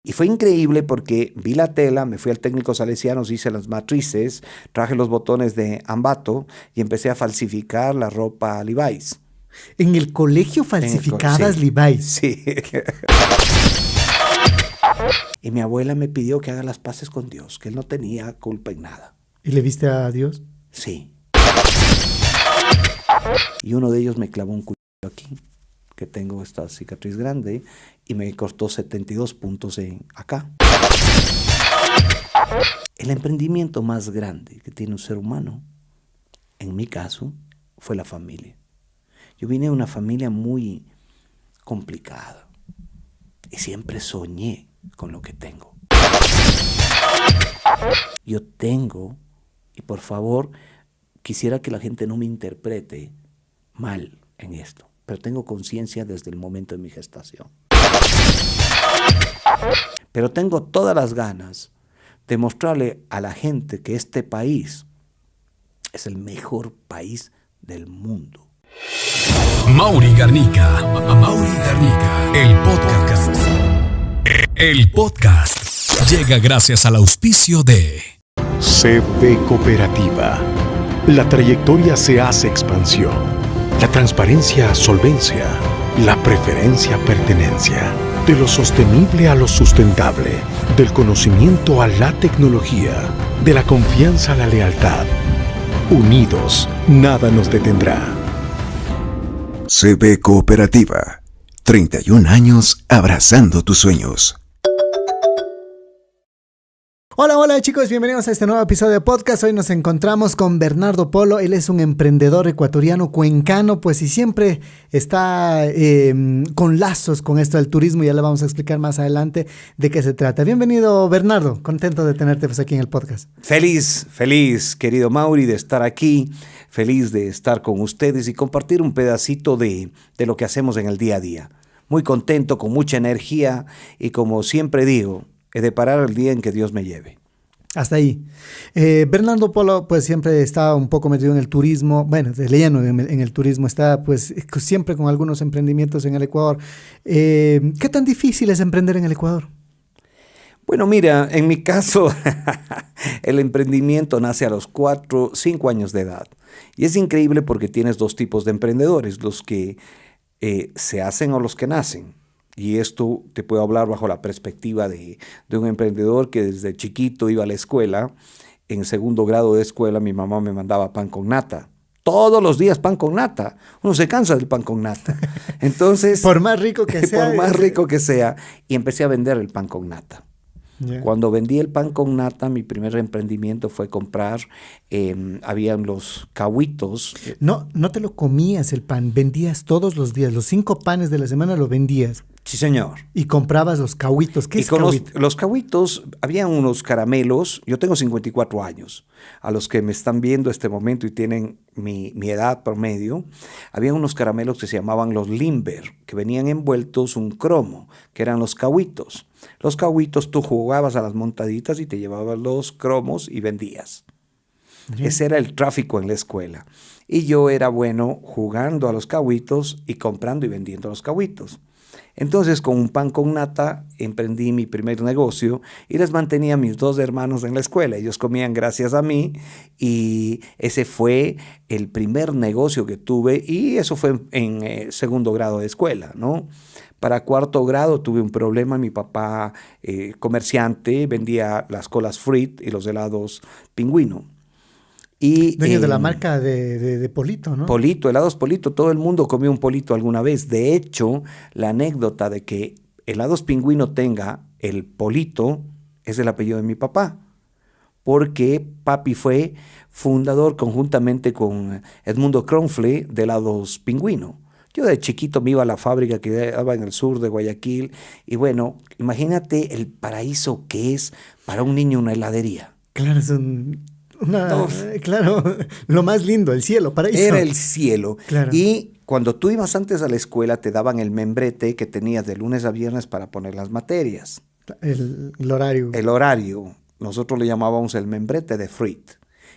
Y fue increíble porque vi la tela, me fui al técnico Salesianos, hice las matrices, traje los botones de Ambato y empecé a falsificar la ropa Levi's. ¿En el colegio falsificabas sí, Levi's? Sí. Y mi abuela me pidió que haga las paces con Dios, que él no tenía culpa en nada. ¿Y le viste a Dios? Sí. Y uno de ellos me clavó un cuchillo aquí, que tengo esta cicatriz grande, y me costó 72 puntos acá. El emprendimiento más grande que tiene un ser humano, en mi caso, fue la familia. Yo vine de una familia muy complicada y siempre soñé con lo que tengo. Yo tengo, y por favor, quisiera que la gente no me interprete mal en esto, pero tengo conciencia desde el momento de mi gestación. Pero tengo todas las ganas de mostrarle a la gente que este país es el mejor país del mundo. Mauri Garnica, el podcast. El podcast llega gracias al auspicio de CB Cooperativa. La trayectoria se hace expansión. La transparencia, solvencia. La preferencia, pertenencia. De lo sostenible a lo sustentable. Del conocimiento a la tecnología. De la confianza a la lealtad. Unidos, nada nos detendrá. CB Cooperativa. 31 años abrazando tus sueños. Hola chicos, bienvenidos a este nuevo episodio de podcast. Hoy nos encontramos con Bernardo Polo. Él es un emprendedor ecuatoriano cuencano, pues y siempre está con lazos con esto del turismo. Ya le vamos a explicar más adelante de qué se trata. Bienvenido, Bernardo. Contento de tenerte pues aquí en el podcast. Feliz, querido Mauri, de estar aquí. Feliz de estar con ustedes y compartir un pedacito de lo que hacemos en el día a día. Muy contento, con mucha energía y como siempre digo, he de parar el día en que Dios me lleve. Hasta ahí. Bernardo Polo pues siempre está un poco metido en el turismo, bueno, de lleno en el turismo, está pues siempre con algunos emprendimientos en el Ecuador. ¿Qué tan difícil es emprender en el Ecuador? Bueno, mira, en mi caso, el emprendimiento nace a los 4, 5 años de edad. Y es increíble porque tienes dos tipos de emprendedores, los que se hacen o los que nacen. Y esto te puedo hablar bajo la perspectiva de un emprendedor que desde chiquito iba a la escuela. En segundo grado de escuela mi mamá me mandaba pan con nata. Todos los días pan con nata. Uno se cansa del pan con nata. Entonces, por más rico que sea. Por más rico que sea. Y empecé a vender el pan con nata. Yeah. Cuando vendí el pan con nata, mi primer emprendimiento fue comprar, habían los cahuitos. No te lo comías el pan, vendías todos los días, los 5 panes de la semana lo vendías. Sí, señor. Y comprabas los cahuitos. ¿Qué es cahuito? Los cahuitos, había unos caramelos, yo tengo 54 años, a los que me están viendo este momento y tienen mi edad promedio, había unos caramelos que se llamaban los Limber, que venían envueltos un cromo, que eran los cahuitos. Los cahuitos tú jugabas a las montaditas y te llevabas los cromos y vendías. Sí. Ese era el tráfico en la escuela. Y yo era bueno jugando a los cahuitos y comprando y vendiendo los cahuitos. Entonces, con un pan con nata, emprendí mi primer negocio y les mantenía a mis 2 hermanos en la escuela. Ellos comían gracias a mí y ese fue el primer negocio que tuve y eso fue en segundo grado de escuela, ¿no? Para cuarto grado tuve un problema. Mi papá, comerciante, vendía las colas Frit y los helados Pingüino. Y, dueño de la marca de Polito, ¿no? Polito, helados Polito. Todo el mundo comió un Polito alguna vez. De hecho, la anécdota de que helados Pingüino tenga el Polito es el apellido de mi papá. Porque papi fue fundador conjuntamente con Edmundo Kronfle de helados Pingüino. Yo de chiquito me iba a la fábrica que estaba en el sur de Guayaquil. Y bueno, imagínate el paraíso que es para un niño una heladería. Claro, claro, lo más lindo, el cielo, paraíso. Era el cielo. Claro. Y cuando tú ibas antes a la escuela te daban el membrete que tenías de lunes a viernes para poner las materias. El horario. El horario. Nosotros le llamábamos el membrete de Frit.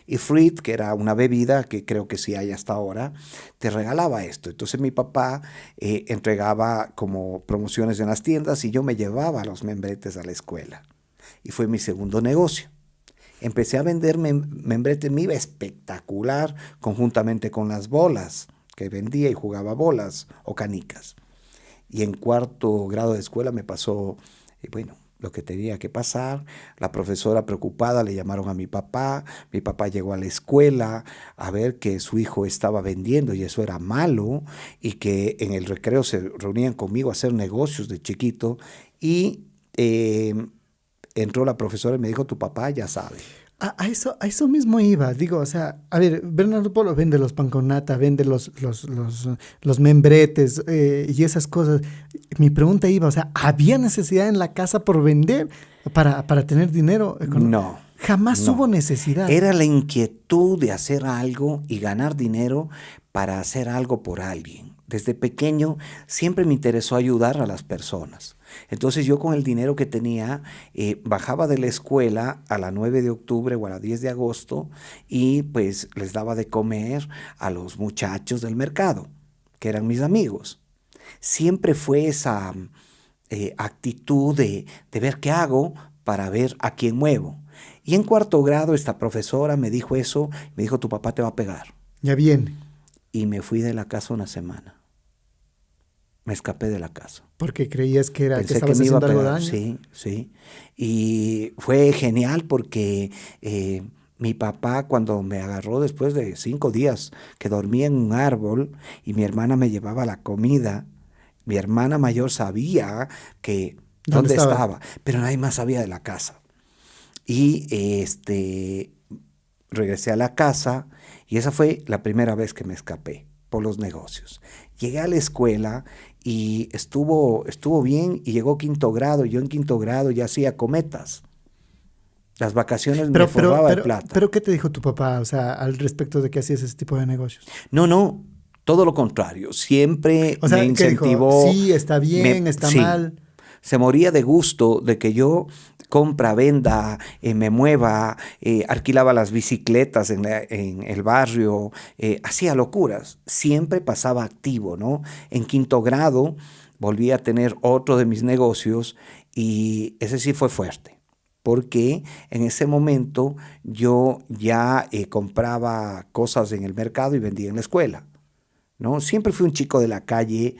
Y Fruit, que era una bebida que creo que sí hay hasta ahora, te regalaba esto. Entonces mi papá entregaba como promociones en las tiendas y yo me llevaba los membretes a la escuela. Y fue mi segundo negocio. Empecé a vender membretes, me iba espectacular conjuntamente con las bolas que vendía y jugaba bolas o canicas. Y en cuarto grado de escuela me pasó, bueno, lo que tenía que pasar. La profesora preocupada le llamaron a mi papá llegó a la escuela a ver que su hijo estaba vendiendo y eso era malo y que en el recreo se reunían conmigo a hacer negocios de chiquito y entró la profesora y me dijo, tu papá ya sabe. A eso mismo iba, digo, o sea, a ver, Bernardo Polo vende los pan con nata, vende los membretes y esas cosas. Mi pregunta iba, o sea, ¿había necesidad en la casa por vender para tener dinero? No. Jamás hubo necesidad. Era la inquietud de hacer algo y ganar dinero para hacer algo por alguien. Desde pequeño siempre me interesó ayudar a las personas. Entonces yo con el dinero que tenía bajaba de la escuela a la 9 de octubre o a la 10 de agosto y pues les daba de comer a los muchachos del mercado, que eran mis amigos. Siempre fue esa actitud de ver qué hago para ver a quién muevo. Y en cuarto grado esta profesora me dijo eso, me dijo, tu papá te va a pegar. Ya viene. Y me fui de la casa una semana. Me escapé de la casa. Porque creías que Pensé estabas me iba haciendo a algo pegar. daño. Sí. Y fue genial porque mi papá cuando me agarró después de 5 días que dormía en un árbol y mi hermana me llevaba la comida, mi hermana mayor sabía que dónde estaba, pero nadie más sabía de la casa. Y regresé a la casa y esa fue la primera vez que me escapé por los negocios. Llegué a la escuela y estuvo bien y llegó quinto grado. Yo en quinto grado ya hacía cometas. Las vacaciones me forraba de plata. ¿Pero qué te dijo tu papá, o sea, al respecto de que hacías ese tipo de negocios? No, todo lo contrario. Siempre me incentivó. Dijo, sí, está bien, está mal. Se moría de gusto de que yo compra, venda, me mueva, alquilaba las bicicletas en el barrio, hacía locuras. Siempre pasaba activo, ¿no? En quinto grado volví a tener otro de mis negocios y ese sí fue fuerte. Porque en ese momento yo ya compraba cosas en el mercado y vendía en la escuela, ¿no? Siempre fui un chico de la calle,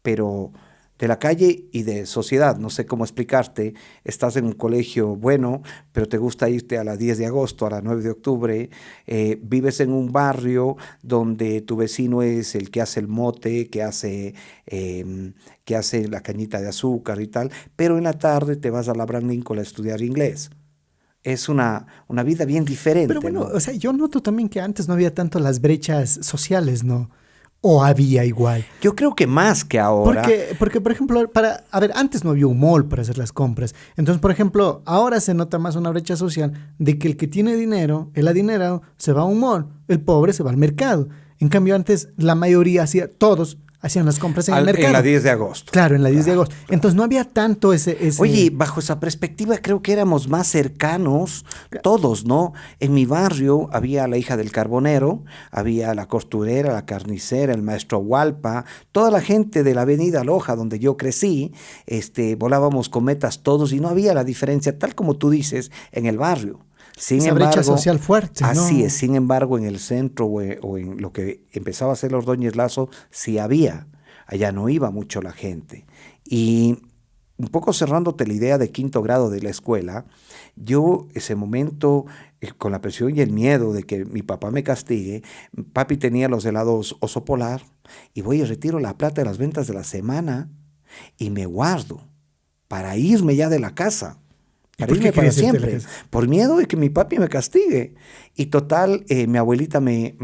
pero de la calle y de sociedad, no sé cómo explicarte, estás en un colegio bueno, pero te gusta irte a la 10 de agosto, a la 9 de octubre, vives en un barrio donde tu vecino es el que hace el mote, que hace la cañita de azúcar y tal, pero en la tarde te vas a la Abraham Lincoln a estudiar inglés. Es una vida bien diferente. Pero bueno, ¿no? O sea, yo noto también que antes no había tanto las brechas sociales, ¿no? ¿O había igual? Yo creo que más que ahora. Porque por ejemplo, antes no había un mall para hacer las compras. Entonces, por ejemplo, ahora se nota más una brecha social de que el que tiene dinero, el adinerado, se va a un mall, el pobre se va al mercado. En cambio, antes la mayoría todos hacían las compras en el mercado. En la 10 de agosto. Claro, en la 10 de agosto. Entonces no había tanto ese... Oye, bajo esa perspectiva creo que éramos más cercanos todos, ¿no? En mi barrio había la hija del carbonero, había la costurera, la carnicera, el maestro Hualpa, toda la gente de la avenida Loja donde yo crecí, volábamos cometas todos y no había la diferencia, tal como tú dices, en el barrio. Esa brecha social fuerte, ¿no? Así es, sin embargo, en el centro o en lo que empezaba a ser la Ordóñez Lazo, sí había. Allá no iba mucho la gente. Y un poco cerrándote la idea de quinto grado de la escuela, yo ese momento, con la presión y el miedo de que mi papá me castigue, papi tenía los helados Oso Polar, y voy y retiro la plata de las ventas de la semana y me guardo para irme ya de la casa. Para irme para siempre, por miedo de que mi papi me castigue. Y total, mi abuelita me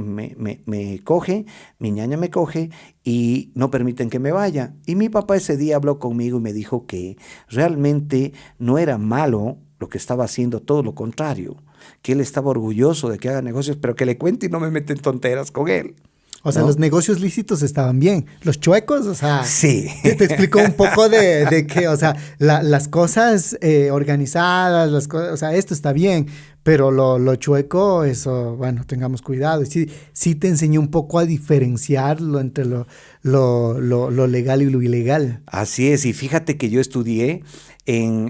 coge, mi ñaña me coge y no permiten que me vaya. Y mi papá ese día habló conmigo y me dijo que realmente no era malo lo que estaba haciendo, todo lo contrario, que él estaba orgulloso de que haga negocios, pero que le cuente y no me meten tonteras con él. O sea, ¿no? Los negocios lícitos estaban bien. Los chuecos, o sea... Sí. Te explicó un poco de que, o sea, las cosas organizadas, o sea, esto está bien. Pero lo chueco, eso, bueno, tengamos cuidado. Sí te enseñó un poco a diferenciarlo entre lo legal y lo ilegal. Así es, y fíjate que yo estudié en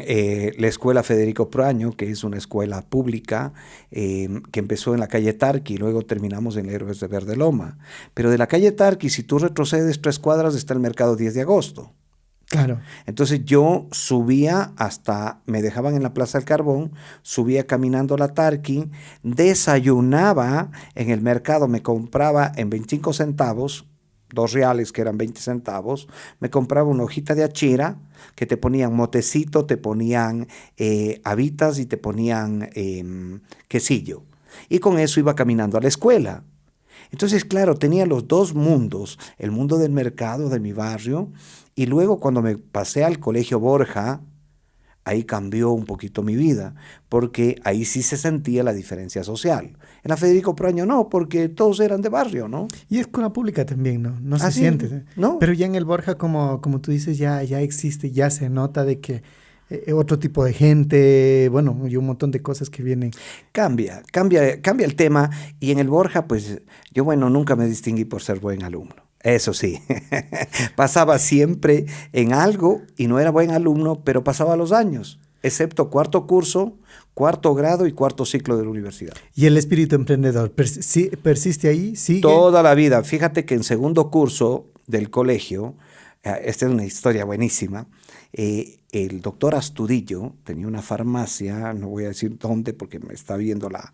la Escuela Federico Proaño, que es una escuela pública que empezó en la calle Tarqui y luego terminamos en Héroes de Verde Loma. Pero de la calle Tarqui, si tú retrocedes 3 cuadras, está el mercado 10 de agosto. Claro. Entonces yo subía hasta, me dejaban en la Plaza del Carbón, subía caminando a la Tarqui, desayunaba en el mercado, me compraba en 25 centavos, 2 reales que eran 20 centavos, me compraba una hojita de achira que te ponían motecito, te ponían habitas y te ponían quesillo. Y con eso iba caminando a la escuela. Entonces, claro, tenía los 2 mundos, el mundo del mercado de mi barrio, y luego cuando me pasé al Colegio Borja, ahí cambió un poquito mi vida, porque ahí sí se sentía la diferencia social. En la Federico Proaño no, porque todos eran de barrio, ¿no? Y escuela pública también, ¿no? No se Sí, siente. ¿Eh? ¿no? Pero ya en el Borja, como tú dices, ya existe, ya se nota de que otro tipo de gente, bueno, y un montón de cosas que vienen. Cambia el tema, y en el Borja, pues, yo, bueno, nunca me distinguí por ser buen alumno. Eso sí, pasaba siempre en algo y no era buen alumno, pero pasaba los años, excepto 4º curso, 4º grado y 4º ciclo de la universidad. ¿Y el espíritu emprendedor persiste ahí? ¿Sigue? Toda la vida. Fíjate que en 2º curso del colegio, esta es una historia buenísima, el doctor Astudillo tenía una farmacia, no voy a decir dónde porque me está viendo la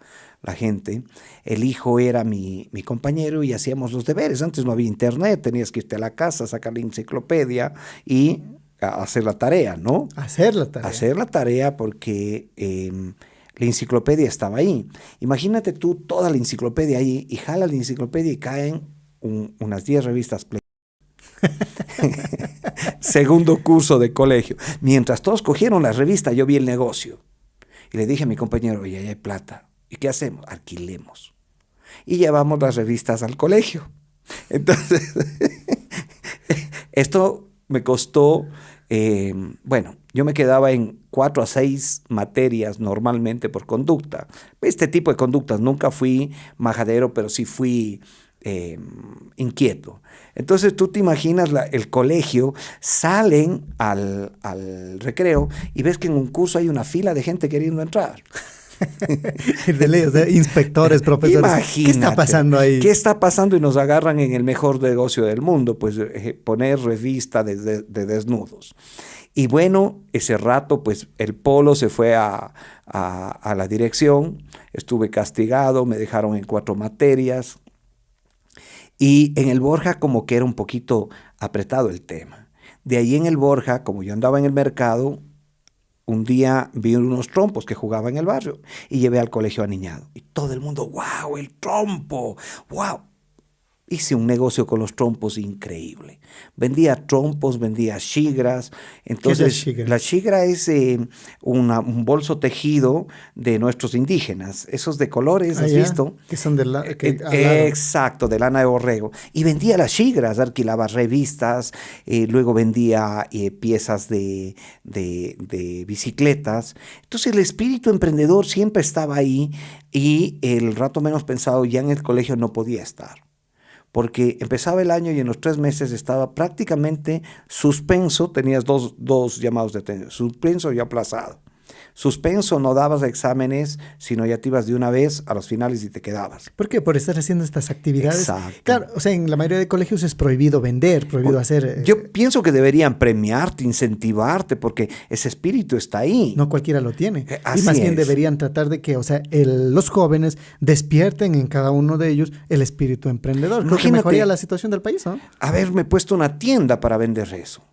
gente. El hijo era mi compañero y hacíamos los deberes. Antes no había internet, tenías que irte a la casa, sacar la enciclopedia y hacer la tarea, ¿no? Hacer la tarea. Hacer la tarea porque la enciclopedia estaba ahí. Imagínate tú toda la enciclopedia ahí y jala la enciclopedia y caen unas 10 revistas Play. 2º curso de colegio. Mientras todos cogieron la revista, yo vi el negocio. Y le dije a mi compañero, oye, ahí hay plata. ¿Y qué hacemos? Alquilemos. Y llevamos las revistas al colegio. Entonces, esto me costó, bueno, yo me quedaba en 4 a 6 materias normalmente por conducta. Este tipo de conductas, nunca fui majadero, pero sí fui inquieto. Entonces tú te imaginas el colegio, salen al recreo y ves que en un curso hay una fila de gente queriendo entrar. De ley, o sea, inspectores, profesores. Imagínate, ¿qué está pasando ahí? ¿Qué está pasando? Y nos agarran en el mejor negocio del mundo, pues poner revista de desnudos. Y bueno, ese rato, pues el Polo se fue a la dirección, estuve castigado, me dejaron en 4 materias. Y en el Borja como que era un poquito apretado el tema. De ahí en el Borja, como yo andaba en el mercado, un día vi unos trompos que jugaban en el barrio y llevé al colegio a niñado. Y todo el mundo, ¡wow! ¡El trompo! ¡Wow! Hice un negocio con los trompos increíble. Vendía trompos, vendía chigras. Entonces, ¿qué es la chigra es un bolso tejido de nuestros indígenas. Esos de colores, ¿has visto? Que son de Exacto, de lana de borrego. Y vendía las chigras, alquilaba revistas, luego vendía piezas de bicicletas. Entonces, el espíritu emprendedor siempre estaba ahí y el rato menos pensado ya en el colegio no podía estar. Porque empezaba el año y en los 3 meses estaba prácticamente suspenso, tenías dos llamados de atención, suspenso y aplazado. Suspenso, no dabas exámenes, sino ya te ibas de una vez a los finales y te quedabas. ¿Por qué? Por estar haciendo estas actividades. Exacto. Claro, o sea, en la mayoría de colegios es prohibido vender, prohibido hacer... Yo pienso que deberían premiarte, incentivarte, porque ese espíritu está ahí. No cualquiera lo tiene. Y Así más bien es. deberían tratar de que, o sea, los jóvenes despierten en cada uno de ellos el espíritu emprendedor. Creo que Imagínate. mejoraría la situación del país, ¿no? Haberme puesto una tienda para vender eso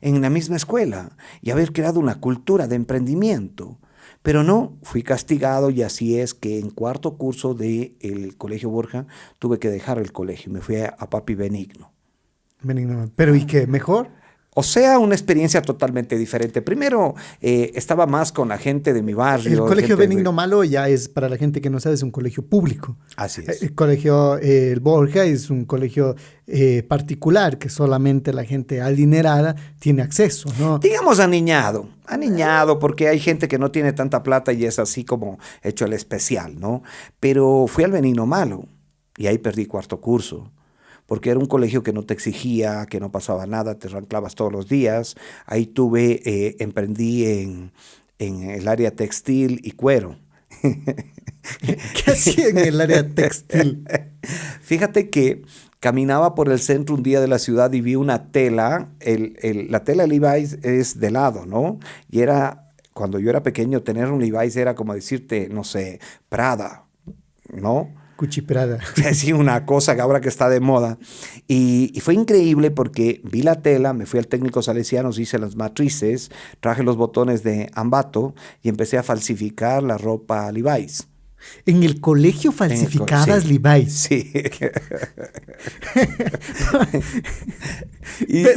en la misma escuela y haber creado una cultura de emprendimiento. Pero no, fui castigado y así es que en 4º curso del Colegio Borja tuve que dejar el colegio. Me fui a Papi Benigno. Benigno. Pero ¿y qué? ¿Mejor? O sea, una experiencia totalmente diferente. Primero, estaba más con la gente de mi barrio. El colegio gente Benigno Malo ya es, para la gente que no sabe, es un colegio público. Así es. El colegio el Borja es un colegio particular que solamente la gente adinerada tiene acceso, ¿no? Digamos aniñado, porque hay gente que no tiene tanta plata y es así como hecho el especial, ¿no? Pero fui al Benigno Malo y ahí perdí cuarto curso, porque era un colegio que no te exigía, que no pasaba nada, te ranclabas todos los días. Ahí emprendí en el área textil y cuero. ¿Qué hacía en el área textil? Fíjate que caminaba por el centro un día de la ciudad y vi una tela, la tela Levi's es de lado, ¿no? Y cuando yo era pequeño, tener un Levi's era como decirte, no sé, Prada, ¿no? Cuchiprada. Sí, una cosa que ahora que está de moda. Y fue increíble porque vi la tela, me fui al técnico Salesianos, hice las matrices, traje los botones de Ambato y empecé a falsificar la ropa Levi's. En el colegio falsificadas sí, Levi's. Sí.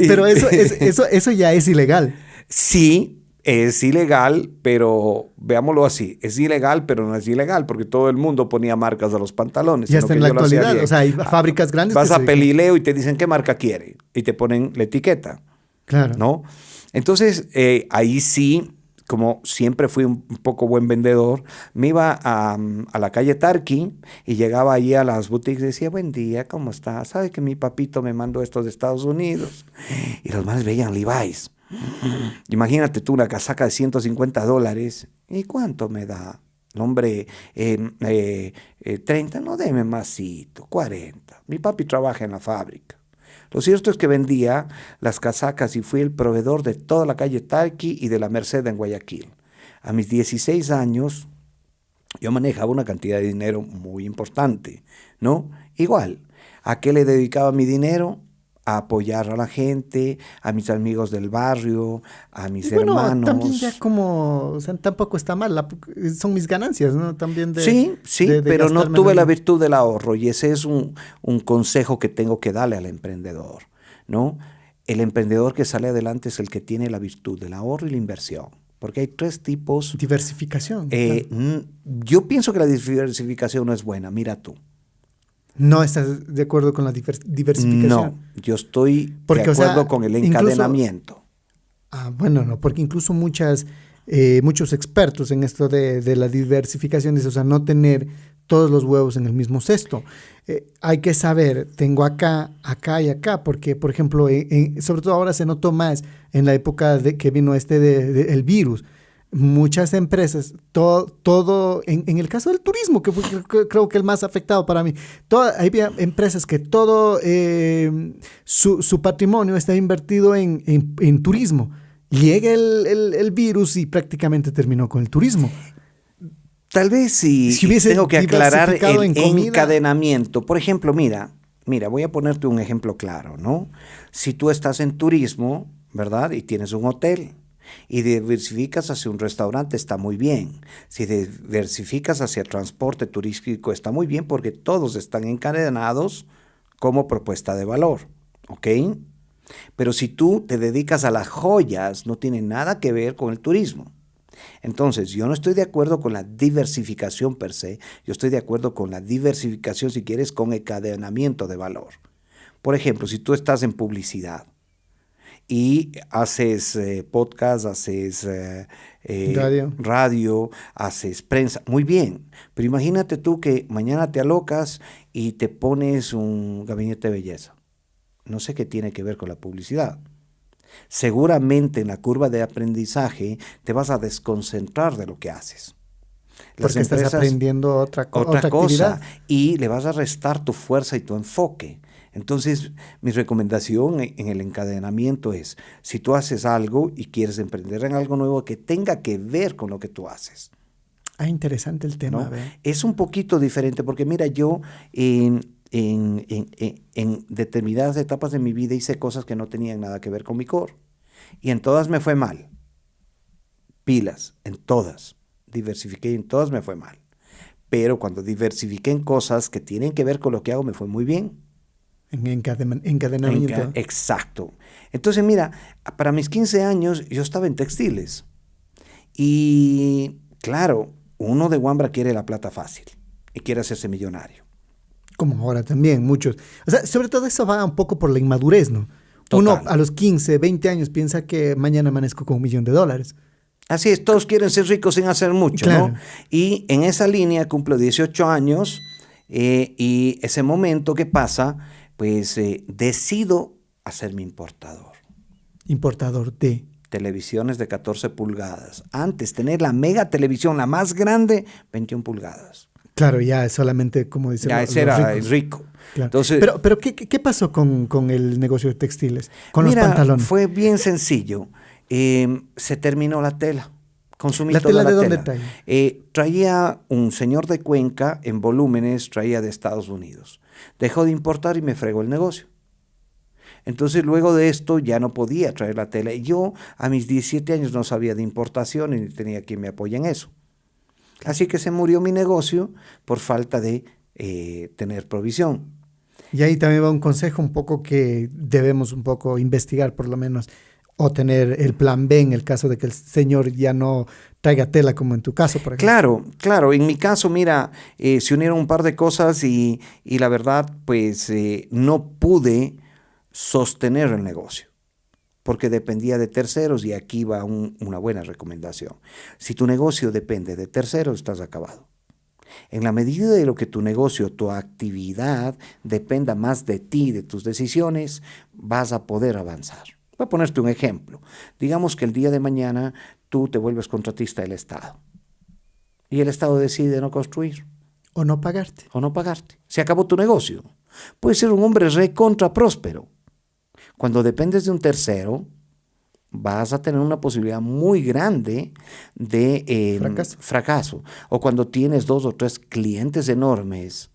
Pero eso ya es ilegal. Sí, es ilegal, pero veámoslo así, es ilegal, pero no es ilegal, porque todo el mundo ponía marcas a los pantalones. Y hasta en la actualidad, o sea, hay fábricas grandes. Vas a Pelileo y te dicen qué marca quiere, y te ponen la etiqueta. Claro. ¿No? Entonces, ahí sí, como siempre fui un poco buen vendedor, me iba a la calle Tarqui y llegaba allí a las boutiques y decía, buen día, ¿cómo está? ¿Sabe que mi papito me mandó esto de Estados Unidos? Y los más veían Levi's. Imagínate tú una casaca de $150. ¿Y cuánto me da? El hombre, 30, no deme másito, 40. Mi papi trabaja en la fábrica. Lo cierto es que vendía las casacas y fui el proveedor de toda la calle Tarqui y de la Merced en Guayaquil. A mis 16 años, yo manejaba una cantidad de dinero muy importante, ¿no? Igual, ¿a qué le dedicaba mi dinero? A apoyar a la gente, a mis amigos del barrio, a mis hermanos. También ya como, o sea, tampoco está mal, son mis ganancias, ¿no? También sí, pero no tuve la virtud del ahorro y ese es un consejo que tengo que darle al emprendedor, ¿no? El emprendedor que sale adelante es el que tiene la virtud del ahorro y la inversión, porque hay 3 tipos. Diversificación. Claro. Yo pienso que la diversificación no es buena, mira tú. ¿No estás de acuerdo con la diversificación? No, yo estoy de acuerdo con el encadenamiento. Bueno, no, porque incluso muchos expertos en esto de la diversificación dicen, o sea, no tener todos los huevos en el mismo cesto. Hay que saber, tengo acá y acá, porque, por ejemplo, sobre todo ahora se notó más en la época de que vino el virus. Muchas empresas, todo en el caso del turismo, que fue creo que el más afectado para mí, había empresas que todo su patrimonio está invertido en turismo. Llega el virus y prácticamente terminó con el turismo. Tal vez si tengo que aclarar el encadenamiento. Por ejemplo, mira, voy a ponerte un ejemplo claro, ¿no? Si tú estás en turismo, ¿verdad? Y tienes un hotel y diversificas hacia un restaurante, está muy bien. Si diversificas hacia el transporte turístico, está muy bien porque todos están encadenados como propuesta de valor, ¿ok? Pero si tú te dedicas a las joyas, no tiene nada que ver con el turismo. Entonces, yo no estoy de acuerdo con la diversificación per se, yo estoy de acuerdo con la diversificación, si quieres, con encadenamiento de valor. Por ejemplo, si tú estás en publicidad, y haces podcast, haces radio, haces prensa, muy bien, pero imagínate tú que mañana te alocas y te pones un gabinete de belleza. No sé qué tiene que ver con la publicidad. Seguramente en la curva de aprendizaje te vas a desconcentrar de lo que haces. Porque estás aprendiendo otra cosa y le vas a restar tu fuerza y tu enfoque. Entonces, mi recomendación en el encadenamiento es, si tú haces algo y quieres emprender en algo nuevo que tenga que ver con lo que tú haces. Interesante el tema. ¿No? Es un poquito diferente porque mira, yo en determinadas etapas de mi vida hice cosas que no tenían nada que ver con mi core. Y en todas me fue mal. Pilas, en todas. Diversifiqué y en todas me fue mal. Pero cuando diversifiqué en cosas que tienen que ver con lo que hago, me fue muy bien. Encadenamiento. Exacto. Entonces, mira, para mis 15 años yo estaba en textiles. Y claro, uno de Wambra quiere la plata fácil y quiere hacerse millonario. Como ahora también, muchos. O sea, sobre todo eso va un poco por la inmadurez, ¿no? Uno Total. a los 15, 20 años piensa que mañana amanezco con $1.000.000. Así es, todos quieren ser ricos sin hacer mucho, Claro. ¿no? Y en esa línea cumplo 18 años y ese momento que pasa, pues decido hacerme importador. Importador de. Televisiones de 14 pulgadas. Antes, tener la mega televisión, la más grande, 21 pulgadas. Claro, ya es solamente, como dicen Ya los ese era el ricos. rico. Claro. Entonces, Pero ¿qué pasó con el negocio de textiles? Con mira, los pantalones. fue bien sencillo. Se terminó la tela. Consumí ¿La toda tela la de dónde tela. traía? Traía un señor de Cuenca en volúmenes, traía de Estados Unidos. Dejó de importar y me fregó el negocio. Entonces, luego de esto ya no podía traer la tela. Y yo a mis 17 años no sabía de importación y ni tenía quien me apoye en eso. Así que se murió mi negocio por falta de tener provisión. Y ahí también va un consejo un poco que debemos un poco investigar por lo menos, o tener el plan B en el caso de que el señor ya no traiga tela, como en tu caso, por ejemplo. Claro, claro. En mi caso, mira, se unieron un par de cosas y la verdad, pues no pude sostener el negocio porque dependía de terceros y aquí va una buena recomendación. Si tu negocio depende de terceros, estás acabado. En la medida de lo que tu negocio, tu actividad dependa más de ti, de tus decisiones, vas a poder avanzar. Voy a ponerte un ejemplo. Digamos que el día de mañana tú te vuelves contratista del Estado y el Estado decide no construir O no pagarte. o no pagarte. Se acabó tu negocio. Puedes ser un hombre recontra próspero. Cuando dependes de un tercero, vas a tener una posibilidad muy grande de fracaso. O cuando tienes 2 o 3 clientes enormes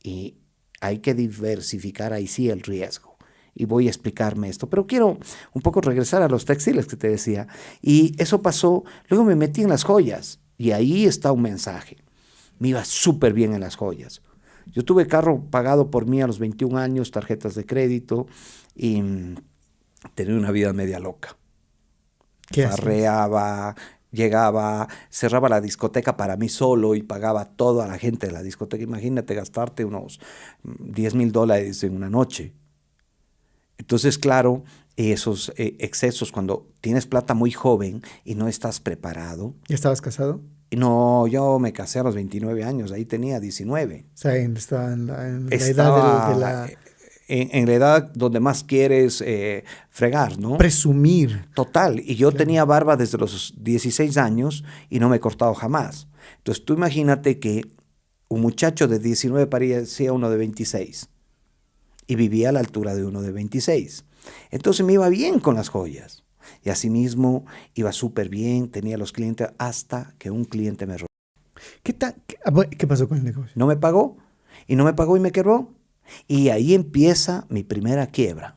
y hay que diversificar ahí sí el riesgo. Y voy a explicarme esto. Pero quiero un poco regresar a los textiles que te decía. Y eso pasó. Luego me metí en las joyas. Y ahí está un mensaje. Me iba súper bien en las joyas. Yo tuve carro pagado por mí a los 21 años, tarjetas de crédito y tenía una vida media loca. ¿Qué hacías? Farreaba, llegaba, cerraba la discoteca para mí solo y pagaba toda la gente de la discoteca. Imagínate gastarte unos $10,000 en una noche. Entonces, claro, esos excesos, cuando tienes plata muy joven y no estás preparado. ¿Ya estabas casado? No, yo me casé a los 29 años, ahí tenía 19. O sea, estaba en la Estaba edad de la... en la edad donde más quieres fregar, ¿no? Presumir. Total, y yo tenía barba desde los 16 años y no me he cortado jamás. Entonces tú imagínate que un muchacho de 19 parecía uno de 26 y vivía a la altura de uno de 26. Entonces me iba bien con las joyas y asimismo iba súper bien, tenía los clientes hasta que un cliente me robó. ¿Qué pasó con el negocio? No me pagó y me quebró. Y ahí empieza mi primera quiebra.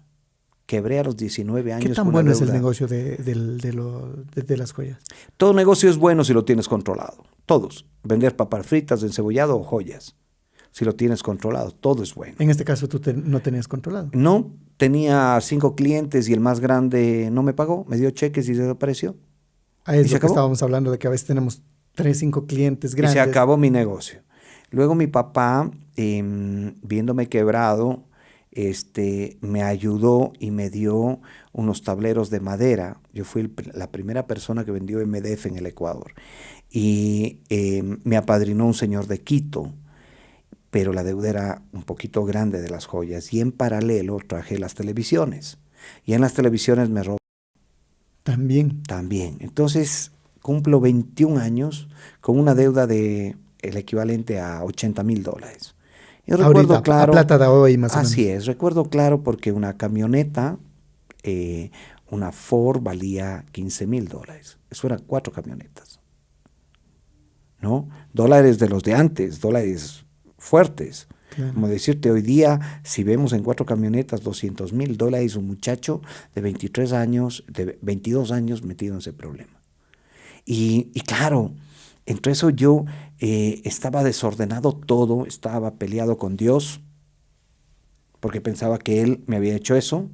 Quebré a los 19 años. ¿Qué tan con bueno una es el deuda. negocio de las joyas? Todo negocio es bueno si lo tienes controlado. Todos. Vender papas fritas, encebollado o joyas. Si lo tienes controlado, todo es bueno. En este caso tú no tenías controlado. No, tenía 5 clientes y el más grande no me pagó, me dio cheques y desapareció. Ahí ¿Y es se lo que acabó? estábamos hablando, de que a veces tenemos 3, 5 clientes Y grandes. se acabó mi negocio. Luego mi papá, viéndome quebrado, me ayudó y me dio unos tableros de madera. Yo fui la primera persona que vendió MDF en el Ecuador. Y me apadrinó un señor de Quito, pero la deuda era un poquito grande de las joyas. Y en paralelo traje las televisiones. Y en las televisiones me robó También. también. Entonces cumplo 21 años con una deuda de el equivalente a $80,000. Y recuerdo Ahorita, claro, a plata de hoy más o menos. así es, recuerdo claro porque una camioneta, una Ford valía $15,000. Eso eran 4 camionetas, ¿no? Dólares de los de antes, dólares fuertes. Claro. Como decirte, hoy día, si vemos en 4 camionetas $200,000, un muchacho de 23 años, de 22 años metido en ese problema. Y claro, entre eso yo estaba desordenado todo, estaba peleado con Dios, porque pensaba que él me había hecho eso.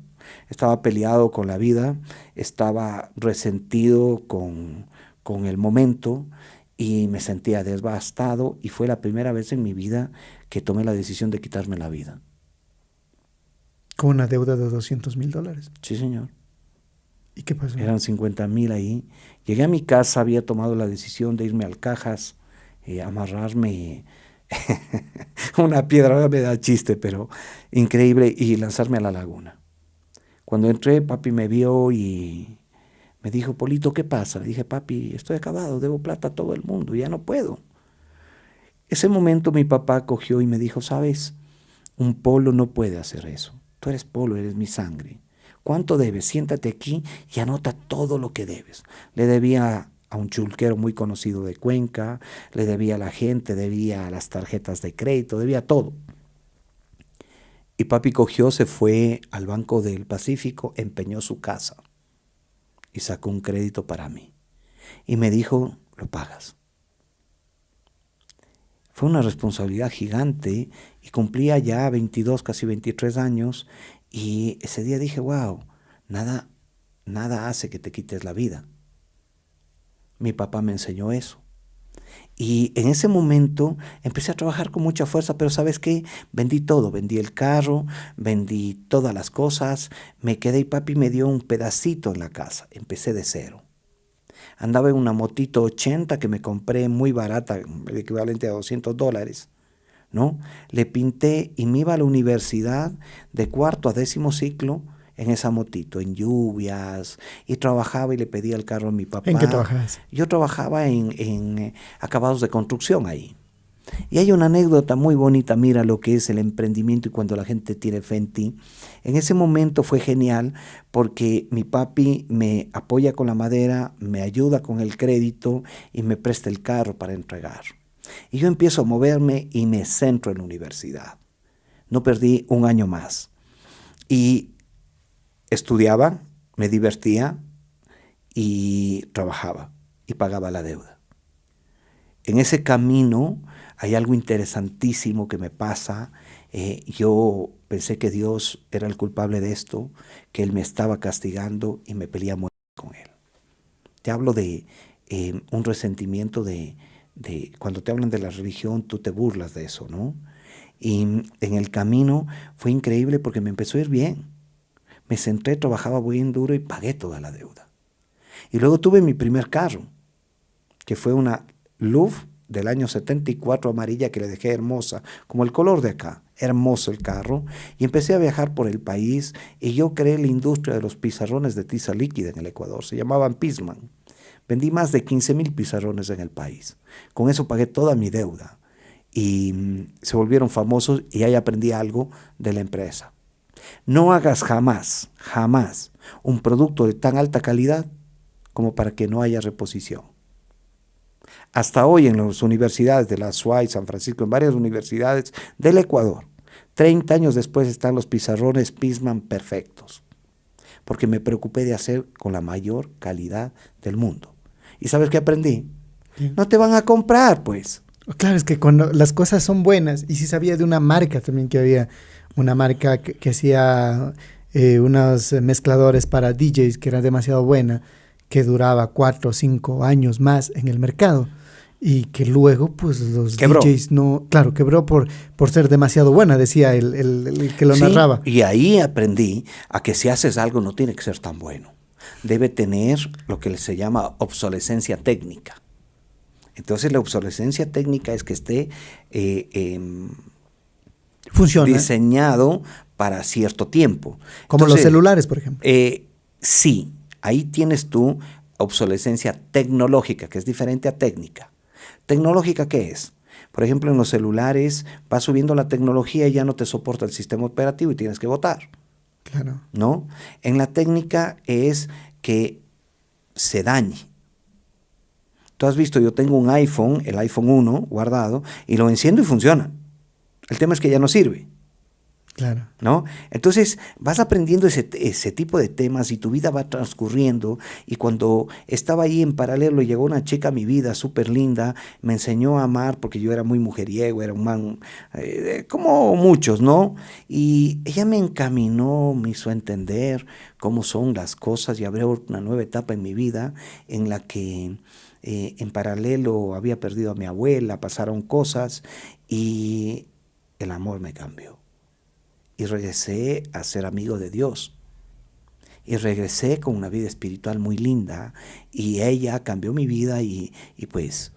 Estaba peleado con la vida, estaba resentido con el momento y me sentía devastado, y fue la primera vez en mi vida que tomé la decisión de quitarme la vida. Con una deuda de $200,000. Sí, señor. ¿Y qué pasó? Eran 50,000 ahí. Llegué a mi casa, había tomado la decisión de irme al Cajas, amarrarme una piedra, ahora me da chiste, pero increíble, y lanzarme a la laguna. Cuando entré, papi me vio y me dijo, Polito, ¿qué pasa? Le dije, papi, estoy acabado, debo plata a todo el mundo, ya no puedo. Ese momento mi papá cogió y me dijo, ¿sabes? Un Polo no puede hacer eso. Tú eres Polo, eres mi sangre. ¿Cuánto debes? Siéntate aquí y anota todo lo que debes. Le debía a un chulquero muy conocido de Cuenca, le debía a la gente, debía a las tarjetas de crédito, debía todo. Y papi cogió, se fue al Banco del Pacífico, empeñó su casa y sacó un crédito para mí. Y me dijo, lo pagas. Fue una responsabilidad gigante y cumplía ya 22, casi 23 años. Y ese día dije, wow, nada hace que te quites la vida. Mi papá me enseñó eso. Y en ese momento empecé a trabajar con mucha fuerza, pero ¿sabes qué? Vendí todo, vendí el carro, vendí todas las cosas, me quedé y papi me dio un pedacito en la casa, empecé de cero. Andaba en una motito 80 que me compré muy barata, el equivalente a $200, ¿no? Le pinté y me iba a la universidad de 4º a 10º ciclo en esa motito, en lluvias, y trabajaba y le pedía el carro a mi papá. ¿En qué trabajabas? Yo trabajaba en acabados de construcción ahí. Y hay una anécdota muy bonita, mira lo que es el emprendimiento y cuando la gente tiene fe en ti. En ese momento fue genial porque mi papi me apoya con la madera, me ayuda con el crédito y me presta el carro para entregar. Y yo empiezo a moverme y me centro en la universidad. No perdí un año más. Y estudiaba, me divertía y trabajaba y pagaba la deuda. En ese camino hay algo interesantísimo que me pasa. Yo pensé que Dios era el culpable de esto, que Él me estaba castigando y me peleé a muerte con Él. Te hablo de un resentimiento de cuando te hablan de la religión, tú te burlas de eso, ¿no? Y en el camino fue increíble porque me empezó a ir bien. Me centré, trabajaba bien duro y pagué toda la deuda. Y luego tuve mi primer carro, que fue una Louvre del año 74 amarilla que le dejé hermosa, como el color de acá, hermoso el carro. Y empecé a viajar por el país y yo creé la industria de los pizarrones de tiza líquida en el Ecuador, se llamaban Pisman. Vendí más de 15,000 pizarrones en el país. Con eso pagué toda mi deuda y se volvieron famosos y ahí aprendí algo de la empresa. No hagas jamás un producto de tan alta calidad como para que no haya reposición. Hasta hoy en las universidades de la SUAY, San Francisco, en varias universidades del Ecuador, 30 años después están los pizarrones Pisman perfectos, porque me preocupé de hacer con la mayor calidad del mundo. ¿Y sabes qué aprendí? Sí. No te van a comprar, pues. Claro, es que cuando las cosas son buenas, y sí sabía de una marca también que había, una marca que hacía unos mezcladores para DJs que era demasiado buena, que duraba 4 o 5 años más en el mercado y que luego pues los quebró. DJs no, claro, quebró por ser demasiado buena, decía el que lo narraba. Y ahí aprendí a que si haces algo no tiene que ser tan bueno. Debe tener lo que se llama obsolescencia técnica. Entonces la obsolescencia técnica es que esté Funciona. diseñado para cierto tiempo. Como Entonces, los celulares, por ejemplo. Sí, ahí tienes tú obsolescencia tecnológica, que es diferente a técnica. ¿Tecnológica qué es? Por ejemplo, en los celulares va subiendo la tecnología y ya no te soporta el sistema operativo y tienes que botar. Claro. ¿No? En la técnica es que se dañe. Tú has visto, yo tengo un iPhone, el iPhone 1 guardado, y lo enciendo y funciona. El tema es que ya no sirve. Claro. ¿No? Entonces vas aprendiendo ese tipo de temas y tu vida va transcurriendo. Y cuando estaba ahí en paralelo, llegó una chica a mi vida súper linda, me enseñó a amar porque yo era muy mujeriego, era un man como muchos, ¿no? Y ella me encaminó, me hizo entender cómo son las cosas y abrió una nueva etapa en mi vida en la que en paralelo había perdido a mi abuela, pasaron cosas y el amor me cambió. Y regresé a ser amigo de Dios. Y regresé con una vida espiritual muy linda. Y ella cambió mi vida y pues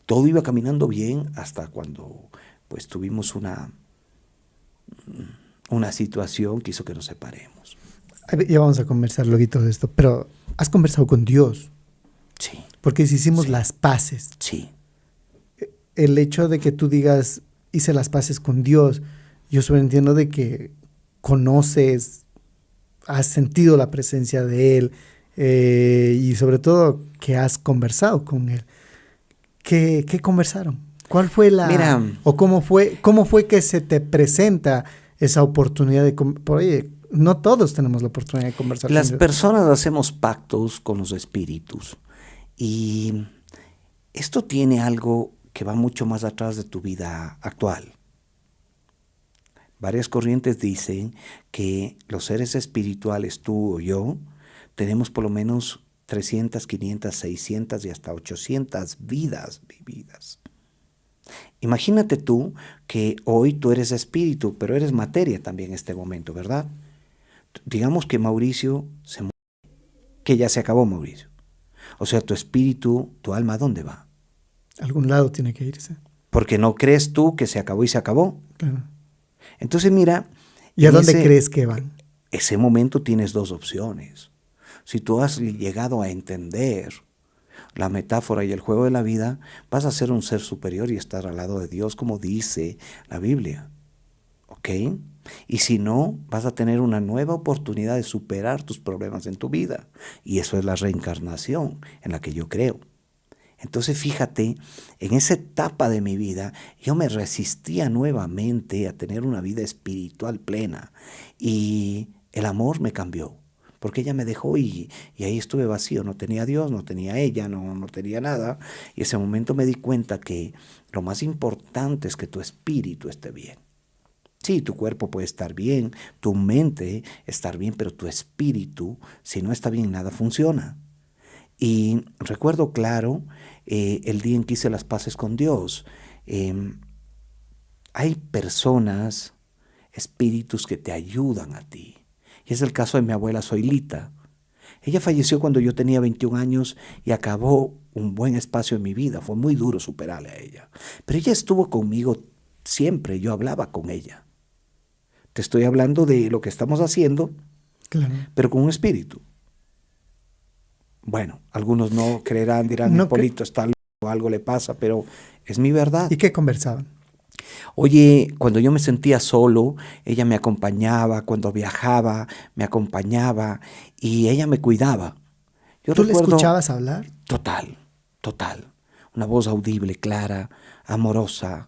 todo iba caminando bien hasta cuando pues tuvimos una situación que hizo que nos separemos. Ya vamos a conversar luego de esto, pero has conversado con Dios. Sí. Porque si hicimos Sí. las paces. Sí. El hecho de que tú digas, hice las paces con Dios, yo sobreentiendo de que conoces, has sentido la presencia de Él y sobre todo que has conversado con Él. ¿Qué conversaron? ¿Cuál fue la... Mira, o cómo fue que se te presenta esa oportunidad de... Oye, no todos tenemos la oportunidad de conversar con las Dios. personas hacemos pactos con los espíritus. Y esto tiene algo que va mucho más atrás de tu vida actual. Varias corrientes dicen que los seres espirituales, tú o yo, tenemos por lo menos 300, 500, 600 y hasta 800 vidas vividas. Imagínate tú que hoy tú eres espíritu, pero eres materia también en este momento, ¿verdad? Digamos que Mauricio se muere, que ya se acabó Mauricio. O sea, tu espíritu, tu alma, ¿a dónde va? A algún lado tiene que irse. Porque no crees tú que se acabó y se acabó. Claro. Entonces mira... ¿Y a dónde crees que van? Ese momento tienes dos opciones. Si tú has llegado a entender la metáfora y el juego de la vida, vas a ser un ser superior y estar al lado de Dios, como dice la Biblia. ¿Ok? Y si no, vas a tener una nueva oportunidad de superar tus problemas en tu vida. Y eso es la reencarnación en la que yo creo. Entonces fíjate, en esa etapa de mi vida yo me resistía nuevamente a tener una vida espiritual plena y el amor me cambió, porque ella me dejó y ahí estuve vacío, no tenía a Dios, no tenía a ella, no tenía nada, y ese momento me di cuenta que lo más importante es que tu espíritu esté bien. Sí, tu cuerpo puede estar bien, tu mente estar bien, pero tu espíritu, si no está bien, nada funciona. Y recuerdo claro el día en que hice las paces con Dios. Hay personas, espíritus que te ayudan a ti. Y es el caso de mi abuela Zoilita. Ella falleció cuando yo tenía 21 años y acabó un buen espacio en mi vida. Fue muy duro superarle a ella. Pero ella estuvo conmigo siempre, yo hablaba con ella. Te estoy hablando de lo que estamos haciendo, Claro. pero con un espíritu. Bueno, algunos no creerán, dirán, No Hipólito está loco, algo le pasa, pero es mi verdad. ¿Y qué conversaban? Oye, cuando yo me sentía solo, ella me acompañaba, cuando viajaba, me acompañaba y ella me cuidaba. Yo ¿Tú le recuerdo, escuchabas hablar? Total, total. Una voz audible, clara, amorosa.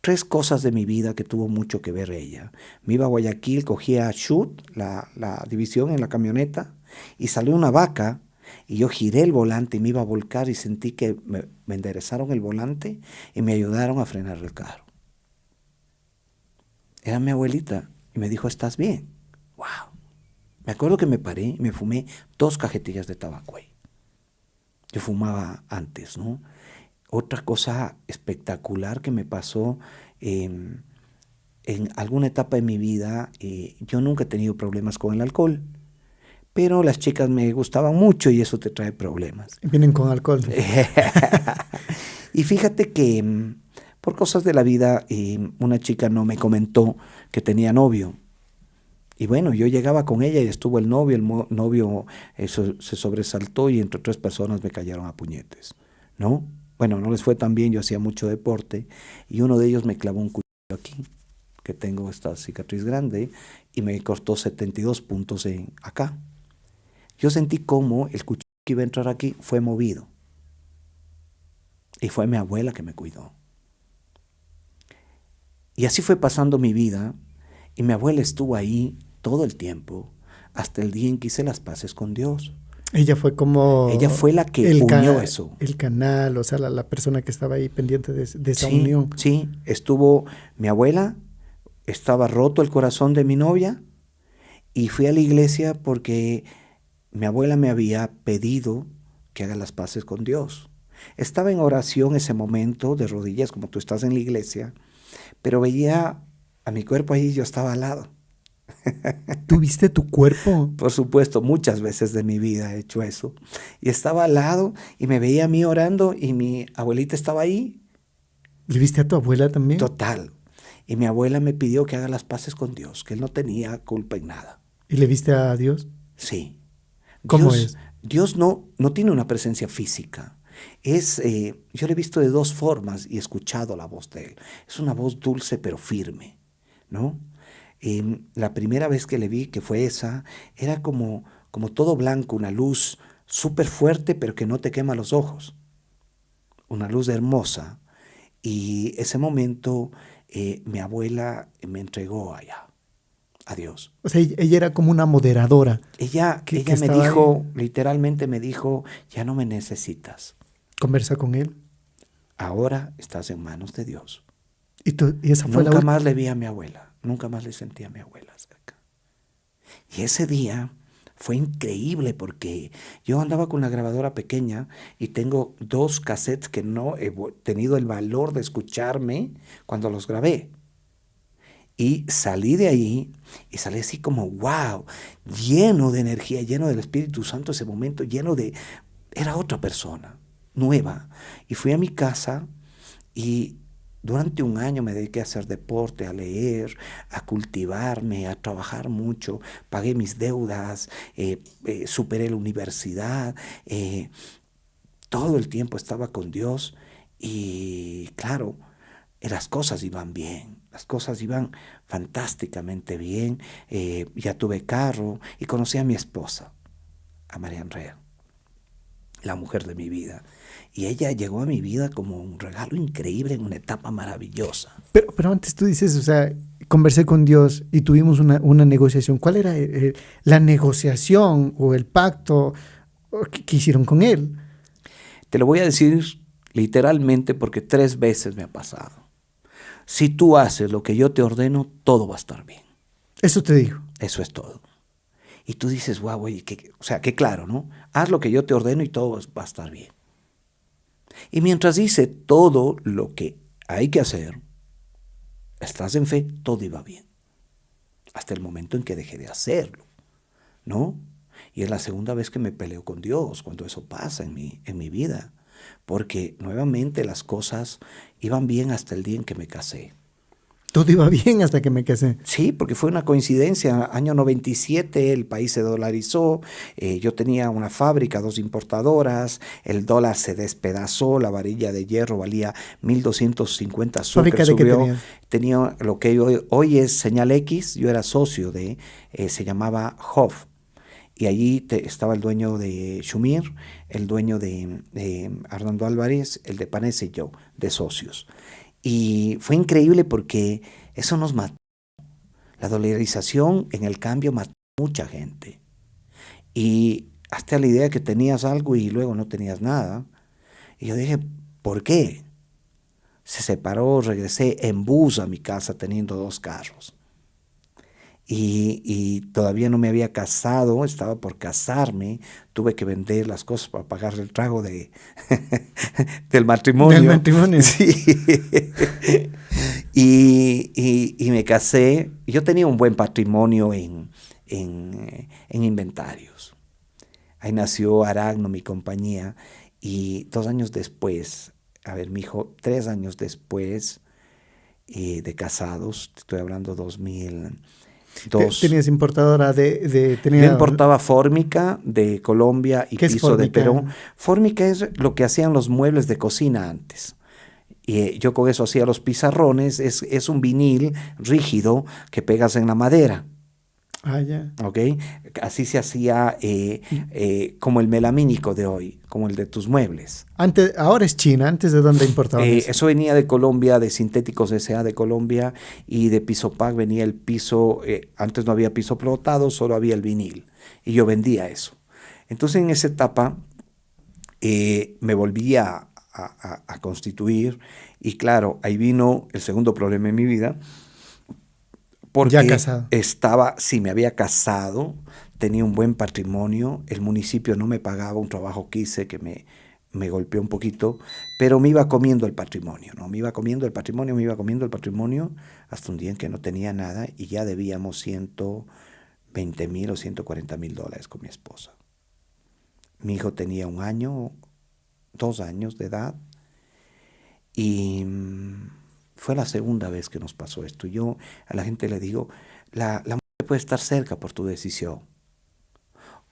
Tres cosas de mi vida que tuvo mucho que ver ella. Me iba a Guayaquil, cogía Shoot, la división en la camioneta, y salió una vaca, y yo giré el volante y me iba a volcar y sentí que me enderezaron el volante y me ayudaron a frenar el carro. Era mi abuelita y me dijo, ¿estás bien? ¡Wow! Me acuerdo que me paré y me fumé 2 cajetillas de tabaco ahí. Yo fumaba antes, ¿no? Otra cosa espectacular que me pasó en alguna etapa de mi vida, yo nunca he tenido problemas con el alcohol, pero las chicas me gustaban mucho y eso te trae problemas. Vienen con alcohol. Y fíjate que por cosas de la vida, una chica no me comentó que tenía novio. Y bueno, yo llegaba con ella y estuvo el novio eso, se sobresaltó y entre 3 personas me cayeron a puñetes, ¿no? Bueno, no les fue tan bien, yo hacía mucho deporte y uno de ellos me clavó un cuchillo aquí, que tengo esta cicatriz grande, y me cortó 72 puntos acá. Yo sentí como el cuchillo que iba a entrar aquí fue movido. Y fue mi abuela que me cuidó. Y así fue pasando mi vida, y mi abuela estuvo ahí todo el tiempo, hasta el día en que hice las paces con Dios. Ella fue como... Ella fue la que unió eso. El canal, o sea, la persona que estaba ahí pendiente de esa Sí, unión. sí, estuvo mi abuela, estaba roto el corazón de mi novia, y fui a la iglesia porque mi abuela me había pedido que haga las paces con Dios. Estaba en oración ese momento, de rodillas, como tú estás en la iglesia, pero veía a mi cuerpo ahí y yo estaba al lado. ¿Tú viste tu cuerpo? Por supuesto, muchas veces de mi vida he hecho eso. Y estaba al lado y me veía a mí orando y mi abuelita estaba ahí. ¿Le viste a tu abuela también? Total. Y mi abuela me pidió que haga las paces con Dios, que él no tenía culpa en nada. ¿Y le viste a Dios? Sí. ¿Cómo Dios, es? Dios no tiene una presencia física. Yo le he visto de dos formas y he escuchado la voz de él. Es una voz dulce pero firme, ¿no? La primera vez que le vi, que fue esa, era como todo blanco, una luz súper fuerte pero que no te quema los ojos. Una luz hermosa. Y ese momento mi abuela me entregó allá, a Dios. O sea, ella era como una moderadora. Ella que me estaba dijo, literalmente me dijo, ya no me necesitas. Conversa con él. Ahora estás en manos de Dios. Y esa fue Nunca la más le vi a mi abuela, nunca más le sentí a mi abuela cerca. Y ese día fue increíble porque yo andaba con la grabadora pequeña y tengo 2 cassettes que no he tenido el valor de escucharme cuando los grabé. Y salí de ahí y salí así como, wow, lleno de energía, lleno del Espíritu Santo ese momento, era otra persona, nueva. Y fui a mi casa y durante un año me dediqué a hacer deporte, a leer, a cultivarme, a trabajar mucho, pagué mis deudas, superé la universidad, todo el tiempo estaba con Dios y claro, las cosas iban bien, las cosas iban fantásticamente bien. Ya tuve carro y conocí a mi esposa, a María Andrea, la mujer de mi vida. Y ella llegó a mi vida como un regalo increíble en una etapa maravillosa. Pero antes tú dices, o sea, conversé con Dios y tuvimos una negociación. ¿Cuál era la negociación o el pacto que hicieron con él? Te lo voy a decir literalmente porque 3 veces me ha pasado. Si tú haces lo que yo te ordeno, todo va a estar bien. Eso te digo. Eso es todo. Y tú dices, wow, oye, qué claro, ¿no? Haz lo que yo te ordeno y todo va a estar bien. Y mientras hice todo lo que hay que hacer, estás en fe, todo iba bien. Hasta el momento en que dejé de hacerlo, ¿no? Y es la segunda vez que me peleo con Dios cuando eso pasa en mi vida. Porque nuevamente las cosas iban bien hasta el día en que me casé. Todo iba bien hasta que me casé. Sí, porque fue una coincidencia. Año 97, el país se dolarizó, yo tenía una fábrica, 2 importadoras, el dólar se despedazó, la varilla de hierro valía 1.250 azúcar. ¿Fábrica de qué tenías? Tenía lo que hoy es Señal X, yo era socio de, se llamaba Hof. Y allí estaba el dueño de Shumir, el dueño de Arnaldo Álvarez, el de Panese y yo, de socios. Y fue increíble porque eso nos mató. La dolarización en el cambio mató a mucha gente. Y hasta la idea que tenías algo y luego no tenías nada. Y yo dije, ¿por qué? Se separó, regresé en bus a mi casa teniendo 2 carros. Y todavía no me había casado, estaba por casarme, tuve que vender las cosas para pagar el trago del matrimonio. Del matrimonio. Sí. y me casé. Yo tenía un buen patrimonio en inventarios. Ahí nació Aragno, mi compañía, y 2 años después, mi hijo, 3 años después de casados, estoy hablando 2002. ¿Tenías importadora Yo importaba fórmica de Colombia y ¿Qué es piso de fórmica? Perú. Fórmica es lo que hacían los muebles de cocina antes. Y yo con eso hacía los pizarrones. Es un vinil rígido que pegas en la madera. Ah, ya. ¿Ok? Así se hacía como el melamínico de hoy, como el de tus muebles. Ahora es China, antes de dónde importaban eso. Eso venía de Colombia, de Sintéticos S.A. de Colombia, y de Pisopac venía el piso, antes no había piso plotado, solo había el vinil, y yo vendía eso. Entonces en esa etapa me volví a constituir, y claro, ahí vino el segundo problema en mi vida, porque ya casado. Me había casado, tenía un buen patrimonio, el municipio no me pagaba un trabajo que hice que me golpeó un poquito, pero me iba comiendo el patrimonio, ¿no? Me iba comiendo el patrimonio, hasta un día en que no tenía nada y ya debíamos 120,000 o 140,000 dólares con mi esposa. Mi hijo tenía 1 año, 2 años de edad, y fue la segunda vez que nos pasó esto. Yo a la gente le digo, la muerte puede estar cerca por tu decisión,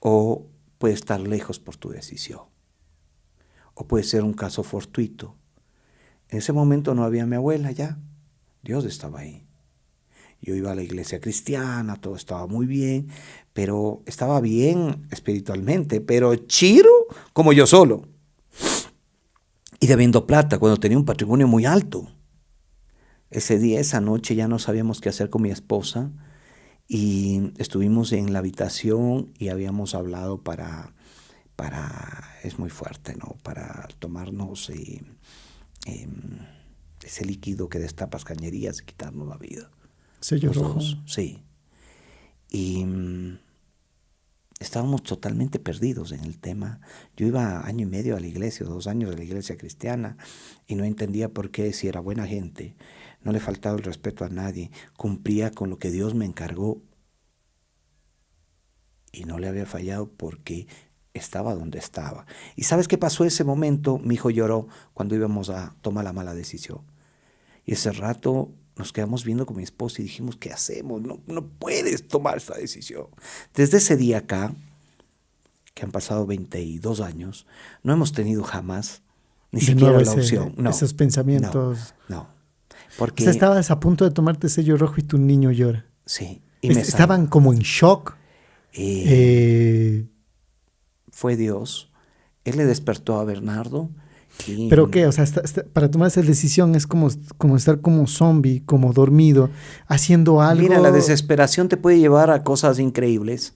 o puede estar lejos por tu decisión, o puede ser un caso fortuito. En ese momento no había mi abuela ya, Dios estaba ahí. Yo iba a la iglesia cristiana, todo estaba muy bien, pero estaba bien espiritualmente, pero chiro como yo solo. Y debiendo plata cuando tenía un patrimonio muy alto. Ese día, esa noche ya no sabíamos qué hacer con mi esposa y estuvimos en la habitación y habíamos hablado para es muy fuerte, ¿no? Para tomarnos ese líquido que destapas cañerías y quitarnos la vida. Sello rojo. Sí. Y estábamos totalmente perdidos en el tema. Yo iba 1 año y medio a la iglesia, 2 años a la iglesia cristiana, y no entendía por qué, si era buena gente, no le faltaba el respeto a nadie, cumplía con lo que Dios me encargó, y no le había fallado porque estaba donde estaba. ¿Y sabes qué pasó ese momento? Mi hijo lloró cuando íbamos a tomar la mala decisión. Y ese rato nos quedamos viendo con mi esposa y dijimos, ¿qué hacemos? No puedes tomar esta decisión. Desde ese día acá, que han pasado 22 años, no hemos tenido jamás ni siquiera la opción. No, esos pensamientos. No. Porque, o sea, estabas a punto de tomarte sello rojo y tu niño llora. Sí. Estaban como en shock. Fue Dios. Él le despertó a Bernardo. ¿Pero qué? O sea, para tomar esa decisión es como estar como zombie, como dormido, haciendo algo. Mira, la desesperación te puede llevar a cosas increíbles.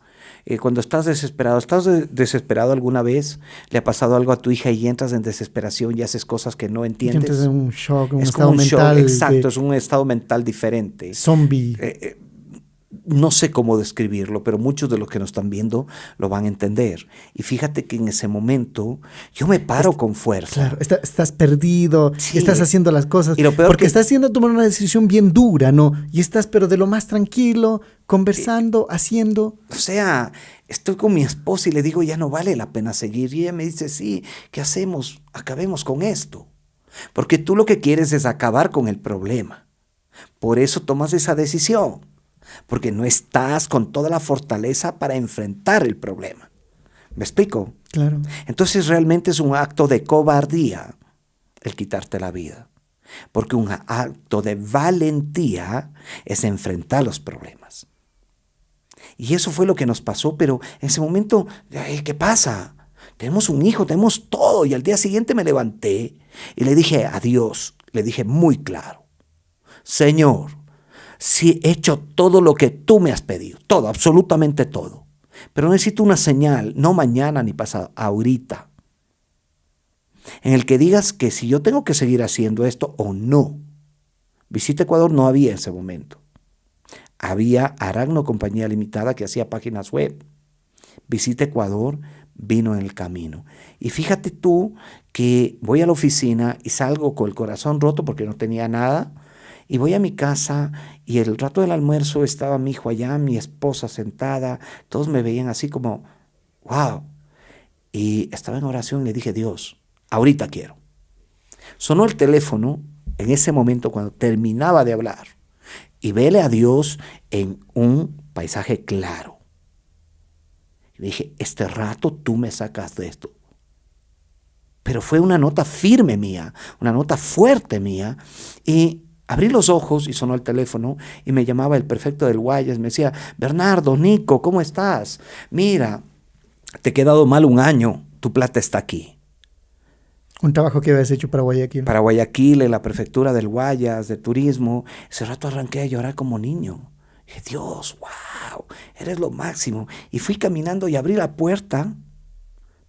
Cuando estás desesperado alguna vez, le ha pasado algo a tu hija y entras en desesperación y haces cosas que no entiendes. Entras en un shock, un es estado como un mental. Shock, exacto, es un estado mental diferente. Zombie. No sé cómo describirlo, pero muchos de los que nos están viendo lo van a entender. Y fíjate que en ese momento yo me paro con fuerza. Claro, estás perdido, Sí. estás haciendo las cosas. Y lo peor porque estás haciendo tomar una decisión bien dura, ¿no? Y estás, pero de lo más tranquilo, conversando, haciendo. O sea, estoy con mi esposa y le digo, ya no vale la pena seguir. Y ella me dice, sí, ¿qué hacemos? Acabemos con esto. Porque tú lo que quieres es acabar con el problema. Por eso tomas esa decisión. Porque no estás con toda la fortaleza para enfrentar el problema. ¿Me explico? Claro. Entonces realmente es un acto de cobardía el quitarte la vida. Porque un acto de valentía es enfrentar los problemas. Y eso fue lo que nos pasó, pero en ese momento, ¿qué pasa? Tenemos un hijo, tenemos todo. Y al día siguiente me levanté y le dije a Dios, le dije muy claro, Señor, sí, he hecho todo lo que tú me has pedido, todo, absolutamente todo. Pero necesito una señal, no mañana ni pasado, ahorita. En el que digas que si yo tengo que seguir haciendo esto o no. Visita Ecuador no había en ese momento. Había Aragno Compañía Limitada que hacía páginas web. Visita Ecuador vino en el camino. Y fíjate tú que voy a la oficina y salgo con el corazón roto porque no tenía nada. Y voy a mi casa y el rato del almuerzo estaba mi hijo allá, mi esposa sentada, todos me veían así como, wow. Y estaba en oración y le dije, Dios, ahorita quiero. Sonó el teléfono en ese momento cuando terminaba de hablar y vele a Dios en un paisaje claro. Y le dije, este rato tú me sacas de esto. Pero fue una nota firme mía, una nota fuerte mía y Abrí los ojos y sonó el teléfono y me llamaba el prefecto del Guayas. Me decía, Bernardo, Nico, ¿cómo estás? Mira, te he quedado mal un año, tu plata está aquí. Un trabajo que habías hecho para Guayaquil. Para Guayaquil, en la prefectura del Guayas, de turismo. Ese rato arranqué a llorar como niño. Dije, Dios, wow, eres lo máximo. Y fui caminando y abrí la puerta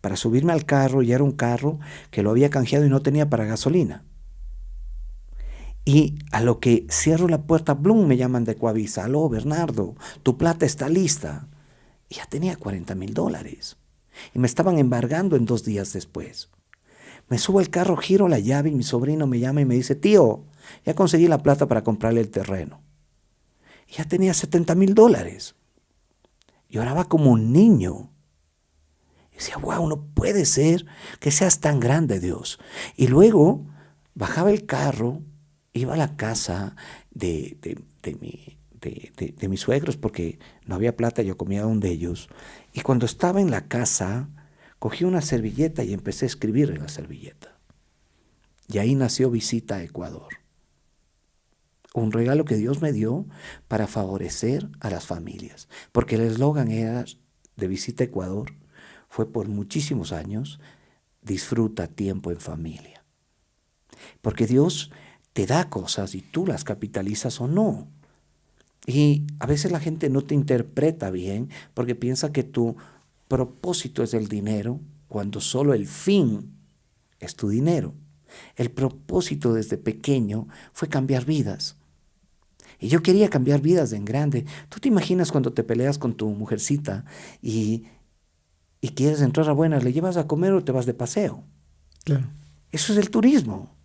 para subirme al carro, y era un carro que lo había canjeado y no tenía para gasolina. Y a lo que cierro la puerta, Blum, me llaman de Coavisa. Aló, Bernardo, tu plata está lista. Y ya tenía $40,000. Y me estaban embargando en 2 días después. Me subo al carro, giro la llave y mi sobrino me llama y me dice, tío, ya conseguí la plata para comprarle el terreno. Y ya tenía $70,000. Lloraba como un niño. Y decía, wow, no puede ser que seas tan grande, Dios. Y luego bajaba el carro, iba a la casa de mis suegros porque no había plata, yo comía donde ellos. Y cuando estaba en la casa, cogí una servilleta y empecé a escribir en la servilleta. Y ahí nació Visita a Ecuador. Un regalo que Dios me dio para favorecer a las familias. Porque el eslogan era de Visita a Ecuador, fue por muchísimos años, disfruta tiempo en familia. Porque Dios te da cosas y tú las capitalizas o no. Y a veces la gente no te interpreta bien porque piensa que tu propósito es el dinero cuando solo el fin es tu dinero. El propósito desde pequeño fue cambiar vidas. Y yo quería cambiar vidas en grande. ¿Tú te imaginas cuando te peleas con tu mujercita y quieres entrar a buenas, le llevas a comer o te vas de paseo? Claro. Eso es el turismo.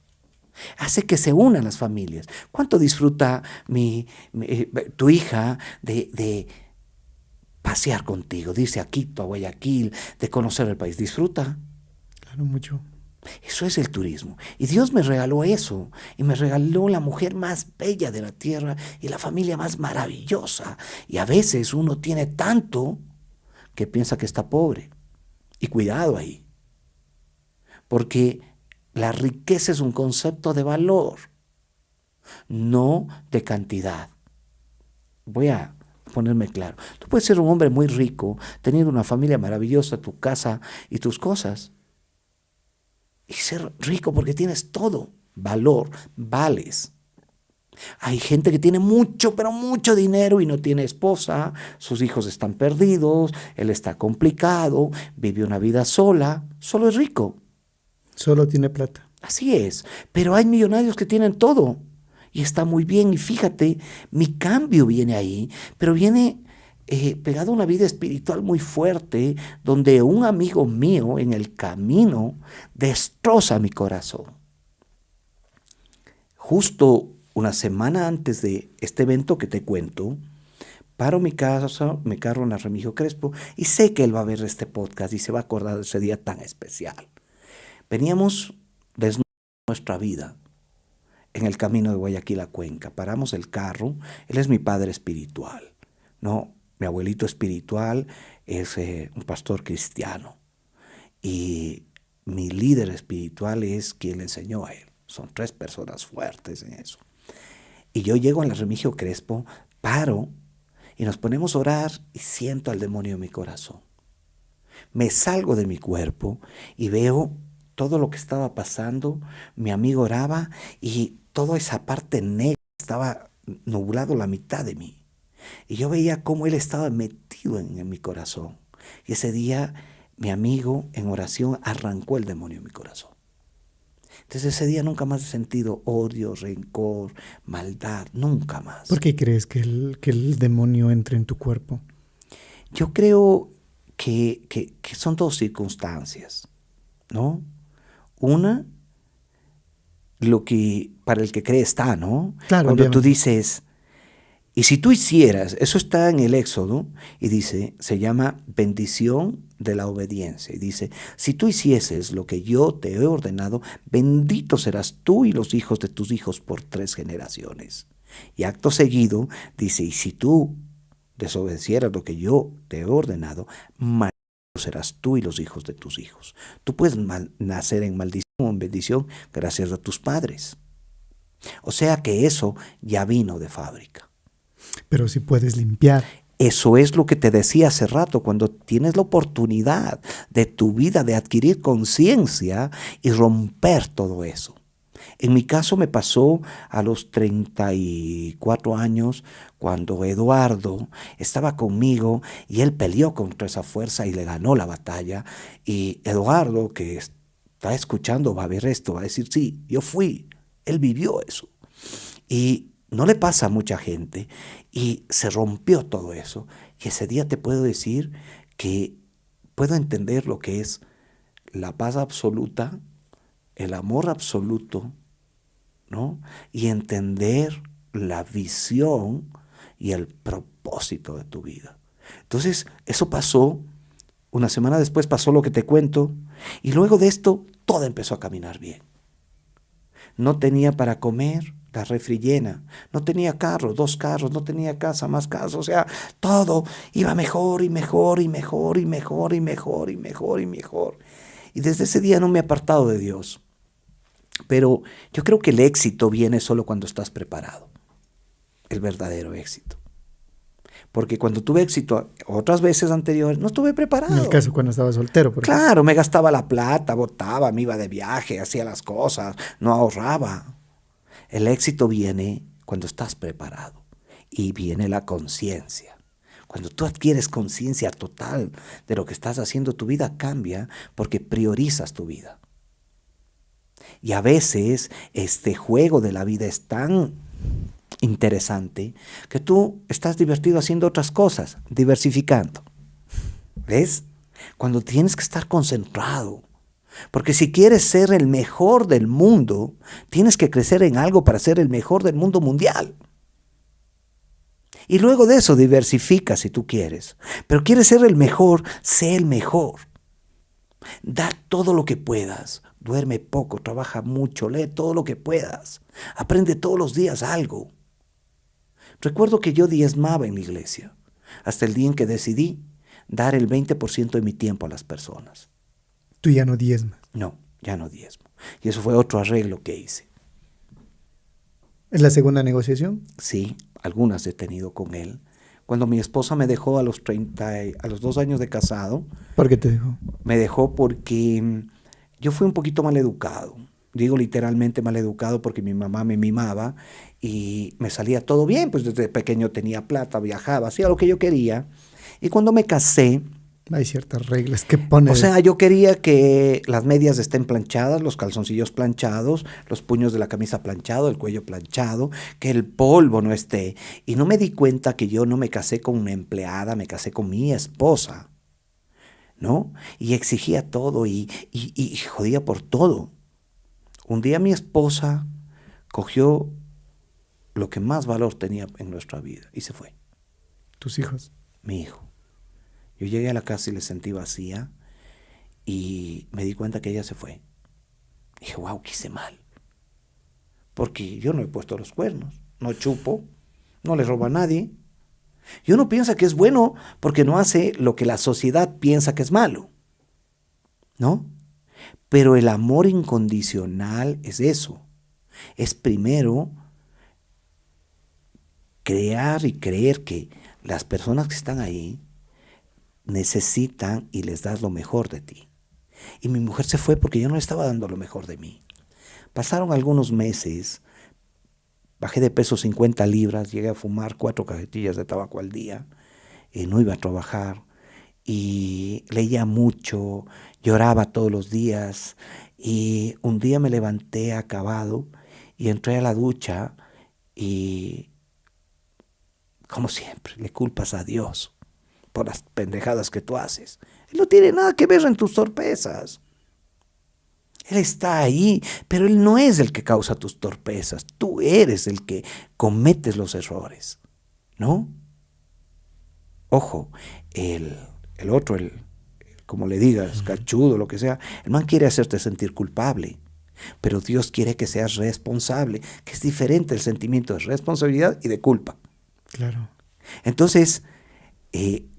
Hace que se unan las familias. ¿Cuánto disfruta tu hija de pasear contigo, de irse a Quito, a Guayaquil, de conocer el país? ¿Disfruta? Claro, mucho. Eso es el turismo. Y Dios me regaló eso. Y me regaló la mujer más bella de la tierra y la familia más maravillosa. Y a veces uno tiene tanto que piensa que está pobre. Y cuidado ahí. Porque la riqueza es un concepto de valor, no de cantidad. Voy a ponerme claro. Tú puedes ser un hombre muy rico, teniendo una familia maravillosa, tu casa y tus cosas. Y ser rico porque tienes todo. Valor, vales. Hay gente que tiene mucho, pero mucho dinero y no tiene esposa, sus hijos están perdidos, él está complicado, vive una vida sola, solo es rico. Solo tiene plata. Así es, pero hay millonarios que tienen todo y está muy bien. Y fíjate, mi cambio viene ahí, pero viene pegado a una vida espiritual muy fuerte, donde un amigo mío en el camino destroza mi corazón. Justo una semana antes de este evento que te cuento, paro mi carro en la Remigio Crespo y sé que él va a ver este podcast y se va a acordar de ese día tan especial. Veníamos desnudos de nuestra vida en el camino de Guayaquil a Cuenca. Paramos el carro. Él es mi padre espiritual, ¿no? Mi abuelito espiritual es un pastor cristiano. Y mi líder espiritual es quien le enseñó a él. Son 3 personas fuertes en eso. Y yo llego a la Remigio Crespo, paro y nos ponemos a orar y siento al demonio en mi corazón. Me salgo de mi cuerpo y veo todo lo que estaba pasando. Mi amigo oraba y toda esa parte negra estaba nublado la mitad de mí. Y yo veía cómo él estaba metido en mi corazón. Y ese día mi amigo en oración arrancó el demonio en mi corazón. Desde ese día nunca más he sentido odio, rencor, maldad, nunca más. ¿Por qué crees que el demonio entre en tu cuerpo? Yo creo que son 2 circunstancias, ¿no? Una, lo que para el que cree está, ¿no? Claro, cuando obviamente. tú dices, y si tú hicieras, eso está en el Éxodo, y dice, se llama bendición de la obediencia. Y dice, si tú hicieses lo que yo te he ordenado, bendito serás tú y los hijos de tus hijos por 3 generaciones. Y acto seguido dice, y si tú desobedecieras lo que yo te he ordenado, maldito serás tú y los hijos de tus hijos. Tú puedes nacer en maldición o en bendición gracias a tus padres. O sea que eso ya vino de fábrica. Pero si puedes limpiar. Eso es lo que te decía hace rato, cuando tienes la oportunidad de tu vida de adquirir conciencia y romper todo eso. En mi caso me pasó a los 34 años, cuando Eduardo estaba conmigo y él peleó contra esa fuerza y le ganó la batalla. Y Eduardo, que está escuchando, va a ver esto, va a decir, sí, yo fui, él vivió eso. Y no le pasa a mucha gente y se rompió todo eso. Y ese día te puedo decir que puedo entender lo que es la paz absoluta, el amor absoluto, ¿no? Y entender la visión y el propósito de tu vida. Entonces, eso pasó. Una semana después pasó lo que te cuento. Y luego de esto, todo empezó a caminar bien. No tenía para comer, la refri llena. No tenía carro, 2 carros, no tenía casa, más casa. O sea, todo iba mejor y mejor y mejor y mejor y mejor y mejor y mejor. Y desde ese día no me he apartado de Dios. Pero yo creo que el éxito viene solo cuando estás preparado. El verdadero éxito. Porque cuando tuve éxito otras veces anteriores, no estuve preparado. En el caso cuando estaba soltero. Claro, me gastaba la plata, botaba, me iba de viaje, hacía las cosas, no ahorraba. El éxito viene cuando estás preparado y viene la conciencia. Cuando tú adquieres conciencia total de lo que estás haciendo, tu vida cambia porque priorizas tu vida. Y a veces este juego de la vida es tan interesante que tú estás divertido haciendo otras cosas, diversificando. ¿Ves? Cuando tienes que estar concentrado. Porque si quieres ser el mejor del mundo, tienes que crecer en algo para ser el mejor del mundo mundial. Y luego de eso diversifica si tú quieres. Pero quieres ser el mejor, sé el mejor. Da todo lo que puedas. Duerme poco, trabaja mucho, lee todo lo que puedas. Aprende todos los días algo. Recuerdo que yo diezmaba en la iglesia, hasta el día en que decidí dar el 20% de mi tiempo a las personas. Tú ya no diezmas. No, ya no diezmo. Y eso fue otro arreglo que hice. ¿Es la segunda negociación? Sí, algunas he tenido con él. Cuando mi esposa me dejó a los 2 años de casado. ¿Por qué te dejó? Me dejó porque yo fui un poquito maleducado. Digo literalmente maleducado porque mi mamá me mimaba y me salía todo bien. Pues desde pequeño tenía plata, viajaba, hacía lo que yo quería. Y cuando me casé, hay ciertas reglas que pone. O sea, yo quería que las medias estén planchadas, los calzoncillos planchados, los puños de la camisa planchado, el cuello planchado, que el polvo no esté. Y no me di cuenta que yo no me casé con una empleada, me casé con mi esposa, ¿no? Y exigía todo y jodía por todo. Un día mi esposa cogió lo que más valor tenía en nuestra vida y se fue. ¿Tus hijos? Mi hijo. Yo llegué a la casa y le sentí vacía y me di cuenta que ella se fue. Dije, wow, ¿qué hice mal? Porque yo no he puesto los cuernos, no chupo, no le robo a nadie. Y uno piensa que es bueno porque no hace lo que la sociedad piensa que es malo, ¿no? Pero el amor incondicional es eso. Es primero crear y creer que las personas que están ahí necesitan y les das lo mejor de ti. Y mi mujer se fue porque yo no le estaba dando lo mejor de mí. Pasaron algunos meses, bajé de peso 50 libras, llegué a fumar 4 cajetillas de tabaco al día, no iba a trabajar y leía mucho, lloraba todos los días y un día me levanté acabado y entré a la ducha y, como siempre, le culpas a Dios por las pendejadas que tú haces. Él no tiene nada que ver en tus torpezas. Él está ahí, pero Él no es el que causa tus torpezas. Tú eres el que cometes los errores, ¿no? Ojo, el otro, como le digas, cachudo, lo que sea, el man quiere hacerte sentir culpable, pero Dios quiere que seas responsable, que es diferente el sentimiento de responsabilidad y de culpa. Claro. Entonces,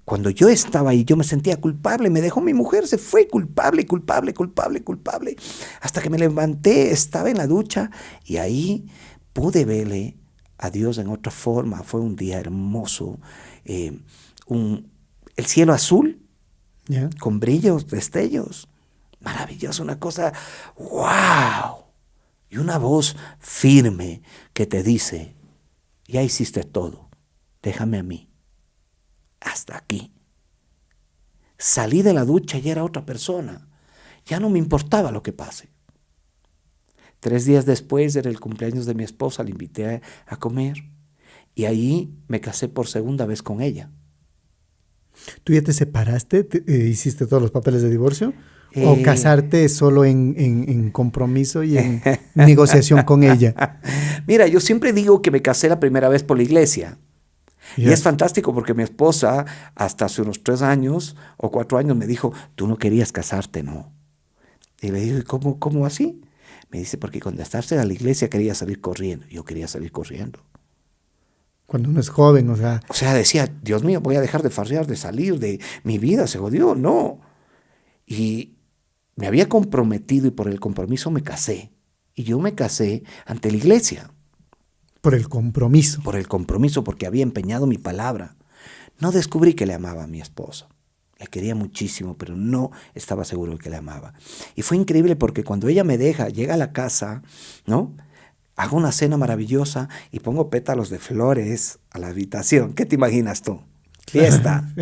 cuando yo estaba ahí, yo me sentía culpable, me dejó mi mujer, se fue culpable, hasta que me levanté, estaba en la ducha y ahí pude verle a Dios en otra forma. Fue un día hermoso. El cielo azul, ¿Ya? con brillos, destellos. Maravilloso, una cosa, wow. Y una voz firme que te dice, ya hiciste todo, déjame a mí. Hasta aquí. Salí de la ducha y era otra persona. Ya no me importaba lo que pase. 3 días después era el cumpleaños de mi esposa, la invité a comer y ahí me casé por segunda vez con ella. ¿Tú ya te separaste? ¿Hiciste todos los papeles de divorcio? ¿O casarte solo en compromiso y en negociación con ella? Mira, yo siempre digo que me casé la primera vez por la iglesia. Y Ya. es fantástico porque mi esposa, hasta hace unos 3 años o 4 años, me dijo, tú no querías casarte, ¿no? Y le digo, ¿cómo así? Me dice, porque cuando estás a la iglesia quería salir corriendo. Yo quería salir corriendo. Cuando uno es joven, o sea, O sea, decía, Dios mío, voy a dejar de farrear, de salir, de mi vida se jodió. No. Y me había comprometido y por el compromiso me casé. Y yo me casé ante la iglesia. por el compromiso. Por el compromiso, porque había empeñado mi palabra. No descubrí que le amaba a mi esposa. Le quería muchísimo, pero no estaba seguro de que le amaba. Y fue increíble porque cuando ella me deja, llega a la casa, ¿no? Hago una cena maravillosa y pongo pétalos de flores a la habitación. ¿Qué te imaginas tú? Fiesta.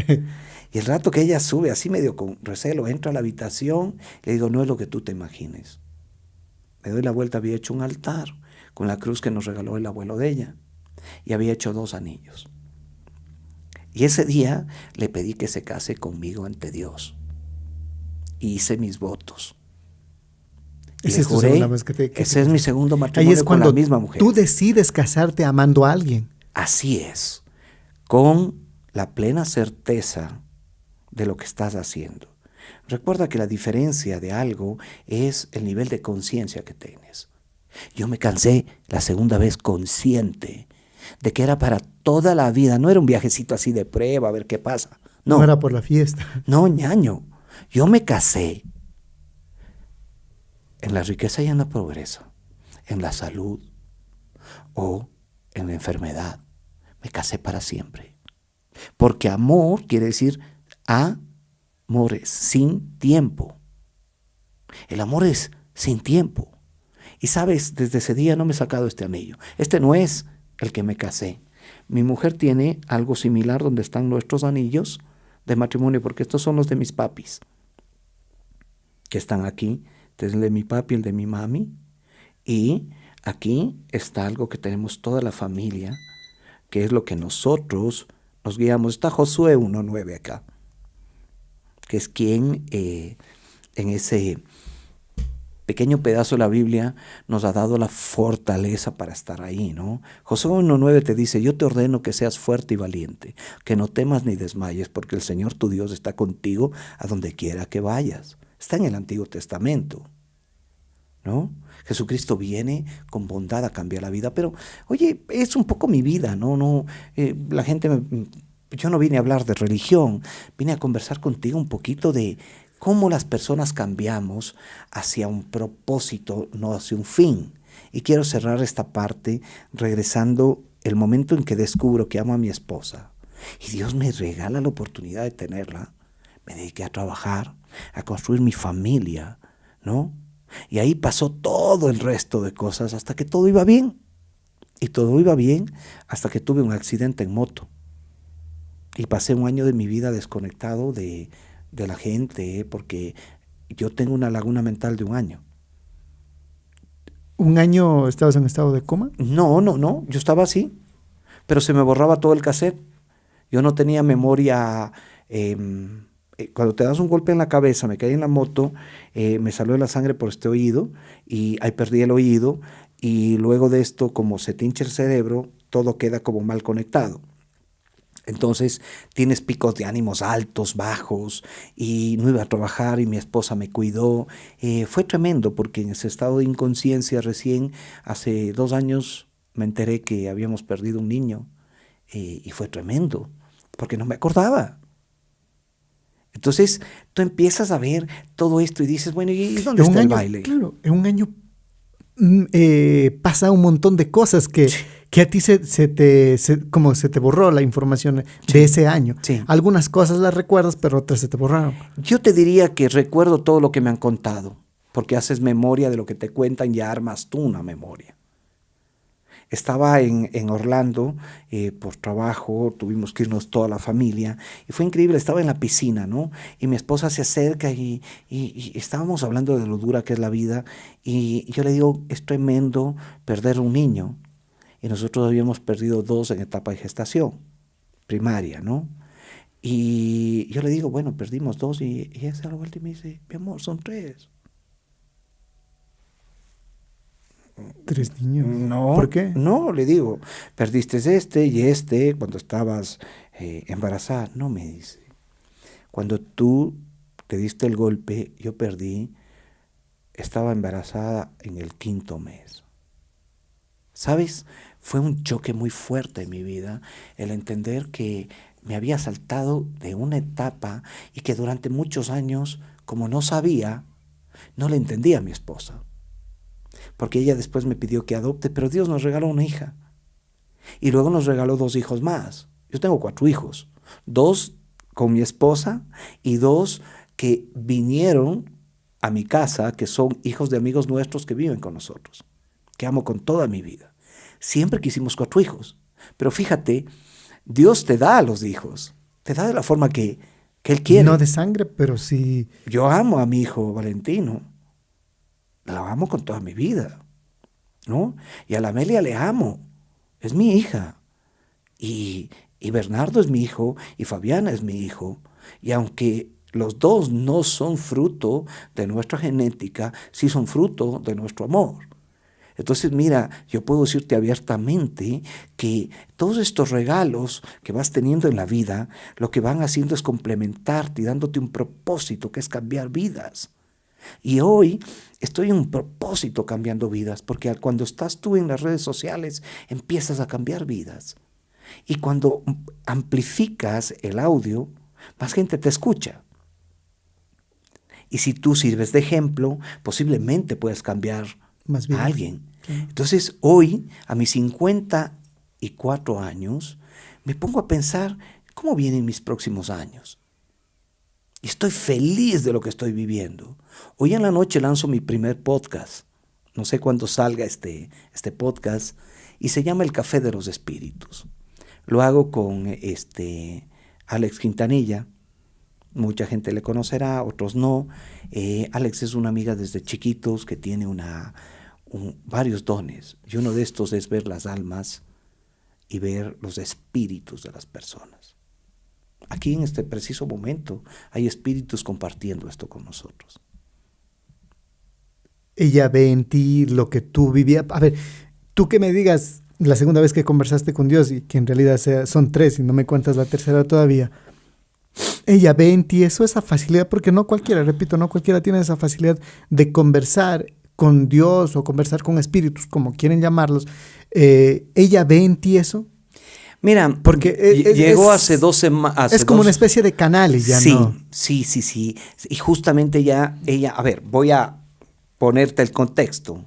Y el rato que ella sube, así medio con recelo, entra a la habitación, le digo, no es lo que tú te imagines. Me doy la vuelta, había hecho un altar con la cruz que nos regaló el abuelo de ella. Y había hecho 2 anillos. Y ese día le pedí que se case conmigo ante Dios. Y hice mis votos. Y Esa le es tu juré, segunda vez que te ese es mi segundo Ahí matrimonio es con la cuando misma mujer. tú decides casarte amando a alguien. Así es, con la plena certeza de lo que estás haciendo. Recuerda que la diferencia de algo es el nivel de conciencia que tienes. Yo me cansé la segunda vez consciente de que era para toda la vida, no era un viajecito así de prueba, a ver qué pasa. No era por la fiesta. No, ñaño, yo me casé en la riqueza y en la pobreza, en la salud o en la enfermedad. Me casé para siempre. Porque amor quiere decir amores, sin tiempo. El amor es sin tiempo. Y sabes, desde ese día no me he sacado este anillo. Este no es el que me casé. Mi mujer tiene algo similar donde están nuestros anillos de matrimonio, porque estos son los de mis papis, que están aquí. Este es el de mi papi, el de mi mami. Y aquí está algo que tenemos toda la familia, que es lo que nosotros nos guiamos. Está Josué 1:9 acá, que es quien en ese pequeño pedazo de la Biblia nos ha dado la fortaleza para estar ahí, ¿no? Josué 1:9 te dice, yo te ordeno que seas fuerte y valiente, que no temas ni desmayes, porque el Señor tu Dios está contigo a donde quiera que vayas. Está en el Antiguo Testamento, ¿no? Jesucristo viene con bondad a cambiar la vida, pero, oye, es un poco mi vida, ¿no? La gente, yo no vine a hablar de religión, vine a conversar contigo un poquito de cómo las personas cambiamos hacia un propósito, no hacia un fin. Y quiero cerrar esta parte regresando el momento en que descubro que amo a mi esposa y Dios me regala la oportunidad de tenerla. Me dediqué a trabajar, a construir mi familia, ¿no? Y ahí pasó todo el resto de cosas hasta que todo iba bien. Y todo iba bien hasta que tuve un accidente en moto. Y pasé 1 año de mi vida desconectado de la gente, porque yo tengo una laguna mental de 1 año. ¿1 año estabas en estado de coma? No, yo estaba así, pero se me borraba todo el cassette. Yo no tenía memoria. Cuando te das un golpe en la cabeza, me caí en la moto, me salió la sangre por este oído y ahí perdí el oído, y luego de esto, como se te hincha el cerebro, todo queda como mal conectado. Entonces tienes picos de ánimos altos, bajos, y no iba a trabajar y mi esposa me cuidó. Fue tremendo porque en ese estado de inconsciencia recién hace 2 años me enteré que habíamos perdido un niño, y fue tremendo porque no me acordaba. Entonces tú empiezas a ver todo esto y dices, bueno, ¿y dónde está el baile? Claro, en 1 año pasa un montón de cosas que a ti se te borró la información de ese año. Sí. Algunas cosas las recuerdas, pero otras se te borraron. Yo te diría que recuerdo todo lo que me han contado, porque haces memoria de lo que te cuentan y armas tú una memoria. Estaba en Orlando por trabajo, tuvimos que irnos toda la familia y fue increíble, estaba en la piscina, ¿no? Y mi esposa se acerca y estábamos hablando de lo dura que es la vida y yo le digo, es tremendo perder un niño y nosotros habíamos perdido 2 en etapa de gestación primaria, ¿no? Y yo le digo, bueno, perdimos 2 y ella se da la vuelta y me dice, mi amor, son 3. 3 niños. No. ¿Por qué? No, le digo, perdiste este y este cuando estabas embarazada. No, me dice. Cuando tú te diste el golpe, yo perdí, estaba embarazada en el 5º mes. ¿Sabes? Fue un choque muy fuerte en mi vida el entender que me había saltado de una etapa y que durante muchos años, como no sabía, no le entendía a mi esposa. Porque ella después me pidió que adopte, pero Dios nos regaló una hija. Y luego nos regaló 2 hijos más. Yo tengo 4 hijos. 2 con mi esposa y 2 que vinieron a mi casa, que son hijos de amigos nuestros que viven con nosotros, que amo con toda mi vida. Siempre quisimos 4 hijos. Pero fíjate, Dios te da a los hijos. Te da de la forma que Él quiere. No de sangre, pero sí. Yo amo a mi hijo Valentino. La amo con toda mi vida, ¿no? Y a la Amelia le amo. Es mi hija. Y Bernardo es mi hijo. Y Fabiana es mi hijo. Y aunque los 2 no son fruto de nuestra genética, sí son fruto de nuestro amor. Entonces, mira, yo puedo decirte abiertamente que todos estos regalos que vas teniendo en la vida, lo que van haciendo es complementarte y dándote un propósito que es cambiar vidas. Y hoy estoy en un propósito cambiando vidas, porque cuando estás tú en las redes sociales empiezas a cambiar vidas. Y cuando amplificas el audio, más gente te escucha. Y si tú sirves de ejemplo, posiblemente puedes cambiar Más bien. a alguien. Claro. Entonces hoy, a mis 54 años, me pongo a pensar cómo vienen mis próximos años. Y estoy feliz de lo que estoy viviendo. Hoy en la noche lanzo mi primer podcast. No sé cuándo salga este podcast. Y se llama El Café de los Espíritus. Lo hago con Alex Quintanilla. Mucha gente le conocerá, otros no. Alex es una amiga desde chiquitos que tiene varios dones. Y uno de estos es ver las almas y ver los espíritus de las personas. Aquí en este preciso momento hay espíritus compartiendo esto con nosotros. Ella ve en ti lo que tú vivías. A ver, tú que me digas la segunda vez que conversaste con Dios y que en realidad son 3 y no me cuentas la tercera todavía. Ella ve en ti esa facilidad, porque no cualquiera tiene esa facilidad de conversar con Dios o conversar con espíritus, como quieren llamarlos. Ella ve en ti eso. Mira, porque llegó hace 2 semanas. Es como una especie de canales ya, sí, ¿no? Sí. Y justamente ella, a ver, voy a ponerte el contexto.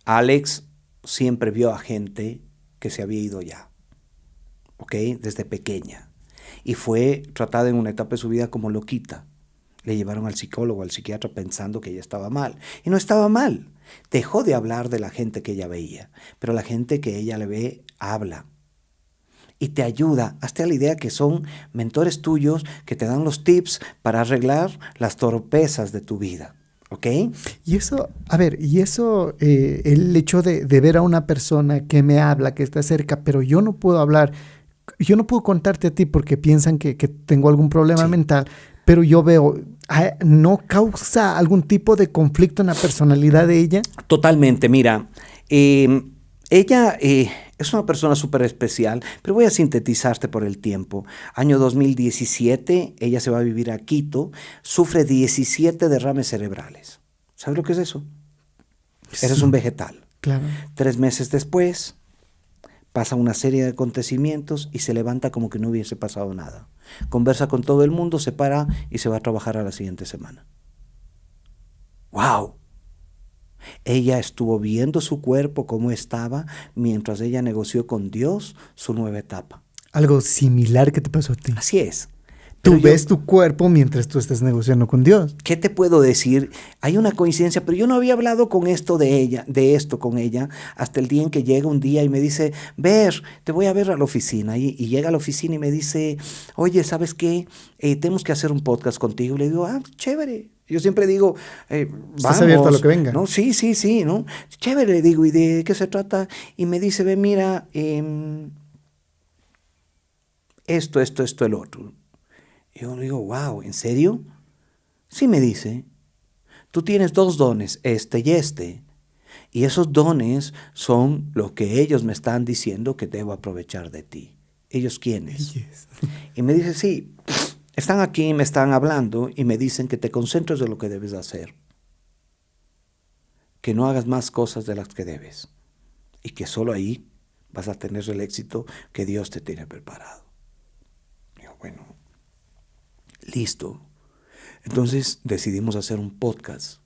Alex siempre vio a gente que se había ido ya, ¿ok? Desde pequeña. Y fue tratada en una etapa de su vida como loquita. Le llevaron al psicólogo, al psiquiatra, pensando que ella estaba mal. Y no estaba mal. Dejó de hablar de la gente que ella veía. Pero la gente que ella le ve, habla. Y te ayuda. Hazte la idea que son mentores tuyos que te dan los tips para arreglar las torpezas de tu vida. ¿Ok? Y eso, el hecho de ver a una persona que me habla, que está cerca, pero yo no puedo hablar, yo no puedo contarte a ti porque piensan que tengo algún problema mental, pero yo veo, ¿no causa algún tipo de conflicto en la personalidad de ella? Totalmente, mira, ella es una persona súper especial, pero voy a sintetizarte por el tiempo. Año 2017, ella se va a vivir a Quito, sufre 17 derrames cerebrales. ¿Sabes lo que es eso? Sí. Eres un vegetal. Claro. 3 meses después, pasa una serie de acontecimientos y se levanta como que no hubiese pasado nada. Conversa con todo el mundo, se para y se va a trabajar a la siguiente semana. ¡Wow! Ella estuvo viendo su cuerpo cómo estaba mientras ella negoció con Dios su nueva etapa. Algo similar que te pasó a ti. Así es. Tú Pero ves tu cuerpo mientras tú estás negociando con Dios. ¿qué te puedo decir? Hay una coincidencia, pero yo no había hablado con esto de esto con ella, hasta el día en que llega un día y me dice, te voy a ver a la oficina. Y llega a la oficina y me dice, oye, ¿sabes qué? Tenemos que hacer un podcast contigo. Y le digo, chévere. Yo siempre digo, Estás vamos, abierto a lo que venga. ¿no? Sí, ¿no? Chévere, le digo, ¿y de qué se trata? Y me dice, mira, esto, el otro. Y yo le digo, wow, ¿en serio? Sí, me dice, tú tienes 2 dones, este y este. Y esos dones son lo que ellos me están diciendo que debo aprovechar de ti. ¿Ellos quiénes? Yes. Y me dice, sí, están aquí, me están hablando y me dicen que te concentres en lo que debes hacer. Que no hagas más cosas de las que debes. Y que solo ahí vas a tener el éxito que Dios te tiene preparado. Digo, bueno, listo. Entonces decidimos hacer un podcast.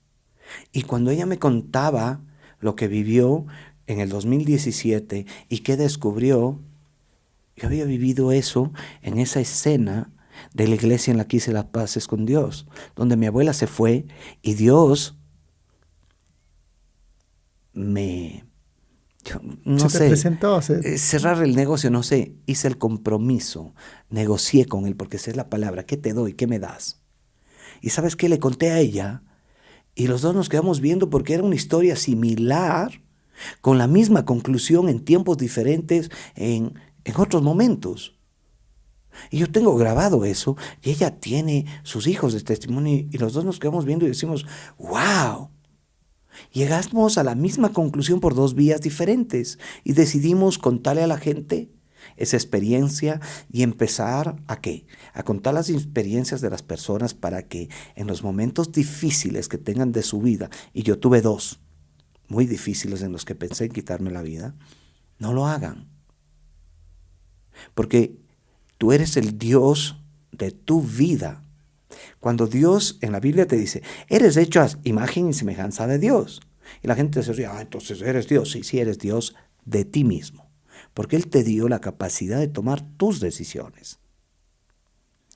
Y cuando ella me contaba lo que vivió en el 2017 y que descubrió, yo había vivido eso en esa escena de la iglesia en la que hice las paces con Dios, donde mi abuela se fue y Dios presentó. Cerrar el negocio, no sé, hice el compromiso, negocié con él, porque esa es la palabra, ¿qué te doy? ¿Qué me das? Y ¿sabes qué? Le conté a ella y los dos nos quedamos viendo porque era una historia similar, con la misma conclusión en tiempos diferentes, en otros momentos. Y yo tengo grabado eso y ella tiene sus hijos de testimonio y los dos nos quedamos viendo y decimos, wow. Llegamos a la misma conclusión por 2 vías diferentes y decidimos contarle a la gente esa experiencia y empezar ¿a qué? A contar las experiencias de las personas para que en los momentos difíciles que tengan de su vida, y yo tuve 2 muy difíciles en los que pensé en quitarme la vida, no lo hagan. Porque tú eres el Dios de tu vida. Cuando Dios en la Biblia te dice, eres hecho a imagen y semejanza de Dios. Y la gente se ríe, entonces eres Dios. Sí, eres Dios de ti mismo. Porque Él te dio la capacidad de tomar tus decisiones.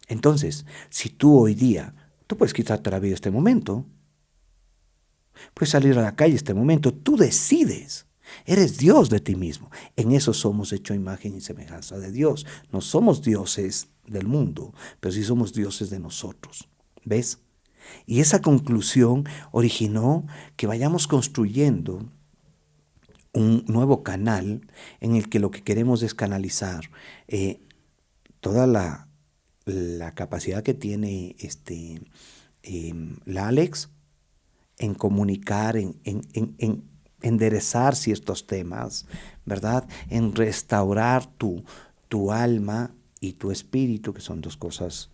Entonces, si tú hoy día, tú puedes quitarte la vida este momento. Puedes salir a la calle este momento. Tú decides. Eres Dios de ti mismo. En eso somos hecho a imagen y semejanza de Dios. No somos dioses del mundo, pero sí somos dioses de nosotros. ¿Ves? Y esa conclusión originó que vayamos construyendo un nuevo canal en el que lo que queremos es canalizar toda la capacidad que tiene la Alex en comunicar, en enderezar ciertos temas, ¿verdad? En restaurar tu alma y tu espíritu, que son 2 cosas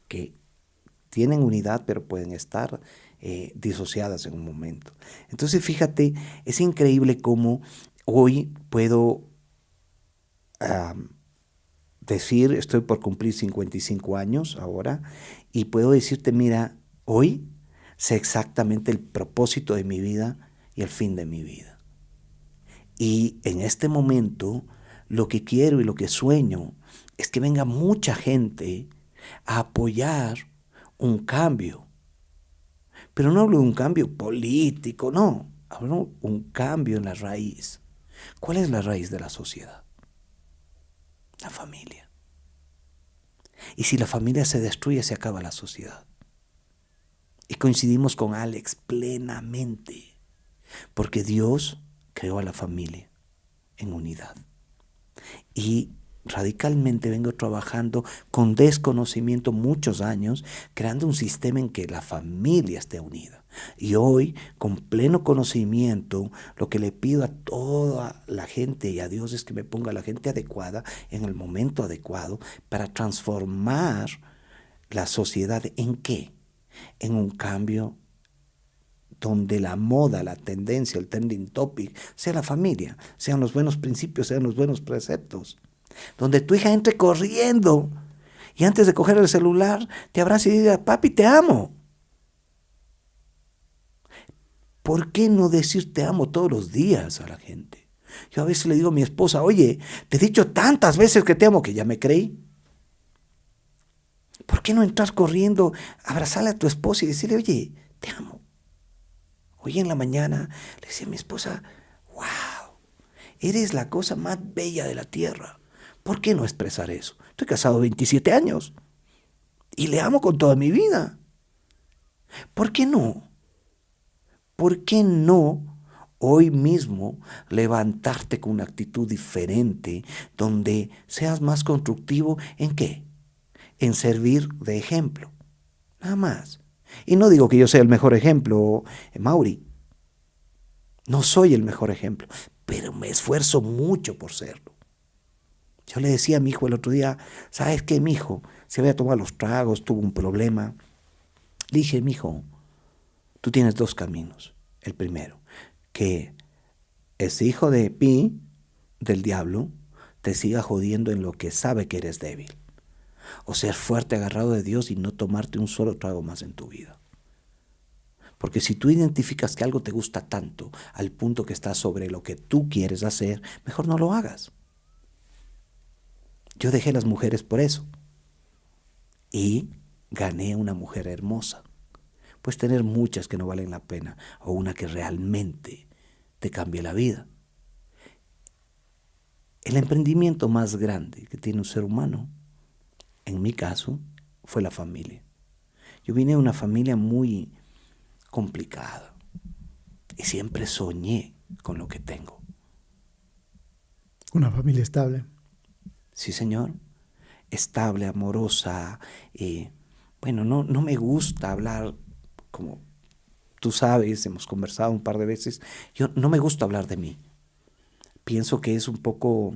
que tienen unidad, pero pueden estar disociadas en un momento. Entonces, fíjate, es increíble cómo hoy puedo decir, estoy por cumplir 55 años ahora, y puedo decirte, mira, hoy sé exactamente el propósito de mi vida y el fin de mi vida. Y en este momento, lo que quiero y lo que sueño es que venga mucha gente a apoyar un cambio. Pero no hablo de un cambio político, no. Hablo de un cambio en la raíz. ¿Cuál es la raíz de la sociedad? La familia. Y si la familia se destruye, se acaba la sociedad. Y coincidimos con Alex plenamente. Porque Dios creó a la familia en unidad. Y radicalmente vengo trabajando con desconocimiento muchos años, creando un sistema en que la familia esté unida. Y hoy, con pleno conocimiento, lo que le pido a toda la gente y a Dios es que me ponga la gente adecuada en el momento adecuado para transformar la sociedad. ¿En qué? En un cambio donde la moda, la tendencia, el trending topic, sea la familia, sean los buenos principios, sean los buenos preceptos. Donde tu hija entre corriendo y antes de coger el celular te abrace y diga, papi, te amo. ¿Por qué no decir te amo todos los días a la gente? Yo a veces le digo a mi esposa, oye, te he dicho tantas veces que te amo que ya me creí. ¿Por qué no entrar corriendo, abrazarle a tu esposa y decirle, oye, te amo? Hoy en la mañana le decía a mi esposa, wow, eres la cosa más bella de la tierra. ¿Por qué no expresar eso? Estoy casado 27 años y le amo con toda mi vida. ¿Por qué no? ¿Por qué no hoy mismo levantarte con una actitud diferente donde seas más constructivo? ¿En qué? En servir de ejemplo. Nada más. Y no digo que yo sea el mejor ejemplo, Mauri. No soy el mejor ejemplo, pero me esfuerzo mucho por serlo. Yo le decía a mi hijo el otro día, ¿sabes qué, mi hijo? Se había tomado los tragos, tuvo un problema. Le dije, mi hijo, tú tienes dos caminos. El primero, que ese hijo de Pi, del diablo, te siga jodiendo en lo que sabe que eres débil. O ser fuerte, agarrado de Dios y no tomarte un solo trago más en tu vida. Porque si tú identificas que algo te gusta tanto, al punto que está sobre lo que tú quieres hacer, mejor no lo hagas. Yo dejé las mujeres por eso. Y gané una mujer hermosa. Puedes tener muchas que no valen la pena, o una que realmente te cambie la vida. El emprendimiento más grande que tiene un ser humano, en mi caso, fue la familia. Yo vine de una familia muy complicada y siempre soñé con lo que tengo. Una familia estable. Sí, señor. Estable, amorosa. Bueno, no me gusta hablar, como tú sabes, hemos conversado un par de veces. No me gusta hablar de mí. Pienso que es un poco,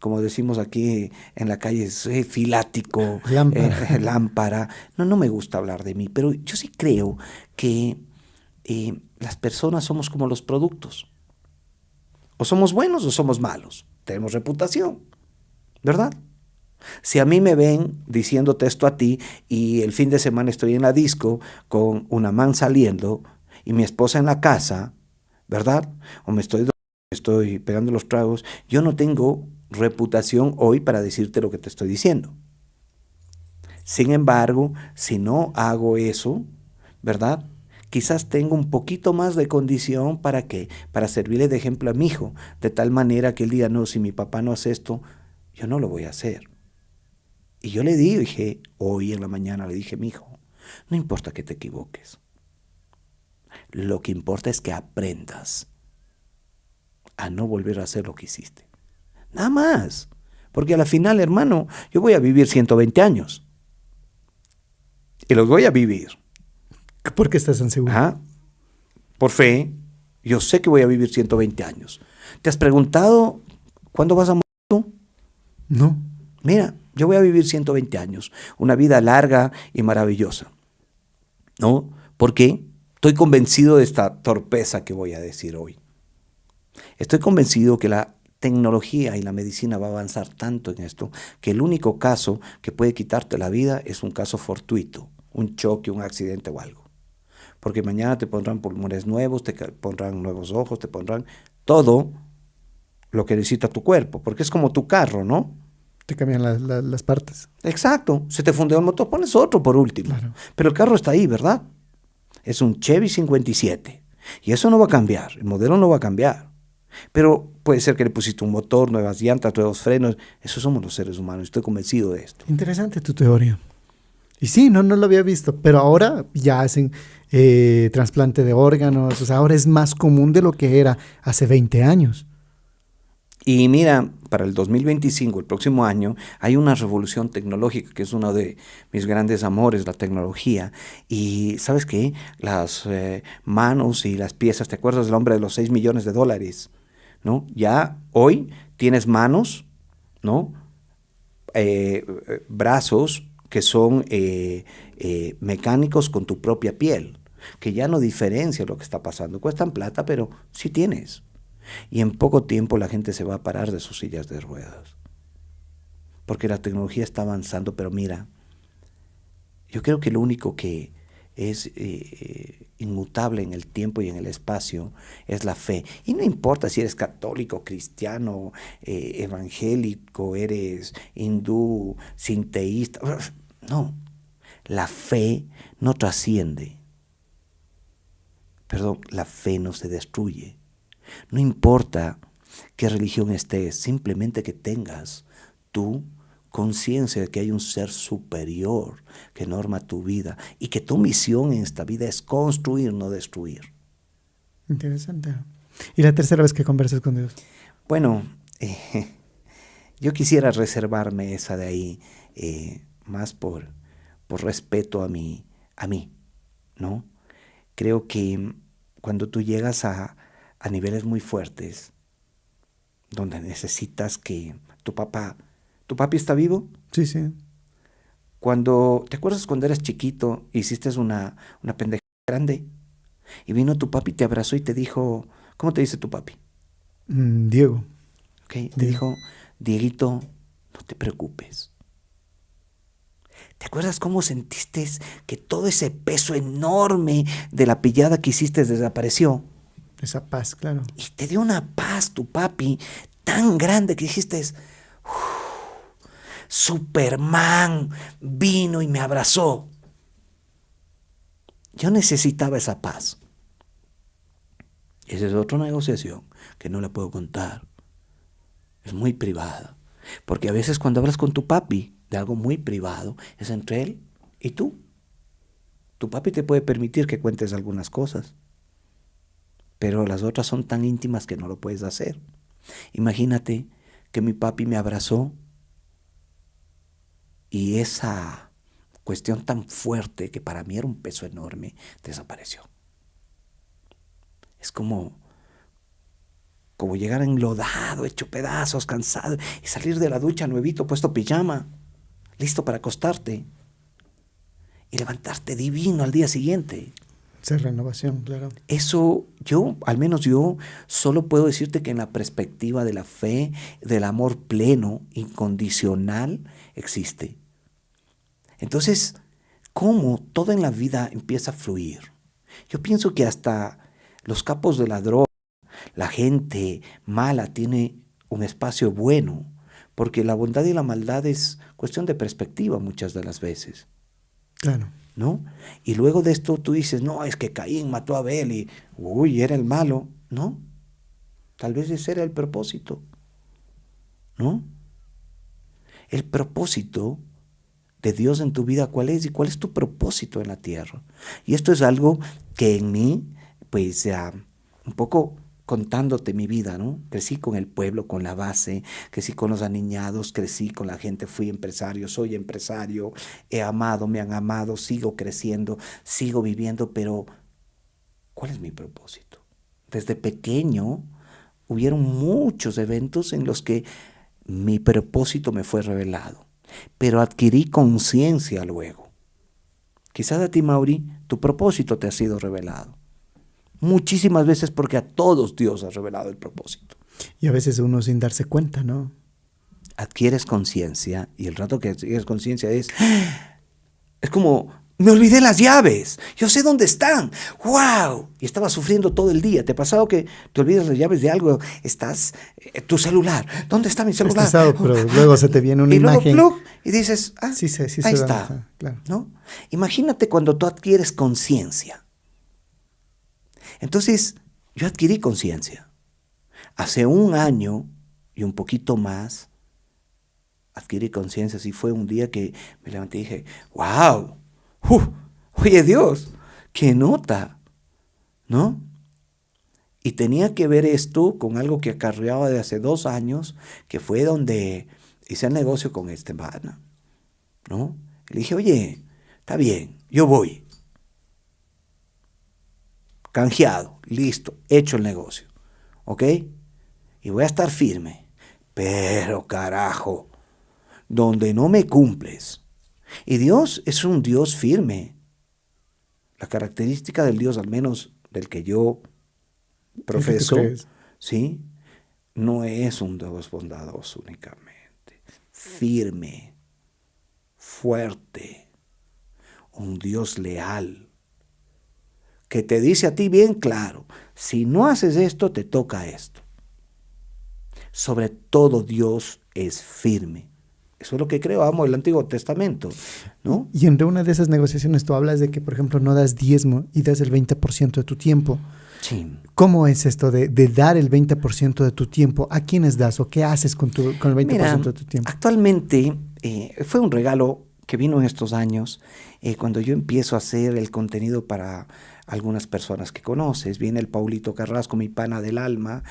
como decimos aquí en la calle, filático, lámpara. No me gusta hablar de mí, pero yo sí creo que las personas somos como los productos. O somos buenos o somos malos. Tenemos reputación, ¿verdad? Si a mí me ven diciéndote esto a ti y el fin de semana estoy en la disco con una man saliendo y mi esposa en la casa, ¿verdad? O me estoy pegando los tragos, yo no tengo reputación hoy para decirte lo que te estoy diciendo. Sin embargo, si no hago eso, ¿verdad? Quizás tengo un poquito más de condición para servirle de ejemplo a mi hijo, de tal manera que él diga, no, si mi papá no hace esto, yo no lo voy a hacer. Y yo le dije, hoy en la mañana le dije, mi hijo, no importa que te equivoques. Lo que importa es que aprendas a no volver a hacer lo que hiciste. Nada más. Porque a la final, hermano, yo voy a vivir 120 años. Y los voy a vivir. ¿Por qué estás tan seguro? Ajá. Por fe, yo sé que voy a vivir 120 años. ¿Te has preguntado cuándo vas a morir tú? No. Mira, yo voy a vivir 120 años, una vida larga y maravillosa. ¿No? ¿Por qué? Estoy convencido de esta torpeza que voy a decir hoy. Estoy convencido que la tecnología y la medicina va a avanzar tanto en esto que el único caso que puede quitarte la vida es un caso fortuito, un choque, un accidente o algo. Porque mañana te pondrán pulmones nuevos, te pondrán nuevos ojos, te pondrán todo lo que necesita tu cuerpo, porque es como tu carro, ¿no? Te cambian las partes. Exacto, se te fundió el motor, pones otro por último. Claro. Pero el carro está ahí, ¿verdad? Es un Chevy 57 y eso no va a cambiar, el modelo no va a cambiar. Pero puede ser que le pusiste un motor, nuevas llantas, nuevos frenos. Eso somos los seres humanos, estoy convencido de esto. Interesante tu teoría. Y sí, no lo había visto, pero ahora ya hacen trasplante de órganos, o sea, ahora es más común de lo que era hace 20 años. Y mira, para el 2025, el próximo año, hay una revolución tecnológica que es uno de mis grandes amores, la tecnología. Y ¿sabes qué? Las manos y las piezas, ¿te acuerdas del hombre de los 6 millones de dólares? ¿No? Ya hoy tienes manos, ¿no? Brazos que son mecánicos con tu propia piel, que ya no diferencia lo que está pasando. Cuestan plata, pero sí tienes. Y en poco tiempo la gente se va a parar de sus sillas de ruedas. Porque la tecnología está avanzando, pero mira, yo creo que lo único que es inmutable en el tiempo y en el espacio, es la fe. Y no importa si eres católico, cristiano, evangélico, eres hindú, sinteísta. No, la fe no trasciende. Perdón, la fe no se destruye. No importa qué religión estés, simplemente que tengas tú conciencia de que hay un ser superior que norma tu vida y que tu misión en esta vida es construir, no destruir. Interesante. ¿Y la tercera vez que conversas con Dios? Bueno, yo quisiera reservarme esa de ahí, más por respeto a mí, ¿no? Creo que cuando tú llegas a niveles muy fuertes, donde necesitas que ¿tu papi está vivo? Sí, sí. ¿Te acuerdas cuando eras chiquito, hiciste una pendeja grande? Y vino tu papi, te abrazó y te dijo, ¿cómo te dice tu papi? Diego. Okay, te dijo, Dieguito, no te preocupes. ¿Te acuerdas cómo sentiste que todo ese peso enorme de la pillada que hiciste desapareció? Esa paz, claro. Y te dio una paz tu papi tan grande que dijiste, Superman vino y me abrazó. Yo necesitaba esa paz. Esa es otra negociación que no la puedo contar. Es muy privada. Porque a veces cuando hablas con tu papi de algo muy privado, es entre él y tú. Tu papi te puede permitir que cuentes algunas cosas, pero las otras son tan íntimas que no lo puedes hacer. Imagínate que mi papi me abrazó y esa cuestión tan fuerte que para mí era un peso enorme desapareció. Es como llegar enlodado, hecho pedazos, cansado y salir de la ducha nuevito, puesto pijama, listo para acostarte y levantarte divino al día siguiente. Esa renovación, claro. Eso al menos yo, solo puedo decirte que en la perspectiva de la fe, del amor pleno, incondicional, existe. Entonces, ¿cómo todo en la vida empieza a fluir? Yo pienso que hasta los capos de la droga, la gente mala tiene un espacio bueno, porque la bondad y la maldad es cuestión de perspectiva muchas de las veces. Claro. ¿No? Y luego de esto tú dices, no, es que Caín mató a Abel y, era el malo. No, tal vez ese era el propósito, ¿no? El propósito de Dios en tu vida, ¿cuál es? ¿Y cuál es tu propósito en la tierra? Y esto es algo que en mí, pues, un poco contándote mi vida, ¿no? Crecí con el pueblo, con la base, crecí con los aniñados, crecí con la gente, fui empresario, soy empresario, he amado, me han amado, sigo creciendo, sigo viviendo, pero ¿cuál es mi propósito? Desde pequeño hubieron muchos eventos en los que mi propósito me fue revelado, pero adquirí conciencia luego. Quizás a ti, Mauri, tu propósito te ha sido revelado. Muchísimas veces porque a todos Dios ha revelado el propósito. Y a veces uno sin darse cuenta, ¿no? Adquieres conciencia y el rato que adquieres conciencia es como, me olvidé las llaves, yo sé dónde están, ¡wow! Y estaba sufriendo todo el día. ¿Te ha pasado que te olvidas las llaves de algo? Estás, tu celular, ¿dónde está mi celular? Estresado, pero luego se te viene una imagen. Y luego, plug, y dices, sí, ahí está, claro. ¿no? Imagínate cuando tú adquieres conciencia. Entonces, yo adquirí conciencia. Hace 1 año y un poquito más, adquirí conciencia. Así fue un día que me levanté y dije, ¡wow! Oye Dios, ¡qué nota! ¿No? Y tenía que ver esto con algo que acarreaba de hace 2 años, que fue donde hice el negocio con Esteban, ¿no? Le dije, oye, está bien, yo voy. Canjeado, listo, hecho el negocio, ¿ok? Y voy a estar firme, pero carajo, donde no me cumples. Y Dios es un Dios firme. La característica del Dios, al menos del que yo profeso, ¿sí? No es un Dios bondadoso únicamente, firme, fuerte, un Dios leal, que te dice a ti bien claro, si no haces esto, te toca esto. Sobre todo Dios es firme. Eso es lo que creamos el Antiguo Testamento, ¿no? Y entre una de esas negociaciones tú hablas de que, por ejemplo, no das diezmo y das el 20% de tu tiempo. Sí. ¿Cómo es esto de dar el 20% de tu tiempo? ¿A quiénes das o qué haces con el 20% de tu tiempo? Actualmente fue un regalo que vino en estos años, cuando yo empiezo a hacer el contenido para algunas personas que conoces. Viene el Paulito Carrasco, mi pana del alma,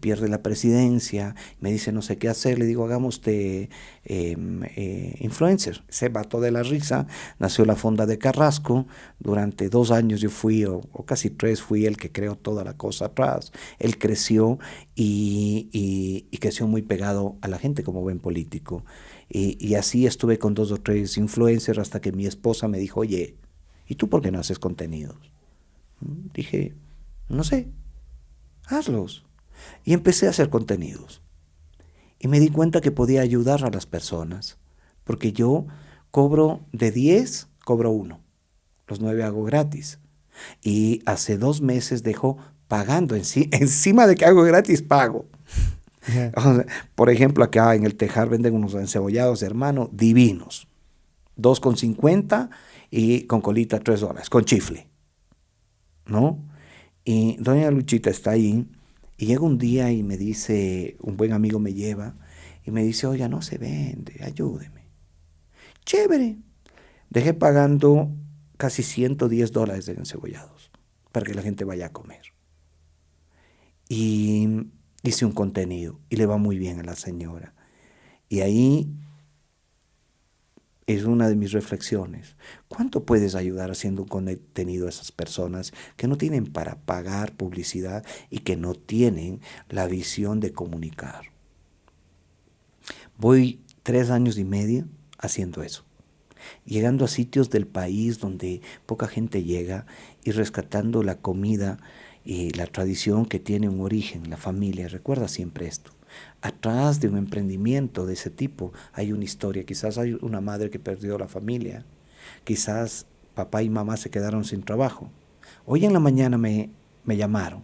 pierde la presidencia, me dice no sé qué hacer, le digo hagamos de influencer. Se mató de la risa, nació la Fonda de Carrasco, durante 2 años yo fui, o casi 3, fui el que creó toda la cosa atrás. Él creció y creció muy pegado a la gente como buen político. Y así estuve con 2 o 3 influencers hasta que mi esposa me dijo, oye, ¿y tú por qué no haces contenidos? Dije, no sé, hazlos. Y empecé a hacer contenidos. Y me di cuenta que podía ayudar a las personas, porque yo cobro de 10, cobro 1. Los 9 hago gratis. Y hace 2 meses dejo pagando, encima de que hago gratis, pago. Yeah. O sea, por ejemplo, acá en el Tejar venden unos encebollados, hermano, divinos. 2,50 y con colita $3, con chifle, ¿no? Y doña Luchita está ahí y llega un día y me dice, un buen amigo me lleva y me dice, oiga, no se vende, ayúdeme. Chévere. Dejé pagando casi $110 de encebollados para que la gente vaya a comer. Y hice un contenido y le va muy bien a la señora. Y ahí es una de mis reflexiones. ¿Cuánto puedes ayudar haciendo un contenido a esas personas que no tienen para pagar publicidad y que no tienen la visión de comunicar? Voy 3 años y medio haciendo eso. Llegando a sitios del país donde poca gente llega y rescatando la comida y la tradición que tiene un origen, la familia. Recuerda siempre esto. Atrás de un emprendimiento de ese tipo hay una historia. Quizás hay una madre que perdió la familia. Quizás papá y mamá se quedaron sin trabajo. Hoy en la mañana me llamaron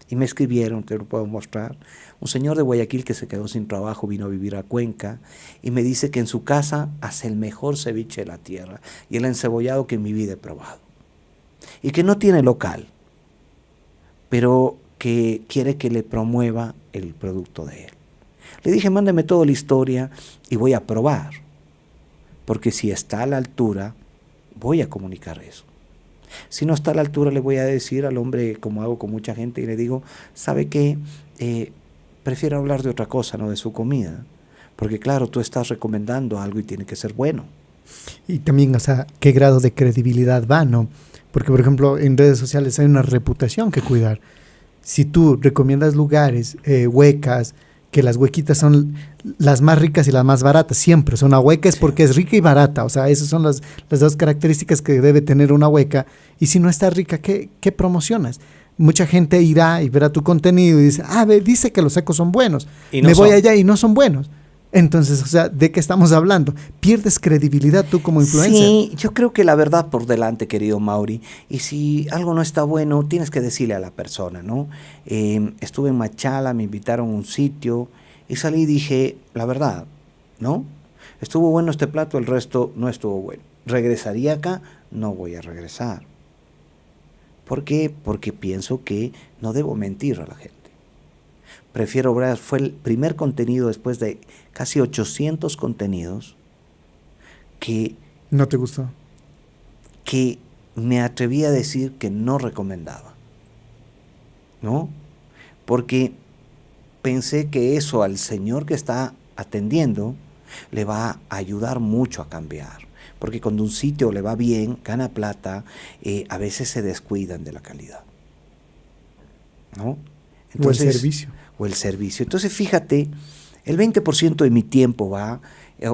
y me escribieron, te lo puedo mostrar. Un señor de Guayaquil que se quedó sin trabajo vino a vivir a Cuenca y me dice que en su casa hace el mejor ceviche de la tierra y el encebollado que en mi vida he probado. Y que no tiene local, pero que quiere que le promueva el producto de él. Le dije, mándeme toda la historia y voy a probar, porque si está a la altura, voy a comunicar eso. Si no está a la altura, le voy a decir al hombre, como hago con mucha gente, y le digo, ¿sabe qué? Prefiero hablar de otra cosa, no de su comida, porque claro, tú estás recomendando algo y tiene que ser bueno. Y también, o sea, ¿qué grado de credibilidad va, no? Porque, por ejemplo, en redes sociales hay una reputación que cuidar. Si tú recomiendas lugares, huecas, que las huequitas son las más ricas y las más baratas, siempre. O sea, una hueca es porque es rica y barata. O sea, esas son las 2 características que debe tener una hueca. Y si no está rica, ¿qué promocionas? Mucha gente irá y verá tu contenido y dice, dice que los secos son buenos. Y no me voy allá y no son buenos. Entonces, o sea, ¿de qué estamos hablando? ¿Pierdes credibilidad tú como influencer? Sí, yo creo que la verdad por delante, querido Mauri. Y si algo no está bueno, tienes que decirle a la persona, ¿no? Estuve en Machala, me invitaron a un sitio y salí y dije, la verdad, ¿no? Estuvo bueno este plato, el resto no estuvo bueno. ¿Regresaría acá? No voy a regresar. ¿Por qué? Porque pienso que no debo mentir a la gente. Prefiero obrar, fue el primer contenido después de casi 800 contenidos que... ¿No te gustó? Que me atreví a decir que no recomendaba, ¿no? Porque pensé que eso al señor que está atendiendo le va a ayudar mucho a cambiar. Porque cuando un sitio le va bien, gana plata, a veces se descuidan de la calidad, ¿no? Entonces, o el servicio. Entonces, fíjate, el 20% de mi tiempo va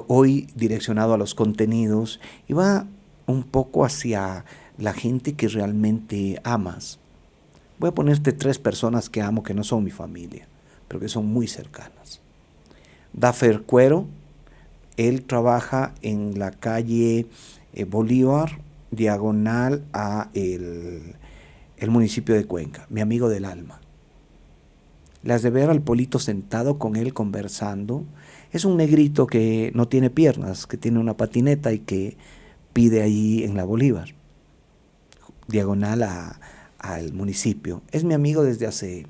hoy direccionado a los contenidos y va un poco hacia la gente que realmente amas. Voy a ponerte 3 personas que amo, que no son mi familia, pero que son muy cercanas. Dafer Cuero, él trabaja en la calle Bolívar, diagonal a el municipio de Cuenca, mi amigo del alma. Las de ver al Polito sentado con él conversando. Es un negrito que no tiene piernas, que tiene una patineta y que pide ahí en la Bolívar, diagonal al municipio. Es mi amigo desde hace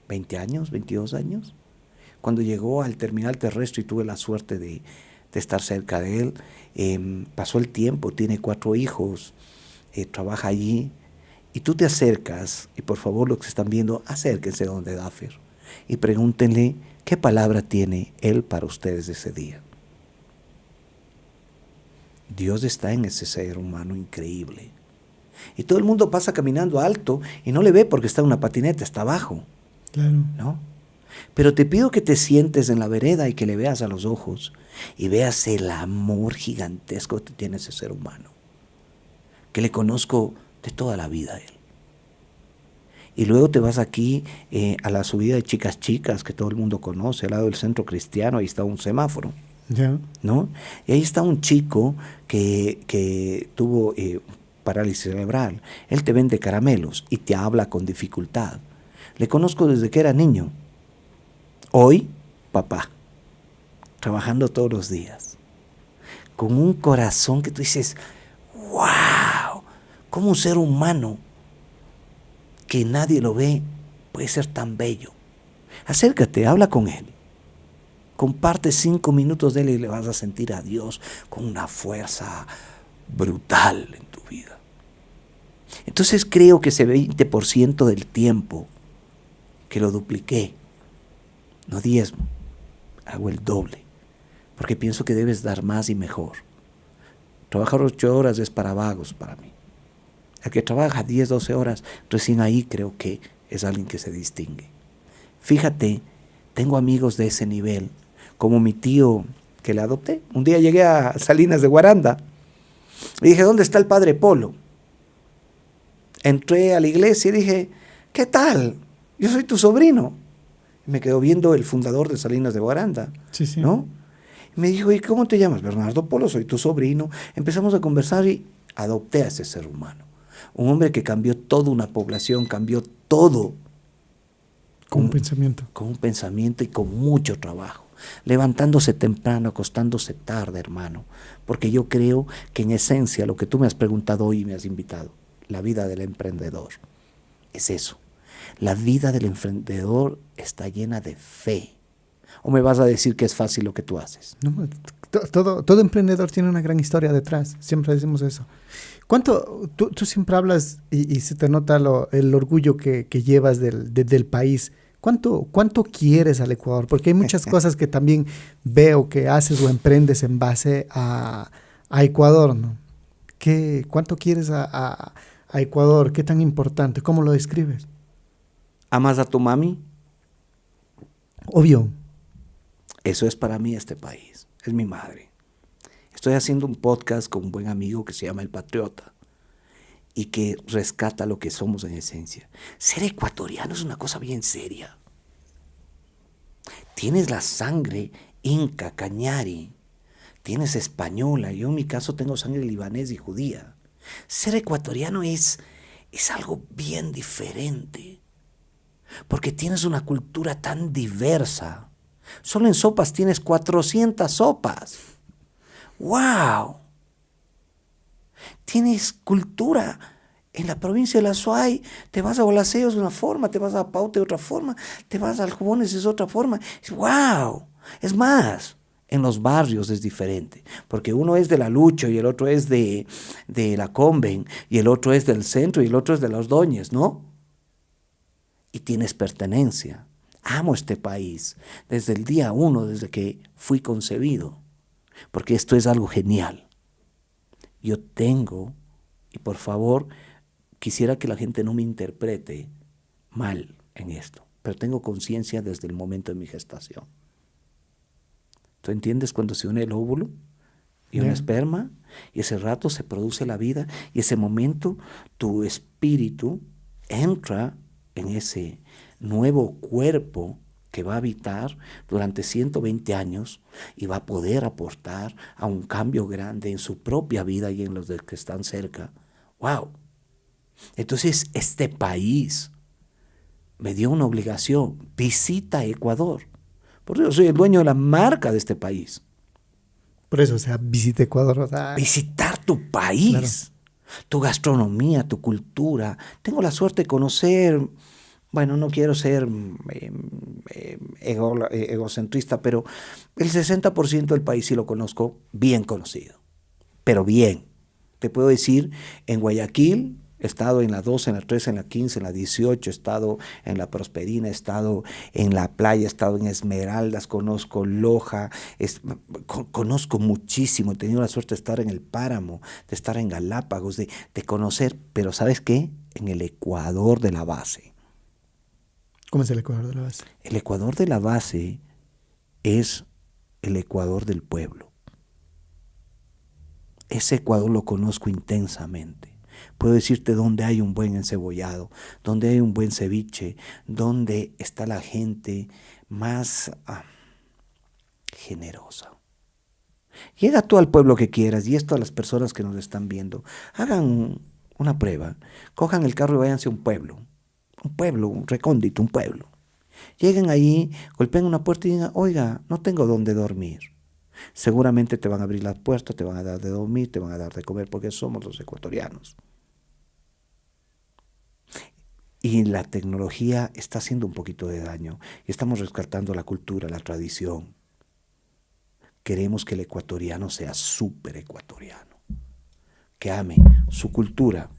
20 años, 22 años. Cuando llegó al terminal terrestre y tuve la suerte de estar cerca de él, pasó el tiempo, tiene 4 hijos, trabaja allí. Y tú te acercas, y por favor los que están viendo, acérquense donde Daffer y pregúntenle qué palabra tiene él para ustedes ese día. Dios está en ese ser humano increíble. Y todo el mundo pasa caminando alto y no le ve porque está en una patineta, está abajo. Claro. ¿No? Pero te pido que te sientes en la vereda y que le veas a los ojos y veas el amor gigantesco que tiene ese ser humano, que le conozco de toda la vida a él. Y luego te vas aquí a la subida de Chicas Chicas, que todo el mundo conoce, al lado del centro cristiano, ahí está un semáforo, Ya. ¿no? Y ahí está un chico que tuvo parálisis cerebral. Él te vende caramelos y te habla con dificultad. Le conozco desde que era niño. Hoy, papá, trabajando todos los días, con un corazón que tú dices, ¡wow! ¿Cómo un ser humano que nadie lo ve puede ser tan bello? Acércate, habla con él. Comparte 5 minutos de él y le vas a sentir a Dios con una fuerza brutal en tu vida. Entonces creo que ese 20% del tiempo que lo dupliqué, no diezmo, hago el doble, porque pienso que debes dar más y mejor. Trabajar 8 horas es para vagos para mí. El que trabaja 10, 12 horas, recién ahí creo que es alguien que se distingue. Fíjate, tengo amigos de ese nivel, como mi tío que le adopté. Un día llegué a Salinas de Guaranda y dije, ¿dónde está el padre Polo? Entré a la iglesia y dije, ¿qué tal? Yo soy tu sobrino. Y me quedó viendo el fundador de Salinas de Guaranda, Sí, sí. ¿no? Y me dijo, ¿y cómo te llamas? Bernardo Polo, soy tu sobrino. Empezamos a conversar y adopté a ese ser humano. Un hombre que cambió toda una población, cambió todo. Con un pensamiento. Con un pensamiento y con mucho trabajo. Levantándose temprano, acostándose tarde, hermano. Porque yo creo que en esencia lo que tú me has preguntado hoy y me has invitado, la vida del emprendedor, es eso. La vida del emprendedor está llena de fe. ¿O me vas a decir que es fácil lo que tú haces? No, todo emprendedor tiene una gran historia detrás. Siempre decimos eso. Tú siempre hablas y se te nota el orgullo que llevas del país. ¿Cuánto quieres al Ecuador? Porque hay muchas cosas que también veo que haces o emprendes en base a Ecuador, ¿no? ¿Cuánto quieres a Ecuador? ¿Qué tan importante? ¿Cómo lo describes? ¿Amas a tu mami? Obvio. Eso es para mí este país. Es mi madre. Estoy haciendo un podcast con un buen amigo que se llama El Patriota y que rescata lo que somos en esencia. Ser ecuatoriano es una cosa bien seria. Tienes la sangre inca, cañari, tienes española, yo en mi caso tengo sangre libanés y judía. Ser ecuatoriano es algo bien diferente, porque tienes una cultura tan diversa. Solo en sopas tienes 400 sopas. ¡Wow! Tienes cultura. En la provincia de la Azuay te vas a Olaseos de una forma, te vas a Paute de otra forma, te vas al Jubones de otra forma. ¡Wow! Es más, en los barrios es diferente, porque uno es de la Lucho y el otro es de la Conven y el otro es del centro y el otro es de los Doñes, ¿no? Y tienes pertenencia. Amo este país desde el día 1, desde que fui concebido, porque esto es algo genial. Yo tengo, y por favor, quisiera que la gente no me interprete mal en esto, pero tengo conciencia desde el momento de mi gestación. ¿Tú entiendes cuando se une el óvulo y un esperma? Y ese rato se produce la vida y ese momento tu espíritu entra en ese nuevo cuerpo que va a habitar durante 120 años y va a poder aportar a un cambio grande en su propia vida y en los de que están cerca. ¡Wow! Entonces, este país me dio una obligación. Visita Ecuador. Por eso soy el dueño de la marca de este país. Por eso, o sea, visita Ecuador. O sea, Visitar tu país, Claro. tu gastronomía, tu cultura. Tengo la suerte de conocer, bueno, no quiero ser egocentrista, pero el 60% del país sí lo conozco bien conocido, pero bien. Te puedo decir, en Guayaquil he estado en la 12, en la 13, en la 15, en la 18, he estado en la Prosperina, he estado en la playa, he estado en Esmeraldas, conozco Loja, conozco muchísimo, he tenido la suerte de estar en el Páramo, de estar en Galápagos, de conocer, pero ¿sabes qué? En el Ecuador de la base. ¿Cómo es el Ecuador de la base? El Ecuador de la base es el Ecuador del pueblo. Ese Ecuador lo conozco intensamente. Puedo decirte dónde hay un buen encebollado, dónde hay un buen ceviche, dónde está la gente más generosa. Llega tú al pueblo que quieras, y esto a las personas que nos están viendo, hagan una prueba, cojan el carro y váyanse a un pueblo, un recóndito, un pueblo. Lleguen allí, golpeen una puerta y digan, oiga, no tengo dónde dormir. Seguramente te van a abrir las puertas, te van a dar de dormir, te van a dar de comer, porque somos los ecuatorianos. Y la tecnología está haciendo un poquito de daño. Y estamos rescatando la cultura, la tradición. Queremos que el ecuatoriano sea súper ecuatoriano. Que ame su cultura,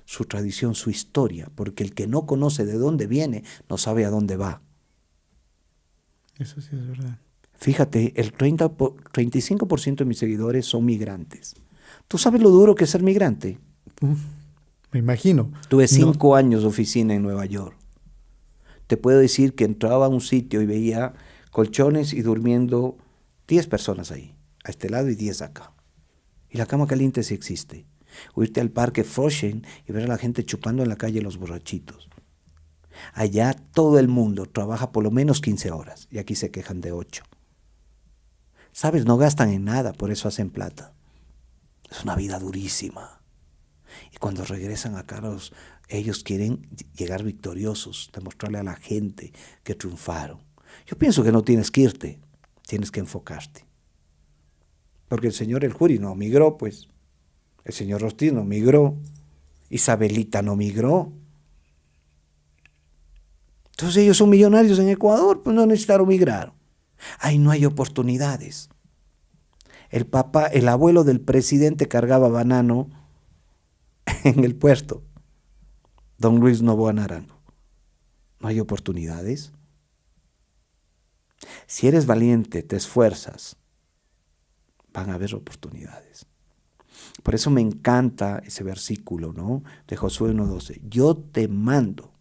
su tradición, su historia. Porque el que no conoce de dónde viene, no sabe a dónde va. Eso sí es verdad. Fíjate, el 35% de mis seguidores son migrantes. ¿Tú sabes lo duro que es ser migrante? Me imagino. Tuve 5 años de oficina en Nueva York. Te puedo decir que entraba a un sitio y veía colchones y durmiendo 10 personas ahí, a este lado y 10 acá. Y la cama caliente sí existe. O irte al parque Flushing y ver a la gente chupando en la calle los borrachitos. Allá todo el mundo trabaja por lo menos 15 horas y aquí se quejan de 8. ¿Sabes? No gastan en nada, por eso hacen plata. Es una vida durísima. Y cuando regresan acá, ellos quieren llegar victoriosos, demostrarle a la gente que triunfaron. Yo pienso que no tienes que irte, tienes que enfocarte. Porque el señor El Juri no migró, pues. El señor Rostiz no migró. Isabelita no migró. Entonces ellos son millonarios en Ecuador, pues no necesitaron migrar. Ahí no hay oportunidades. El abuelo del presidente cargaba banano en el puerto. Don Luis Novoa Naranjo. No hay oportunidades. Si eres valiente, te esfuerzas, van a haber oportunidades. Por eso me encanta ese versículo, ¿no? De Josué 1:12. Yo te mando.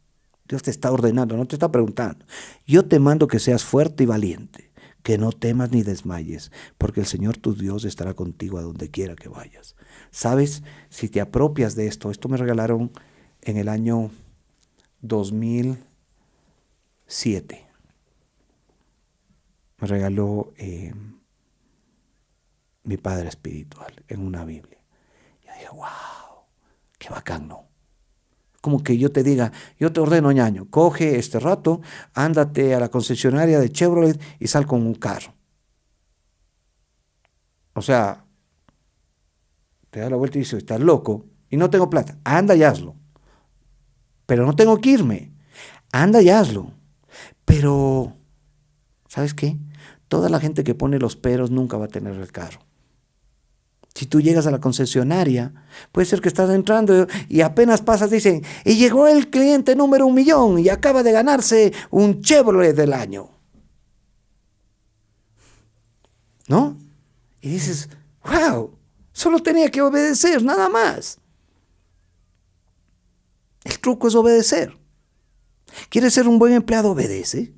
Dios te está ordenando, no te está preguntando. Yo te mando que seas fuerte y valiente, que no temas ni desmayes, porque el Señor tu Dios estará contigo a donde quiera que vayas. ¿Sabes? Si te apropias de esto me regalaron en el año 2007. Me regaló mi padre espiritual en una Biblia. Yo dije, wow, qué bacán, ¿no? Como que yo te diga, yo te ordeno, ñaño, coge este rato, ándate a la concesionaria de Chevrolet y sal con un carro. O sea, te da la vuelta y dice, estás loco y no tengo plata. Anda y hazlo. Pero no tengo que irme. Anda y hazlo. Pero, ¿sabes qué? Toda la gente que pone los peros nunca va a tener el carro. Si tú llegas a la concesionaria, puede ser que estás entrando y apenas pasas, dicen, y llegó el cliente número 1.000.000 y acaba de ganarse un Chevrolet del año. ¿No? Y dices, wow, solo tenía que obedecer, nada más. El truco es obedecer. ¿Quieres ser un buen empleado? Obedece.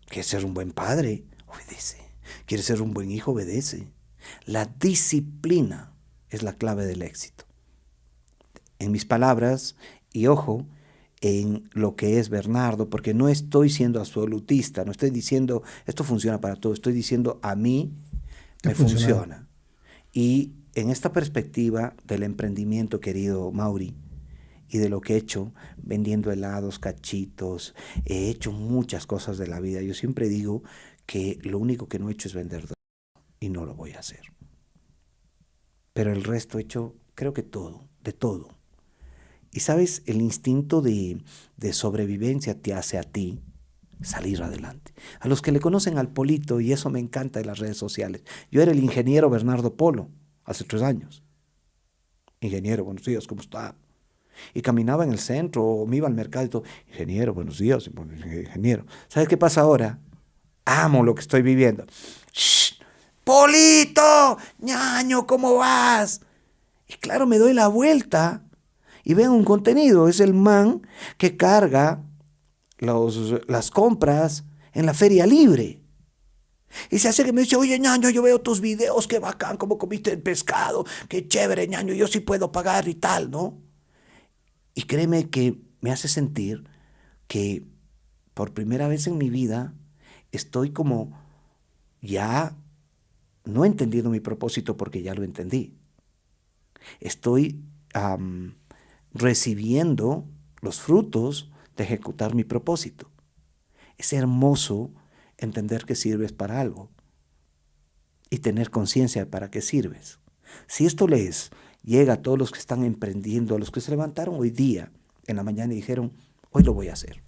¿Quieres ser un buen padre? Obedece. ¿Quieres ser un buen hijo? Obedece. La disciplina es la clave del éxito. En mis palabras, y ojo, en lo que es Bernardo, porque no estoy siendo absolutista, no estoy diciendo esto funciona para todos, estoy diciendo a mí me funciona. Y en esta perspectiva del emprendimiento, querido Mauri, y de lo que he hecho vendiendo helados, cachitos. He hecho muchas cosas de la vida. Yo siempre digo que lo único que no he hecho es vender droga y no lo voy a hacer. Pero el resto he hecho, creo que todo, de todo. Y sabes, el instinto de sobrevivencia te hace a ti salir adelante. A los que le conocen al Polito, y eso me encanta de las redes sociales. Yo era el ingeniero Bernardo Polo hace 3 años. Ingeniero, buenos días, ¿cómo está? Y caminaba en el centro o me iba al mercado y todo. Ingeniero, buenos días, ingeniero. ¿Sabes qué pasa ahora? Amo lo que estoy viviendo. ¡Shh! ¡Polito! ¡Ñaño, ¿cómo vas? Y claro, me doy la vuelta y veo un contenido. Es el man que carga las compras en la feria libre. Y se hace que me dice, oye, ñaño, yo veo tus videos, qué bacán, cómo comiste el pescado, qué chévere, ñaño, yo sí puedo pagar y tal, ¿no? Y créeme que me hace sentir que por primera vez en mi vida estoy como ya no entendiendo mi propósito porque ya lo entendí. Estoy recibiendo los frutos de ejecutar mi propósito. Es hermoso entender que sirves para algo y tener conciencia de para qué sirves. Si esto llega a todos los que están emprendiendo, a los que se levantaron hoy día en la mañana y dijeron, hoy lo voy a hacer.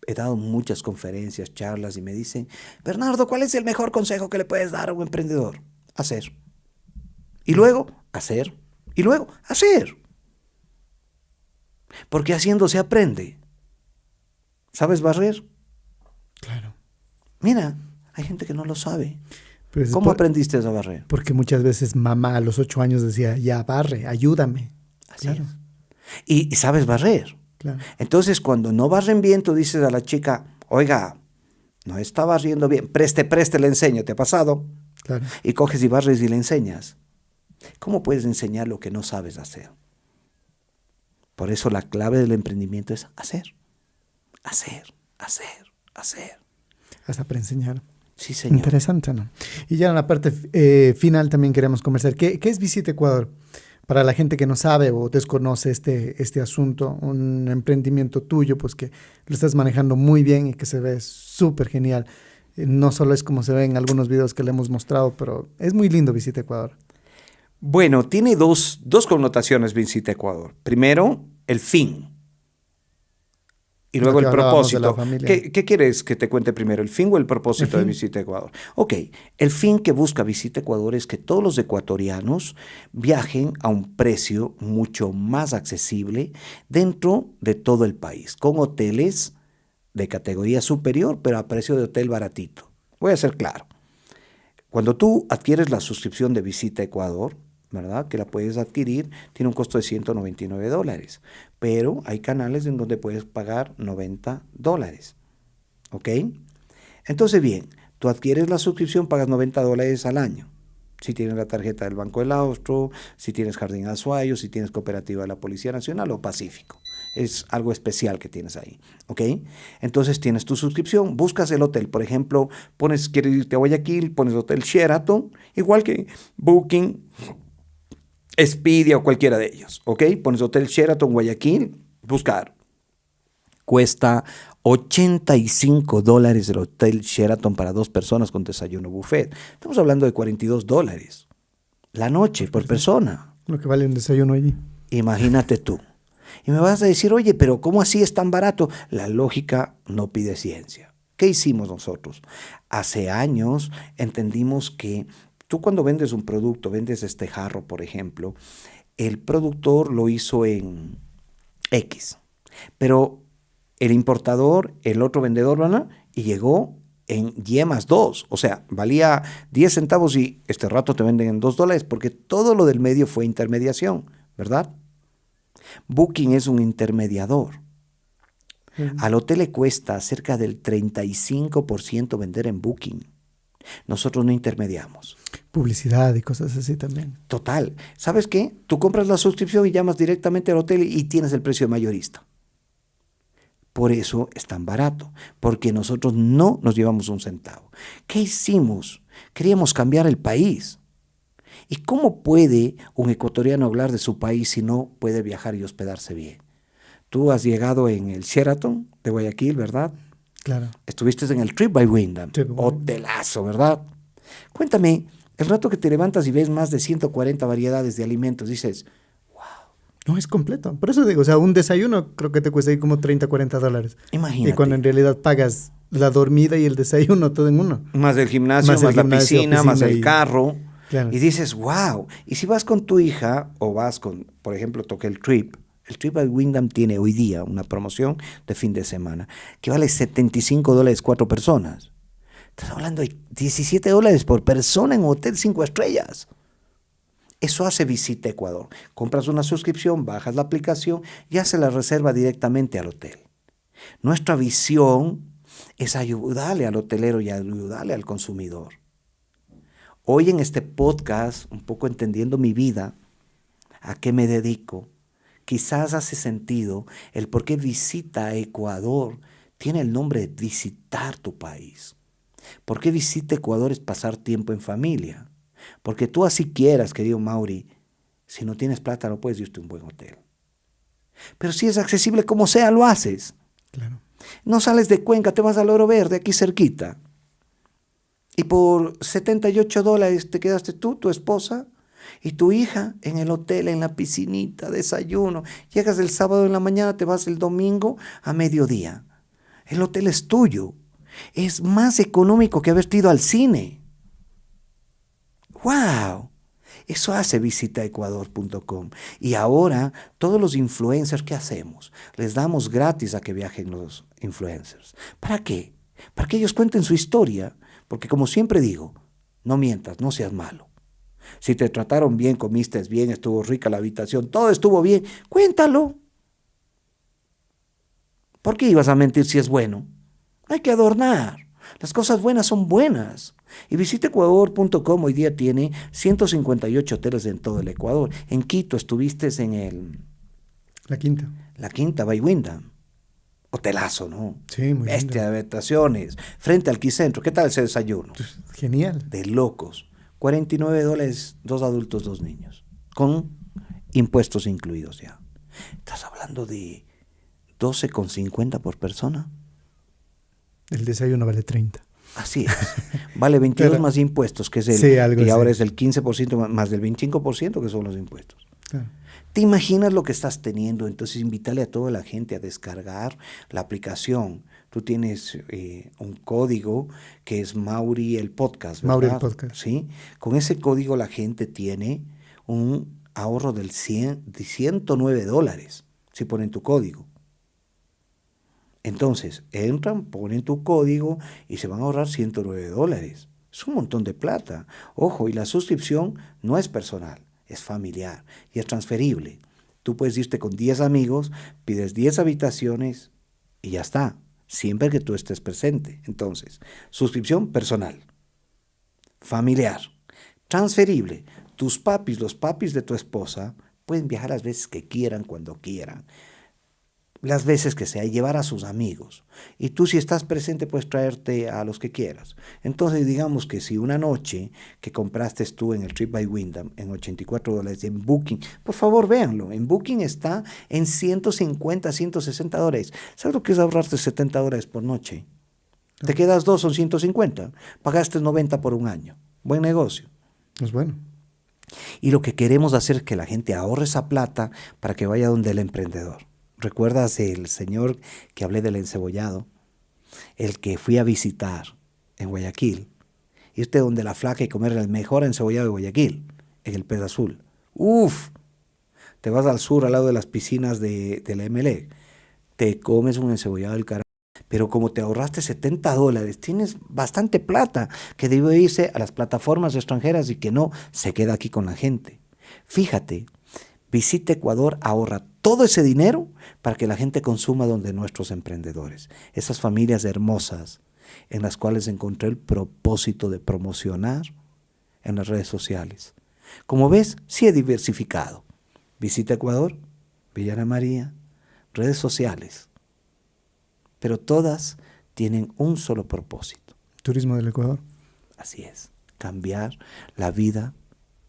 He dado muchas conferencias, charlas y me dicen, Bernardo, ¿cuál es el mejor consejo que le puedes dar a un emprendedor? Hacer. Y luego, hacer. Y luego, hacer. Porque haciendo se aprende. ¿Sabes barrer? Claro. Mira, hay gente que no lo sabe. Pues ¿Cómo aprendiste a barrer? Porque muchas veces mamá a los 8 años decía, ya barre, ayúdame. Así Claro. es. Y sabes barrer. Claro. Entonces, cuando no barren bien, tú dices a la chica, oiga, no está barriendo bien, preste, le enseño, ¿te ha pasado? Claro. Y coges y barres y le enseñas. ¿Cómo puedes enseñar lo que no sabes hacer? Por eso la clave del emprendimiento es hacer. Hacer, hacer, hacer. Hasta para enseñar. Sí, señor. Interesante, ¿no? Y ya en la parte final también queremos conversar. ¿Qué es Visita Ecuador? Para la gente que no sabe o desconoce este asunto, un emprendimiento tuyo, pues que lo estás manejando muy bien y que se ve súper genial. No solo es como se ve en algunos videos que le hemos mostrado, pero es muy lindo Visita Ecuador. Bueno, tiene dos connotaciones Visita Ecuador. Primero, el fin. Y luego el propósito. ¿Qué quieres que te cuente primero? ¿El fin o el propósito de Visita Ecuador? Ok, el fin que busca Visita Ecuador es que todos los ecuatorianos viajen a un precio mucho más accesible dentro de todo el país, con hoteles de categoría superior, pero a precio de hotel baratito. Voy a ser claro. Cuando tú adquieres la suscripción de Visita Ecuador, ¿verdad? Que la puedes adquirir, tiene un costo de $199, pero hay canales en donde puedes pagar $90, ¿ok? Entonces, bien, tú adquieres la suscripción, pagas $90 al año. Si tienes la tarjeta del Banco del Austro, si tienes Jardín Azuayo, si tienes Cooperativa de la Policía Nacional o Pacífico. Es algo especial que tienes ahí, ¿ok? Entonces tienes tu suscripción, buscas el hotel, por ejemplo, quieres irte a Guayaquil, pones Hotel Sheraton, igual que Booking, Expedia o cualquiera de ellos, ¿ok? Pones Hotel Sheraton Guayaquil, buscar. Cuesta $85 el Hotel Sheraton para 2 personas con desayuno buffet. Estamos hablando de $42 la noche por persona. Lo que vale un desayuno allí. Imagínate tú. Y me vas a decir, oye, pero ¿cómo así es tan barato? La lógica no pide ciencia. ¿Qué hicimos nosotros? Hace años entendimos que tú cuando vendes un producto, vendes este jarro, por ejemplo, el productor lo hizo en X, pero el importador, el otro vendedor, ¿verdad? Y llegó en Y+2, o sea, valía 10 centavos y este rato te venden en $2 porque todo lo del medio fue intermediación, ¿verdad? Booking es un intermediador. Al hotel le cuesta cerca del 35% vender en Booking. Nosotros no intermediamos. Publicidad y cosas así también. Total. ¿Sabes qué? Tú compras la suscripción y llamas directamente al hotel y tienes el precio de mayorista. Por eso es tan barato, porque nosotros no nos llevamos un centavo. ¿Qué hicimos? Queríamos cambiar el país. ¿Y cómo puede un ecuatoriano hablar de su país si no puede viajar y hospedarse bien? Tú has llegado en el Sheraton de Guayaquil, ¿verdad? Claro. Estuviste en el Trip by Wyndham. Trip by Wyndham. Hotelazo, ¿verdad? Cuéntame, el rato que te levantas y ves más de 140 variedades de alimentos, dices, No, es completo. Por eso digo, o sea, un desayuno creo que te cuesta ahí como $30, $40. imagínate. Y cuando en realidad pagas la dormida y el desayuno todo en uno. Más el gimnasio, Más más, el la gimnasio, piscina, más piscina el y- carro. Claro. Y dices, wow. Y si vas con tu hija o vas con, por ejemplo, toqué el Trip by Wyndham tiene hoy día una promoción de fin de semana que vale $75 4 personas. Estás hablando de $17 por persona en un hotel 5 estrellas. Eso hace Visita Ecuador. Compras una suscripción, bajas la aplicación y haces la reserva directamente al hotel. Nuestra visión es ayudarle al hotelero y ayudarle al consumidor. Hoy en este podcast, un poco entendiendo mi vida, a qué me dedico, quizás hace sentido el por qué Visita Ecuador tiene el nombre de visitar tu país. ¿Por qué Visita Ecuador es pasar tiempo en familia? Porque tú así quieras, querido Mauri, si no tienes plata no puedes irte a un buen hotel. Pero si es accesible como sea, lo haces. Claro. No sales de Cuenca, te vas al Oro Verde, aquí cerquita. Y por $78 te quedaste tú, tu esposa y tu hija en el hotel, en la piscinita, desayuno. Llegas el sábado en la mañana, te vas el domingo a mediodía. El hotel es tuyo. Es más económico que haberte ido al cine. ¡Wow! Eso hace visitaecuador.com. Y ahora, todos los influencers, ¿qué hacemos? Les damos gratis a que viajen los influencers. ¿Para qué? Para que ellos cuenten su historia. Porque como siempre digo, no mientas, no seas malo. Si te trataron bien, comiste bien, estuvo rica la habitación, todo estuvo bien, cuéntalo. ¿Por qué ibas a mentir si es bueno? Hay que adornar. Las cosas buenas son buenas. Y visitecuador.com hoy día tiene 158 hoteles en todo el Ecuador. En Quito estuviste en La quinta. la Quinta by Wyndham. Hotelazo, ¿no? Sí, muy Bestia lindo. de habitaciones. Frente al Quicentro. ¿Qué tal ese desayuno? Genial. De locos. $49, 2 adultos, 2 niños. Con impuestos incluidos ya. Estás hablando de 12,50 por persona. El desayuno vale 30. Así es. Vale 22 Pero- más impuestos, que es el Sí, algo y ahora así. es el 15% más del 25% que son los impuestos. Claro. ¿Te imaginas lo que estás teniendo? Entonces, invítale a toda la gente a descargar la aplicación. Tú tienes un código que es Mauri el Podcast, ¿verdad? Mauri el Podcast. ¿Sí? Con ese código la gente tiene un ahorro de $109 si ponen tu código. Entonces, entran, ponen tu código y se van a ahorrar $109. Es un montón de plata. Ojo, y la suscripción no es personal, es familiar y es transferible. Tú puedes irte con 10 amigos, pides 10 habitaciones y ya está, siempre que tú estés presente. Entonces, suscripción personal, familiar, transferible. Tus papis, los papis de tu esposa, pueden viajar las veces que quieran, cuando quieran. Las veces que sea, y llevar a sus amigos. Y tú, si estás presente, puedes traerte a los que quieras. Entonces, digamos que si una noche que compraste tú en el Trip by Wyndham en $84 en Booking, por favor véanlo, en Booking está en $150, $160. ¿Sabes lo que es ahorrarte $70 por noche? Te quedas 2, son 150. Pagaste 90 por un año. Buen negocio. Es bueno. Y lo que queremos hacer es que la gente ahorre esa plata para que vaya donde el emprendedor. ¿Recuerdas el señor que hablé del encebollado? El que fui a visitar en Guayaquil. Irte donde la flaca y comer el mejor encebollado de Guayaquil, en el Pez Azul. ¡Uf! Te vas al sur, al lado de las piscinas de la MLE. Te comes un encebollado del carajo. Pero como te ahorraste $70, tienes bastante plata que debe irse a las plataformas extranjeras y que no se queda aquí con la gente. Fíjate, Visita Ecuador ahorra todo ese dinero para que la gente consuma donde nuestros emprendedores, esas familias hermosas en las cuales encontré el propósito de promocionar en las redes sociales. Como ves, sí he diversificado. Visita Ecuador, Villana María, redes sociales, pero todas tienen un solo propósito. Turismo del Ecuador. Así es, cambiar la vida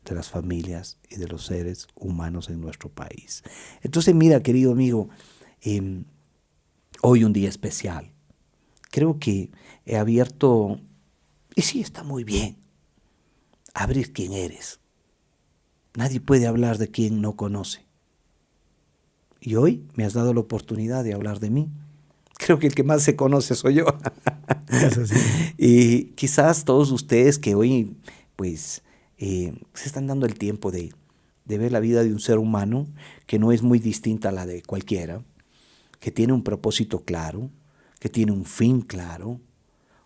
de las familias y de los seres humanos en nuestro país. Entonces, mira, querido amigo, hoy un día especial. Creo que he abierto, y sí, está muy bien, abrir quién eres. Nadie puede hablar de quien no conoce. Y hoy me has dado la oportunidad de hablar de mí. Creo que el que más se conoce soy yo. Eso sí. Y quizás todos ustedes que hoy, pues, se están dando el tiempo de ver la vida de un ser humano que no es muy distinta a la de cualquiera, que tiene un propósito claro, que tiene un fin claro,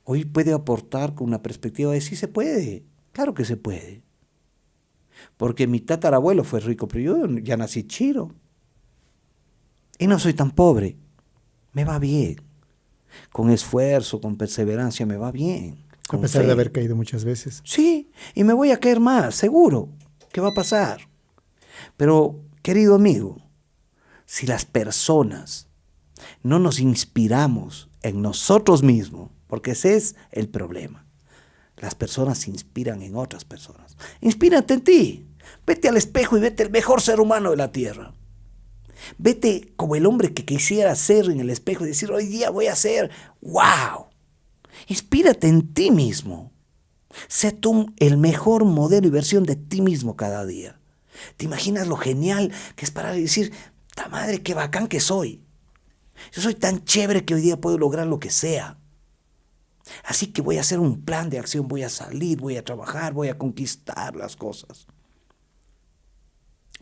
hoy puede aportar con una perspectiva de sí se puede, claro que se puede. Porque mi tatarabuelo fue rico, pero yo ya nací chiro. Y no soy tan pobre, me va bien. Con esfuerzo, con perseverancia me va bien. A pesar de haber caído muchas veces. Sí, y me voy a caer más, seguro. ¿Qué va a pasar? Pero, querido amigo, si las personas no nos inspiramos en nosotros mismos, porque ese es el problema. Las personas se inspiran en otras personas. Inspírate en ti. Vete al espejo y vete el mejor ser humano de la tierra. Vete como el hombre que quisiera ser en el espejo y decir, hoy día voy a ser, wow. Inspírate en ti mismo. Sé tú el mejor modelo y versión de ti mismo cada día. ¿Te imaginas lo genial que es parar y decir, ¡ta madre, qué bacán que soy! Yo soy tan chévere que hoy día puedo lograr lo que sea. Así que voy a hacer un plan de acción, voy a salir, voy a trabajar, voy a conquistar las cosas.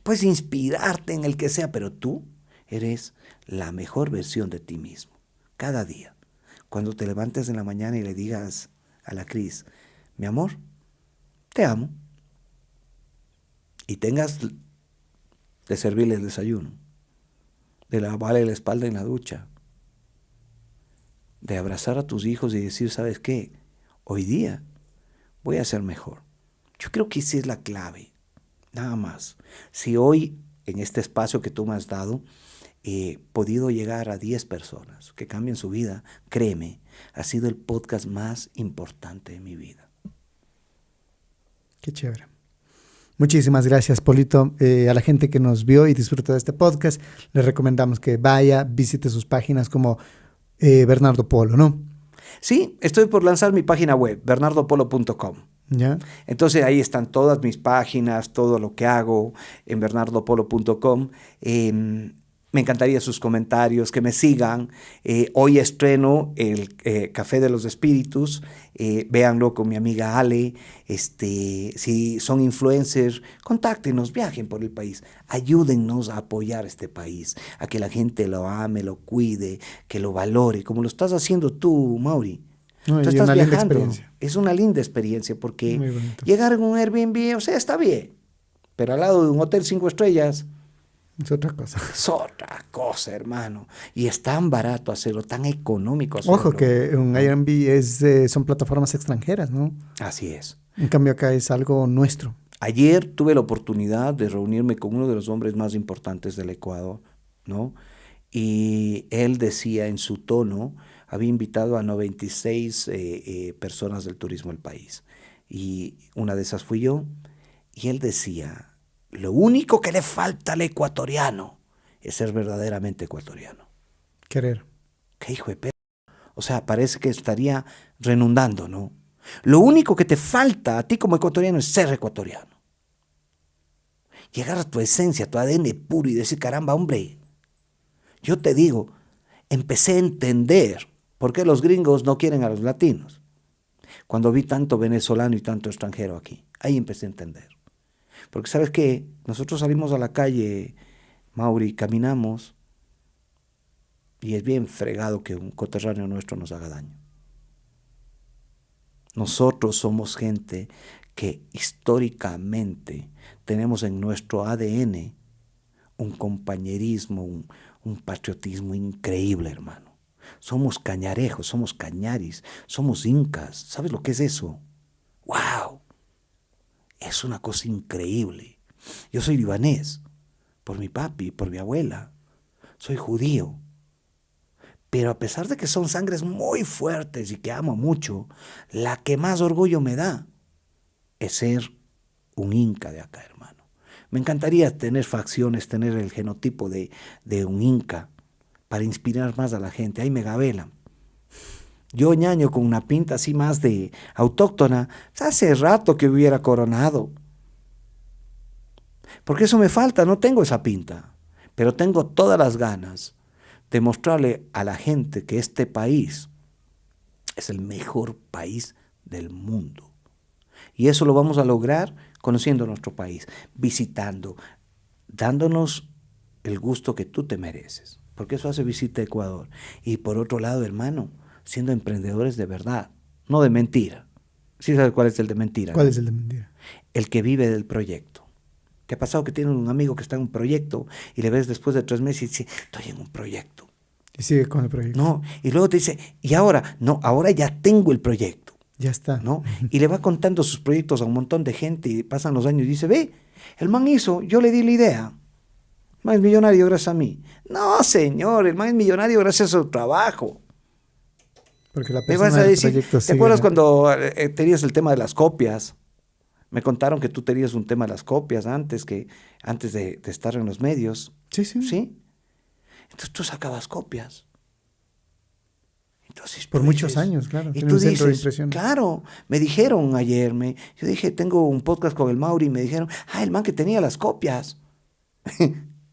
Puedes inspirarte en el que sea, pero tú eres la mejor versión de ti mismo. Cada día. Cuando te levantes en la mañana y le digas a la Cris, mi amor, te amo. Y tengas de servirle el desayuno, de lavarle la espalda en la ducha, de abrazar a tus hijos y decir, ¿sabes qué? Hoy día voy a ser mejor. Yo creo que esa es la clave, nada más. Si hoy, en este espacio que tú me has dado, he podido llegar a 10 personas que cambien su vida, créeme, ha sido el podcast más importante de mi vida. Qué chévere. Muchísimas gracias, Polito. A la gente que nos vio y disfrutó de este podcast, les recomendamos que vaya, visite sus páginas como Bernardo Polo, ¿no? Sí, estoy por lanzar mi página web, bernardopolo.com. ¿Ya? Entonces ahí están todas mis páginas, todo lo que hago en bernardopolo.com. Me encantaría sus comentarios, que me sigan. Hoy estreno el Café de los Espíritus. Véanlo con mi amiga Ale. Si son influencers, contáctenos, viajen por el país. Ayúdennos a apoyar este país, a que la gente lo ame, lo cuide, que lo valore, como lo estás haciendo tú, Mauri. No, Tú y estás una linda viajando. experiencia. Es una linda experiencia porque Muy bonito. llegar en un Airbnb, o sea, está bien. Pero al lado de un hotel 5 estrellas, Es otra cosa. es otra cosa, hermano. Y es tan barato hacerlo, tan económico hacerlo. Ojo que un Airbnb son plataformas extranjeras, ¿no? Así es. En cambio acá es algo nuestro. Ayer tuve la oportunidad de reunirme con uno de los hombres más importantes del Ecuador, ¿no? Y él decía en su tono, había invitado a 96 personas del turismo del país. Y una de esas fui yo. Y él decía, lo único que le falta al ecuatoriano es ser verdaderamente ecuatoriano. Querer. ¿Qué hijo de perro? O sea, parece que estaría redundando, ¿no? Lo único que te falta a ti como ecuatoriano es ser ecuatoriano. Llegar a tu esencia, a tu ADN puro y decir, caramba, hombre, yo te digo, empecé a entender por qué los gringos no quieren a los latinos. Cuando vi tanto venezolano y tanto extranjero aquí, ahí empecé a entender. Porque ¿sabes qué? Nosotros salimos a la calle, Mauri, caminamos y es bien fregado que un coterráneo nuestro nos haga daño. Nosotros somos gente que históricamente tenemos en nuestro ADN un compañerismo, un patriotismo increíble, hermano. Somos cañarejos, somos cañaris, somos incas. ¿Sabes lo que es eso? ¡Wow! Es una cosa increíble. Yo soy libanés, por mi papi, por mi abuela. Soy judío. Pero a pesar de que son sangres muy fuertes y que amo mucho, la que más orgullo me da es ser un inca de acá, hermano. Me encantaría tener facciones, tener el genotipo de un inca para inspirar más a la gente. Ahí me gabelan. Yo, ñaño, con una pinta así más de autóctona, hace rato que hubiera coronado. Porque eso me falta, no tengo esa pinta. Pero tengo todas las ganas de mostrarle a la gente que este país es el mejor país del mundo. Y eso lo vamos a lograr conociendo nuestro país, visitando, dándonos el gusto que tú te mereces. Porque eso hace Visita a Ecuador. Y por otro lado, hermano, siendo emprendedores de verdad, no de mentira. ¿Sí sabes cuál es el de mentira? ¿Cuál es el de mentira? El que vive del proyecto. ¿Te ha pasado que tienes un amigo que está en un proyecto y le ves después de 3 meses y dice, estoy en un proyecto? Y sigue con el proyecto. No, y luego te dice, ¿y ahora? No, ahora ya tengo el proyecto. Ya está. ¿No? Y le va contando sus proyectos a un montón de gente y pasan los años y dice, ve, el man hizo, yo le di la idea. El man es millonario gracias a mí. No, señor, el man es millonario gracias a su trabajo. Porque la Me persona vas a del decir, proyecto ¿te sigue, acuerdas ¿no? cuando tenías el tema de las copias? Me contaron que tú tenías un tema de las copias antes de estar en los medios. Sí, sí. ¿Sí? Entonces tú sacabas copias. Entonces, Por tú muchos dices, años, claro. Y Tiene tú un centro de dices, impresión. claro, me dijeron ayer, yo dije, tengo un podcast con el Mauri, y me dijeron, el man que tenía las copias.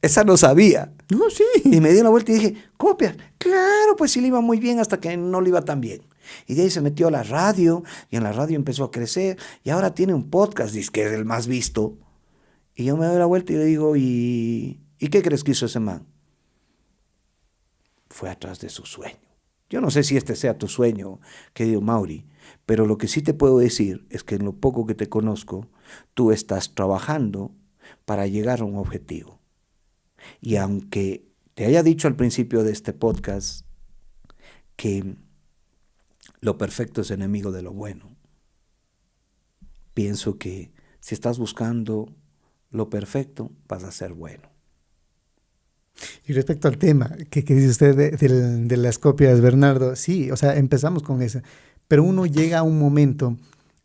Esa no sabía. No, sí. Y me di una vuelta y dije, copias. Claro, pues sí le iba muy bien hasta que no le iba tan bien. Y de ahí se metió a la radio, y en la radio empezó a crecer, y ahora tiene un podcast, dice que es el más visto. Y yo me doy la vuelta y le digo, ¿y qué crees que hizo ese man? Fue atrás de su sueño. Yo no sé si este sea tu sueño, querido Mauri, pero lo que sí te puedo decir es que en lo poco que te conozco, tú estás trabajando para llegar a un objetivo. Y aunque te haya dicho al principio de este podcast que lo perfecto es enemigo de lo bueno, pienso que si estás buscando lo perfecto, vas a ser bueno. Y respecto al tema que dice usted de las copias, Bernardo, sí, o sea, empezamos con eso, pero uno llega a un momento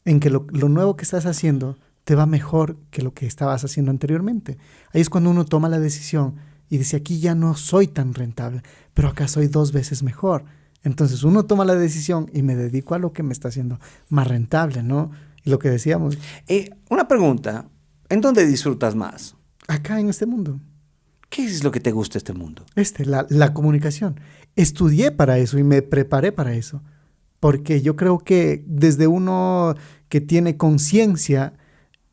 en que lo nuevo que estás haciendo te va mejor que lo que estabas haciendo anteriormente. Ahí es cuando uno toma la decisión y dice, aquí ya no soy tan rentable, pero acá soy 2 veces mejor. Entonces uno toma la decisión y me dedico a lo que me está haciendo más rentable, ¿no? Y lo que decíamos. Una pregunta, ¿en dónde disfrutas más? Acá en este mundo. ¿Qué es lo que te gusta de este mundo? La comunicación. Estudié para eso y me preparé para eso. Porque yo creo que desde uno que tiene conciencia,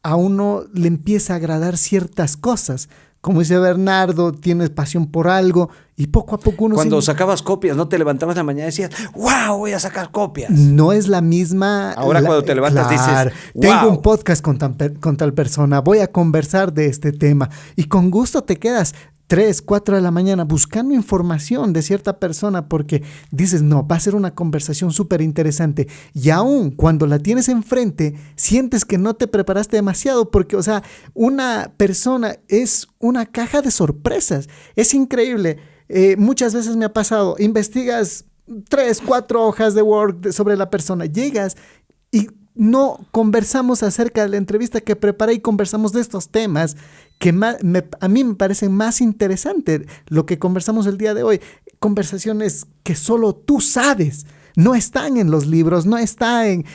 a uno le empieza a agradar ciertas cosas. Como dice Bernardo, tienes pasión por algo y poco a poco uno... Cuando sacabas copias, ¿no te levantabas en la mañana y decías, wow, voy a sacar copias? No es la misma... Ahora cuando te levantas dices, wow. Tengo un podcast con tal persona, voy a conversar de este tema. Y con gusto te quedas 3, 4 de la mañana buscando información de cierta persona porque dices, no, va a ser una conversación súper interesante. Y aún cuando la tienes enfrente, sientes que no te preparaste demasiado porque, o sea, una persona es una caja de sorpresas. Es increíble. Muchas veces me ha pasado, investigas 3, 4 hojas de Word sobre la persona, llegas y no conversamos acerca de la entrevista que preparé y conversamos de estos temas que a mí me parecen más interesantes lo que conversamos el día de hoy. Conversaciones que solo tú sabes, no están en los libros, no está en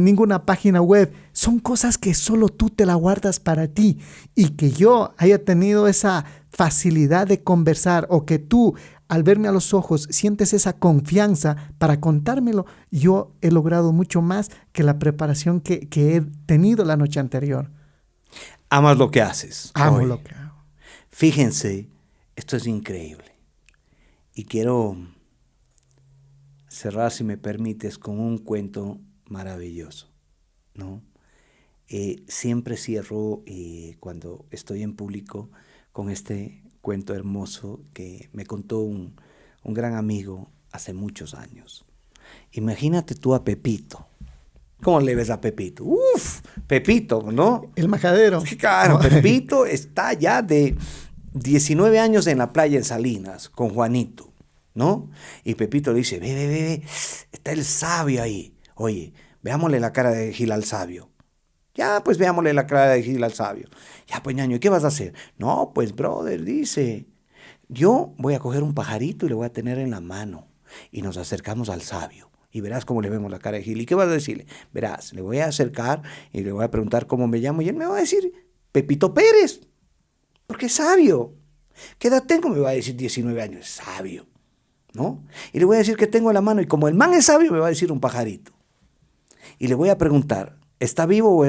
ninguna página web. Son cosas que solo tú te la guardas para ti y que yo haya tenido esa facilidad de conversar o que tú al verme a los ojos sientes esa confianza para contármelo, yo he logrado mucho más que la preparación que he tenido la noche anterior. Amas lo que haces. Amo Oye, lo que hago. Fíjense, esto es increíble. Y quiero cerrar, si me permites, con un cuento maravilloso, ¿no? Siempre cierro cuando estoy en público con este cuento hermoso que me contó un gran amigo hace muchos años. Imagínate tú a Pepito. ¿Cómo le ves a Pepito? Uf, Pepito, ¿no? El majadero. Claro, Pepito está ya de 19 años en la playa en Salinas con Juanito, ¿no? Y Pepito le dice, ve, está el sabio ahí. Oye, veámosle la cara de Gil al sabio. Ya, pues veámosle la cara de Gil al sabio. Ya, pues ñaño, ¿y qué vas a hacer? No, pues brother, dice, yo voy a coger un pajarito y lo voy a tener en la mano. Y nos acercamos al sabio. Y verás cómo le vemos la cara de Gil. ¿Y qué vas a decirle? Verás, le voy a acercar y le voy a preguntar cómo me llamo. Y él me va a decir, Pepito Pérez. Porque es sabio. ¿Qué edad tengo? Me va a decir 19 años. Es sabio, ¿no? Y le voy a decir que tengo en la mano. Y como el man es sabio, me va a decir un pajarito. Y le voy a preguntar, ¿está vivo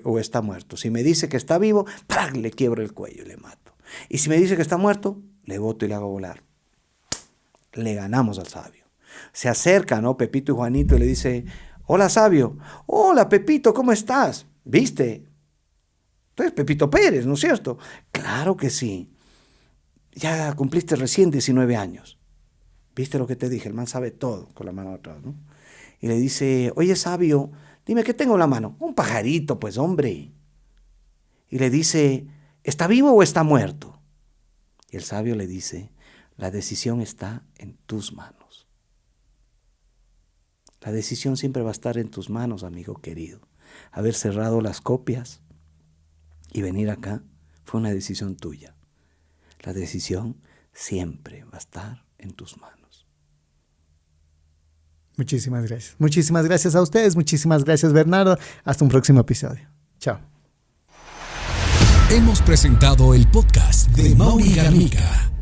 o está muerto? Si me dice que está vivo, ¡prac!, le quiebro el cuello y le mato. Y si me dice que está muerto, le boto y le hago volar. Le ganamos al sabio. Se acerca, ¿no? Pepito y Juanito y le dice, hola sabio. Hola Pepito, ¿cómo estás? ¿Viste? Tú eres Pepito Pérez, ¿no es cierto? Claro que sí. Ya cumpliste recién 19 años. ¿Viste lo que te dije? El man sabe todo, con la mano atrás, ¿no? Y le dice, oye sabio, dime, ¿qué tengo en la mano? Un pajarito, pues hombre. Y le dice, ¿está vivo o está muerto? Y el sabio le dice, la decisión está en tus manos. La decisión siempre va a estar en tus manos, amigo querido. Haber cerrado las copias y venir acá fue una decisión tuya. La decisión siempre va a estar en tus manos. Muchísimas gracias. Muchísimas gracias a ustedes. Muchísimas gracias, Bernardo. Hasta un próximo episodio. Chao. Hemos presentado el podcast de Mauri Garnica.